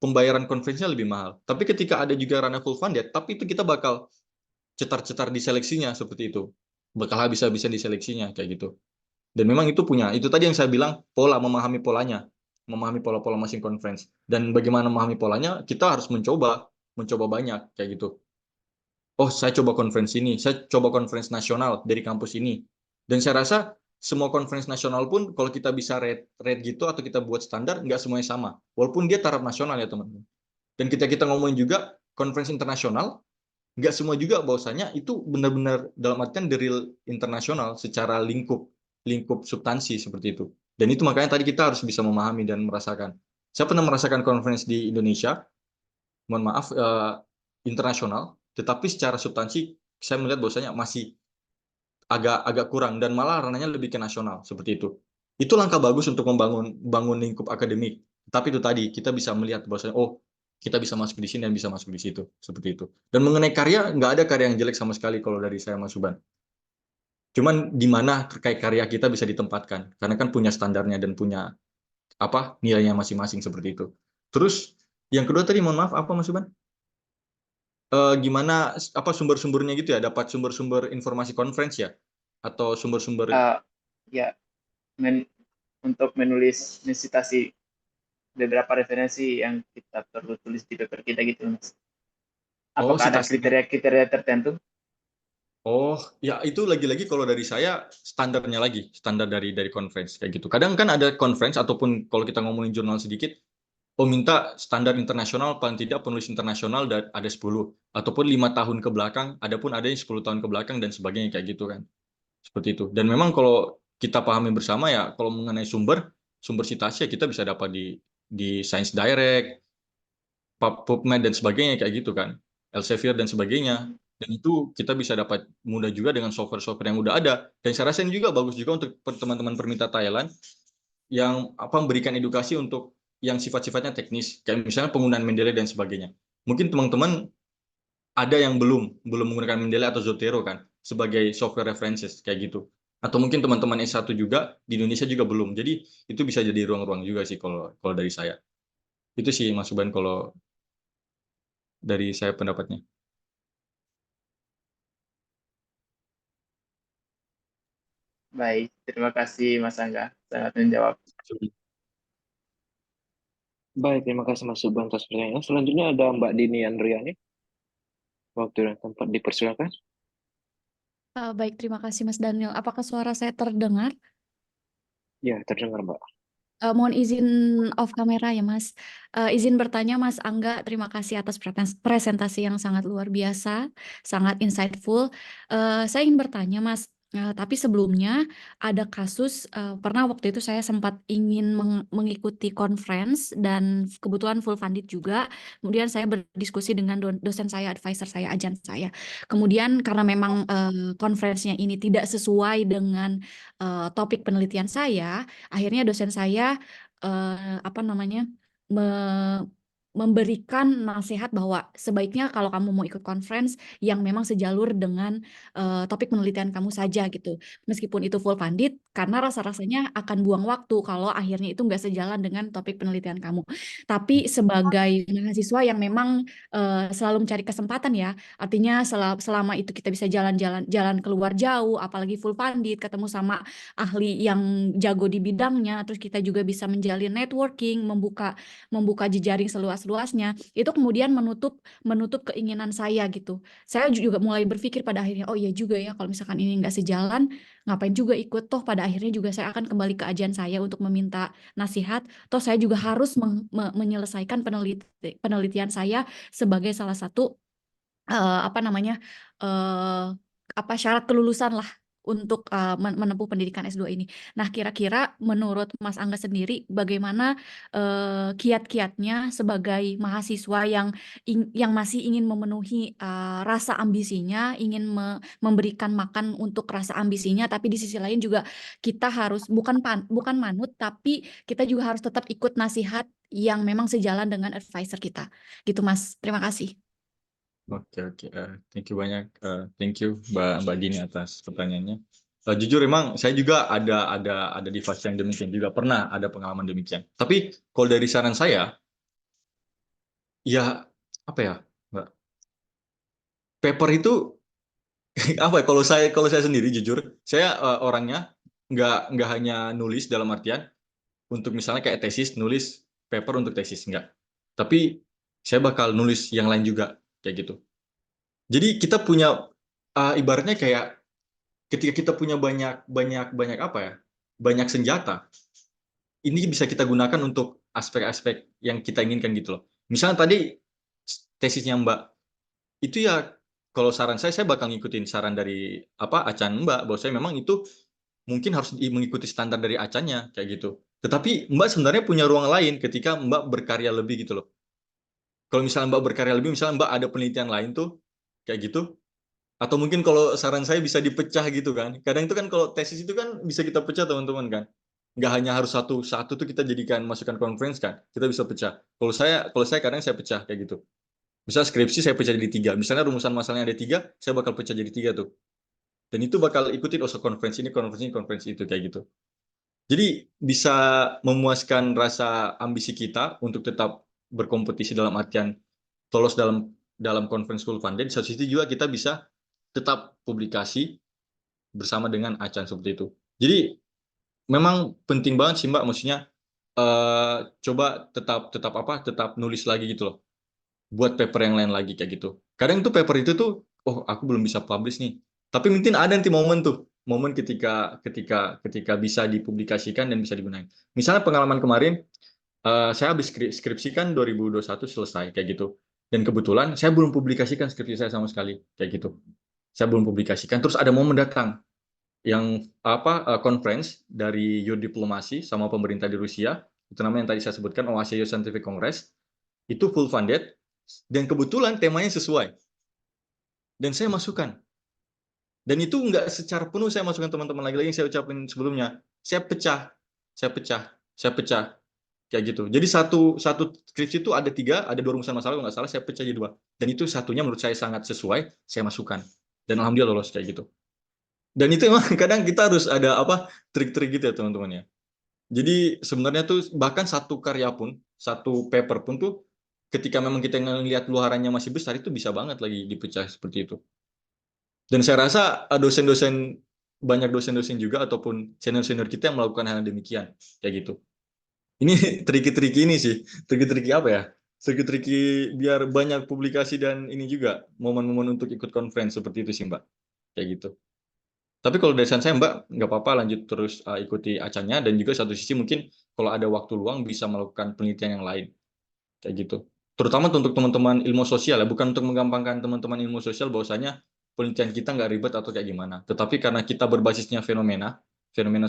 Pembayaran conference-nya lebih mahal. Tapi ketika ada juga ranah full funded, tapi itu kita bakal cetar-cetar di seleksinya seperti itu. Bakal habis-habisan di seleksinya kayak gitu. Dan memang itu tadi yang saya bilang, memahami polanya, memahami pola-pola masing conference. Dan bagaimana memahami polanya, kita harus mencoba banyak kayak gitu. Oh, saya coba conference ini, saya coba conference nasional dari kampus ini. Dan saya rasa semua conference nasional pun kalau kita bisa rate gitu atau kita buat standar, nggak semuanya sama. Walaupun dia taraf nasional ya teman-teman. Dan kita ngomongin juga conference internasional, nggak semua juga bahwasanya itu benar-benar dalam artian the real internasional secara lingkup substansi seperti itu. Dan itu makanya tadi kita harus bisa memahami dan merasakan. Saya pernah merasakan conference di Indonesia, mohon maaf, internasional, tetapi secara substansi saya melihat bahwasanya masih agak kurang dan malah ranahnya lebih ke nasional seperti itu. Itu langkah bagus untuk membangun lingkup akademik. Tapi itu tadi kita bisa melihat bahwasanya kita bisa masuk di sini dan bisa masuk di situ seperti itu. Dan mengenai karya, nggak ada karya yang jelek sama sekali kalau dari saya, Mas Suban. Cuman di mana terkait karya kita bisa ditempatkan, karena kan punya standarnya dan punya nilainya masing-masing seperti itu. Terus yang kedua tadi, mohon maaf, apa Mas Suban? Gimana sumber-sumbernya gitu ya? Dapat sumber-sumber informasi conference ya? Atau sumber-sumber Ya, untuk menulis citasi beberapa referensi yang kita perlu tulis di paper kita gitu, Mas. Apakah ada kriteria-kriteria tertentu? Oh, ya itu lagi-lagi kalau dari saya standarnya lagi, standar dari conference kayak gitu. Kadang kan ada conference ataupun kalau kita ngomongin jurnal sedikit, minta standar internasional paling tidak penulis internasional dan ada 10 ataupun 5 tahun ke belakang, adapun ada yang 10 tahun ke belakang dan sebagainya kayak gitu kan. Seperti itu. Dan memang kalau kita pahami bersama ya, kalau mengenai sumber citasi ya kita bisa dapat di Science Direct, PubMed dan sebagainya kayak gitu kan. Elsevier dan sebagainya. Dan itu kita bisa dapat mudah juga dengan software-software yang udah ada. Dan saya rasa ini juga bagus juga untuk teman-teman perminta Thailand yang memberikan edukasi untuk yang sifat-sifatnya teknis, kayak misalnya penggunaan Mendeley dan sebagainya. Mungkin teman-teman ada yang belum menggunakan Mendeley atau Zotero kan sebagai software references kayak gitu. Atau mungkin teman-teman S1 juga di Indonesia juga belum. Jadi itu bisa jadi ruang-ruang juga sih kalau dari saya. Itu sih Mas Suban kalau dari saya pendapatnya. Baik, terima kasih Mas Angga, sangat menjawab. Baik, terima kasih Mas Subhan atas pertanyaan. Selanjutnya ada Mbak Dini Andriani. Waktu dan tempat dipersilakan. Baik, terima kasih Mas Daniel. Apakah suara saya terdengar? Ya, terdengar Mbak. Mohon izin off kamera ya Mas. Izin bertanya Mas Angga, terima kasih atas presentasi yang sangat luar biasa, sangat insightful. Saya ingin bertanya Mas, tapi sebelumnya ada kasus, pernah waktu itu saya sempat ingin mengikuti conference dan kebetulan full funded juga. Kemudian saya berdiskusi dengan dosen saya, advisor saya, ajan saya. Kemudian karena memang conference-nya ini tidak sesuai dengan topik penelitian saya, akhirnya dosen saya memberikan nasihat bahwa sebaiknya kalau kamu mau ikut conference yang memang sejalur dengan topik penelitian kamu saja gitu. Meskipun itu full funded, karena rasa-rasanya akan buang waktu kalau akhirnya itu nggak sejalan dengan topik penelitian kamu. Tapi sebagai mahasiswa yang memang selalu mencari kesempatan ya, artinya selama itu kita bisa jalan keluar jauh, apalagi full funded, ketemu sama ahli yang jago di bidangnya, terus kita juga bisa menjalin networking, membuka jejaring seluas-luasnya, itu kemudian menutup keinginan saya gitu. Saya juga mulai berpikir pada akhirnya, oh iya juga ya kalau misalkan ini nggak sejalan, ngapain juga ikut, toh pada akhirnya juga saya akan kembali ke ajan saya untuk meminta nasihat, toh saya juga harus menyelesaikan penelitian saya sebagai salah satu syarat kelulusan lah untuk menempuh pendidikan S2 ini. Nah, kira-kira menurut Mas Angga sendiri bagaimana kiat-kiatnya sebagai mahasiswa yang masih ingin memenuhi rasa ambisinya, ingin memberikan makan untuk rasa ambisinya, tapi di sisi lain juga kita harus bukan manut, tapi kita juga harus tetap ikut nasihat yang memang sejalan dengan advisor kita. Gitu, Mas. Terima kasih. Oke, thank you banyak, thank you Mbak Dini atas pertanyaannya. Jujur emang saya juga ada di fase yang demikian juga, pernah ada pengalaman demikian. Tapi kalau dari saran saya, ya apa ya, Mbak, paper itu apa ya, kalau saya sendiri jujur, saya orangnya nggak hanya nulis dalam artian untuk misalnya kayak tesis, nulis paper untuk tesis, enggak. Tapi saya bakal nulis yang lain juga kayak gitu. Jadi kita punya ibaratnya kayak ketika kita punya banyak senjata, ini bisa kita gunakan untuk aspek-aspek yang kita inginkan gitu loh. Misalnya tadi tesisnya Mbak, itu ya kalau saran saya bakal ngikutin saran dari acan Mbak, bahwa saya memang itu mungkin harus mengikuti standar dari acannya kayak gitu. Tetapi Mbak sebenarnya punya ruang lain ketika Mbak berkarya lebih gitu loh. Kalau misalnya Mbak berkarya lebih, misalnya Mbak ada penelitian lain tuh kayak gitu, atau mungkin kalau saran saya bisa dipecah gitu kan. Kadang itu kan kalau tesis itu kan bisa kita pecah teman-teman kan. Nggak hanya harus satu tuh kita jadikan masukan conference kan. Kita bisa pecah. Kalau saya kadang saya pecah kayak gitu. Misal skripsi saya pecah jadi 3. Misalnya rumusan masalahnya ada 3, saya bakal pecah jadi 3 tuh. Dan itu bakal ikutin konferensi ini, konferensi itu kayak gitu. Jadi bisa memuaskan rasa ambisi kita untuk tetap berkompetisi dalam artian lolos dalam conference full funded. Di satu sisi juga kita bisa tetap publikasi bersama dengan acan seperti itu. Jadi memang penting banget sih Mbak, maksudnya coba tetap nulis lagi gitu loh, buat paper yang lain lagi kayak gitu. Kadang tuh paper itu tuh, oh aku belum bisa publish nih, tapi mungkin ada nanti momen ketika bisa dipublikasikan dan bisa digunakan. Misalnya pengalaman kemarin, saya habis skripsi kan 2021 selesai kayak gitu, dan kebetulan saya belum publikasikan skripsi saya sama sekali kayak gitu. Saya belum publikasikan, terus ada momen datang yang conference dari Youth Diplomasi sama pemerintah di Rusia, itu namanya yang tadi saya sebutkan, OASIA Youth Scientific Congress, itu full funded, dan kebetulan temanya sesuai. Dan saya masukkan. Dan itu nggak secara penuh saya masukkan teman-teman, lagi-lagi yang saya ucapin sebelumnya. Saya pecah. Kayak gitu. Jadi satu skripsi itu ada 3, ada 2 rumusan masalah, kalau nggak salah saya pecah jadi 2. Dan itu satunya menurut saya sangat sesuai, saya masukkan. Dan alhamdulillah lolos kayak gitu. Dan itu emang kadang kita harus ada trik-trik gitu ya teman-teman ya. Jadi sebenarnya tuh bahkan satu karya pun, satu paper pun tuh ketika memang kita ngelihat luarannya masih besar, itu bisa banget lagi dipecah seperti itu. Dan saya rasa banyak dosen-dosen juga ataupun senior-senior kita yang melakukan hal demikian, kayak gitu. Ini triki-triki ini sih, triki-triki apa ya? Triki-triki biar banyak publikasi dan ini juga momen-momen untuk ikut conference seperti itu sih Mbak, kayak gitu. Tapi kalau dari saya Mbak, nggak apa-apa lanjut terus ikuti acaranya, dan juga satu sisi mungkin kalau ada waktu luang bisa melakukan penelitian yang lain, kayak gitu. Terutama untuk teman-teman ilmu sosial ya, bukan untuk menggampangkan teman-teman ilmu sosial bahwasanya penelitian kita nggak ribet atau kayak gimana. Tetapi karena kita berbasisnya fenomena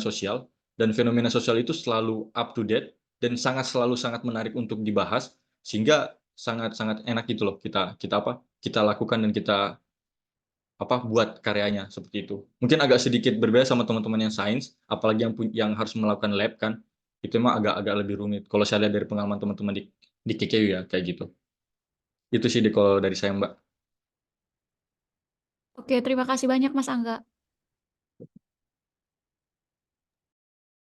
sosial, dan fenomena sosial itu selalu up to date dan selalu sangat menarik untuk dibahas, sehingga sangat-sangat enak gitu loh kita lakukan dan kita buat karyanya seperti itu. Mungkin agak sedikit berbeda sama teman-teman yang sains, apalagi yang harus melakukan lab kan, itu emang agak lebih rumit. Kalau saya lihat dari pengalaman teman-teman di KKU ya, kayak gitu. Itu sih kalau dari saya Mbak. Oke, terima kasih banyak Mas Angga.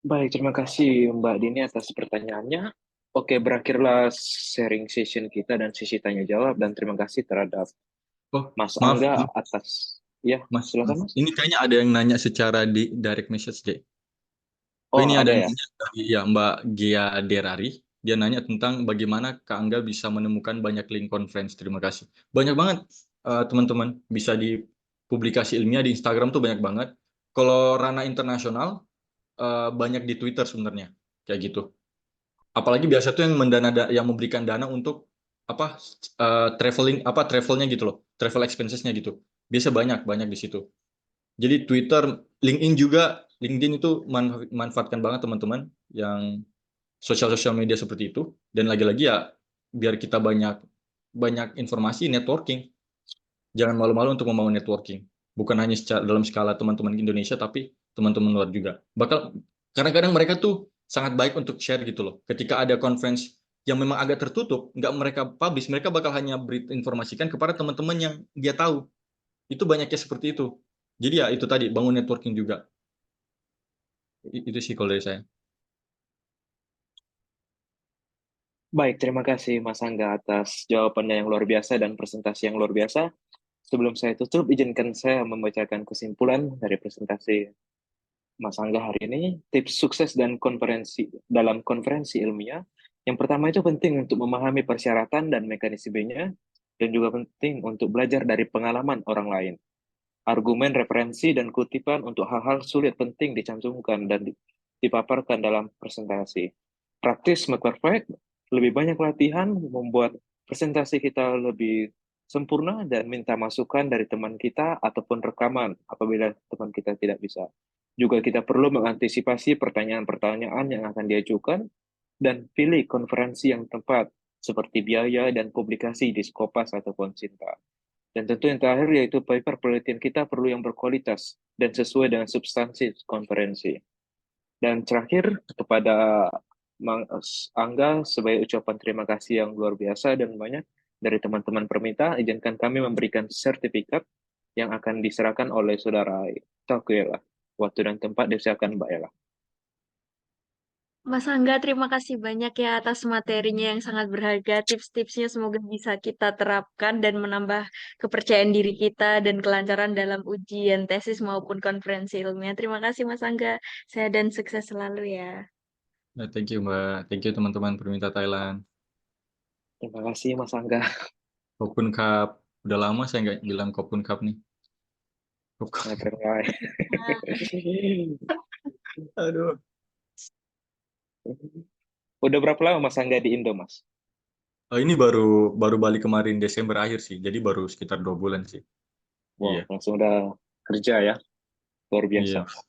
Baik, terima kasih Mbak Dini atas pertanyaannya. Oke, berakhirlah sharing session kita dan sesi tanya jawab, dan terima kasih terhadap Oh, Mas maaf, Angga atas Mas. silakan Mas. Ini kayaknya ada yang nanya secara di direct message deh. Oh, ini ada ada yang ya? nanya dari Mbak Gia Derari. Dia nanya tentang bagaimana Kak Angga bisa menemukan banyak link conference. Terima kasih. Banyak banget teman-teman, bisa di publikasi ilmiah di Instagram tuh banyak banget. Kalau ranah internasional banyak di Twitter sebenarnya, kayak gitu. Apalagi biasa tuh yang memberikan dana untuk travelnya gitu loh, travel expensesnya gitu. Biasa banyak di situ. Jadi Twitter, LinkedIn itu manfaatkan banget teman-teman yang sosial media seperti itu. Dan lagi-lagi ya biar kita banyak informasi, networking. Jangan malu-malu untuk membangun networking. Bukan hanya dalam skala teman-teman Indonesia, tapi teman-teman luar juga. Kadang-kadang mereka tuh sangat baik untuk share gitu loh. Ketika ada conference yang memang agak tertutup, nggak mereka publish, mereka bakal hanya informasikan kepada teman-teman yang dia tahu. Itu banyaknya seperti itu. Jadi ya itu tadi, bangun networking juga. Itu sih kalau dari saya. Baik, terima kasih Mas Angga atas jawabannya yang luar biasa dan presentasi yang luar biasa. Sebelum saya tutup, izinkan saya membacakan kesimpulan dari presentasi Mas Angga hari ini. Tips sukses dan dalam konferensi ilmiah. Yang pertama itu penting untuk memahami persyaratan dan mekanismenya, dan juga penting untuk belajar dari pengalaman orang lain. Argumen, referensi, dan kutipan untuk hal-hal sulit penting dicantumkan dan dipaparkan dalam presentasi. Praktis make perfect, lebih banyak latihan membuat presentasi kita lebih sempurna, dan minta masukan dari teman kita ataupun rekaman apabila teman kita tidak bisa. Juga kita perlu mengantisipasi pertanyaan-pertanyaan yang akan diajukan dan pilih konferensi yang tepat seperti biaya dan publikasi di Skopas ataupun Sinta. Dan tentu yang terakhir yaitu paper penelitian kita perlu yang berkualitas dan sesuai dengan substansi konferensi. Dan terakhir, kepada Mas Angga, sebagai ucapan terima kasih yang luar biasa dan banyak dari teman-teman Permita, izinkan kami memberikan sertifikat yang akan diserahkan oleh Saudara Takuela. Waktu dan tempat disiapkan Mbak Ella. Mas Angga, terima kasih banyak ya atas materinya yang sangat berharga. Tips-tipsnya semoga bisa kita terapkan dan menambah kepercayaan diri kita dan kelancaran dalam ujian tesis maupun konferensi ilmiah. Terima kasih Mas Angga. Saya dan sukses selalu ya. Nah, thank you Mbak. Thank you teman-teman Permita Thailand. Terima kasih Mas Angga. Kopun Cup. Udah lama saya nggak bilang Kopun Cup nih. Aduh. Udah berapa lama Mas Angga di Indo, Mas? Ini baru balik kemarin Desember akhir sih. Jadi baru sekitar 2 bulan sih. Wow, Iya. langsung udah kerja ya. Luar biasa. Iya.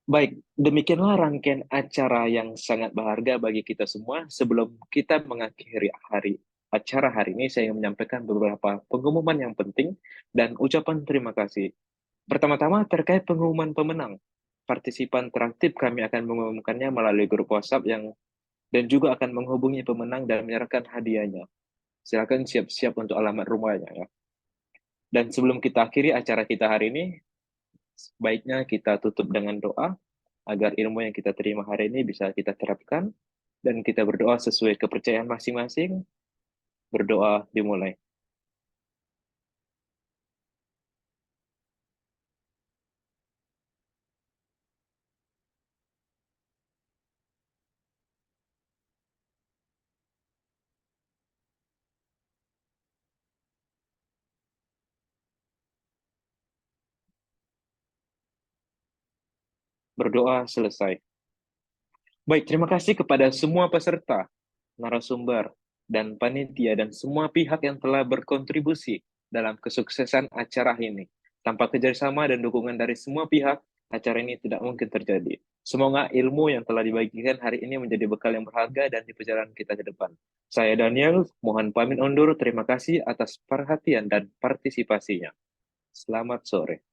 Baik, demikianlah rangkaian acara yang sangat berharga bagi kita semua. Sebelum kita mengakhiri acara hari ini, saya ingin menyampaikan beberapa pengumuman yang penting dan ucapan terima kasih. Pertama-tama terkait pengumuman pemenang. Partisipan teraktif kami akan mengumumkannya melalui grup WhatsApp dan juga akan menghubungi pemenang dan menyerahkan hadiahnya. Silakan siap-siap untuk alamat rumahnya ya. Dan sebelum kita akhiri acara kita hari ini, sebaiknya kita tutup dengan doa agar ilmu yang kita terima hari ini bisa kita terapkan Dan kita berdoa sesuai kepercayaan masing-masing. Berdoa dimulai. Berdoa selesai. Baik, terima kasih kepada semua peserta, narasumber, dan panitia, dan semua pihak yang telah berkontribusi dalam kesuksesan acara ini. Tanpa kerjasama dan dukungan dari semua pihak, acara ini tidak mungkin terjadi. Semoga ilmu yang telah dibagikan hari ini menjadi bekal yang berharga dan di perjalanan kita ke depan. Saya Daniel, mohon pamit undur. Terima kasih atas perhatian dan partisipasinya. Selamat sore.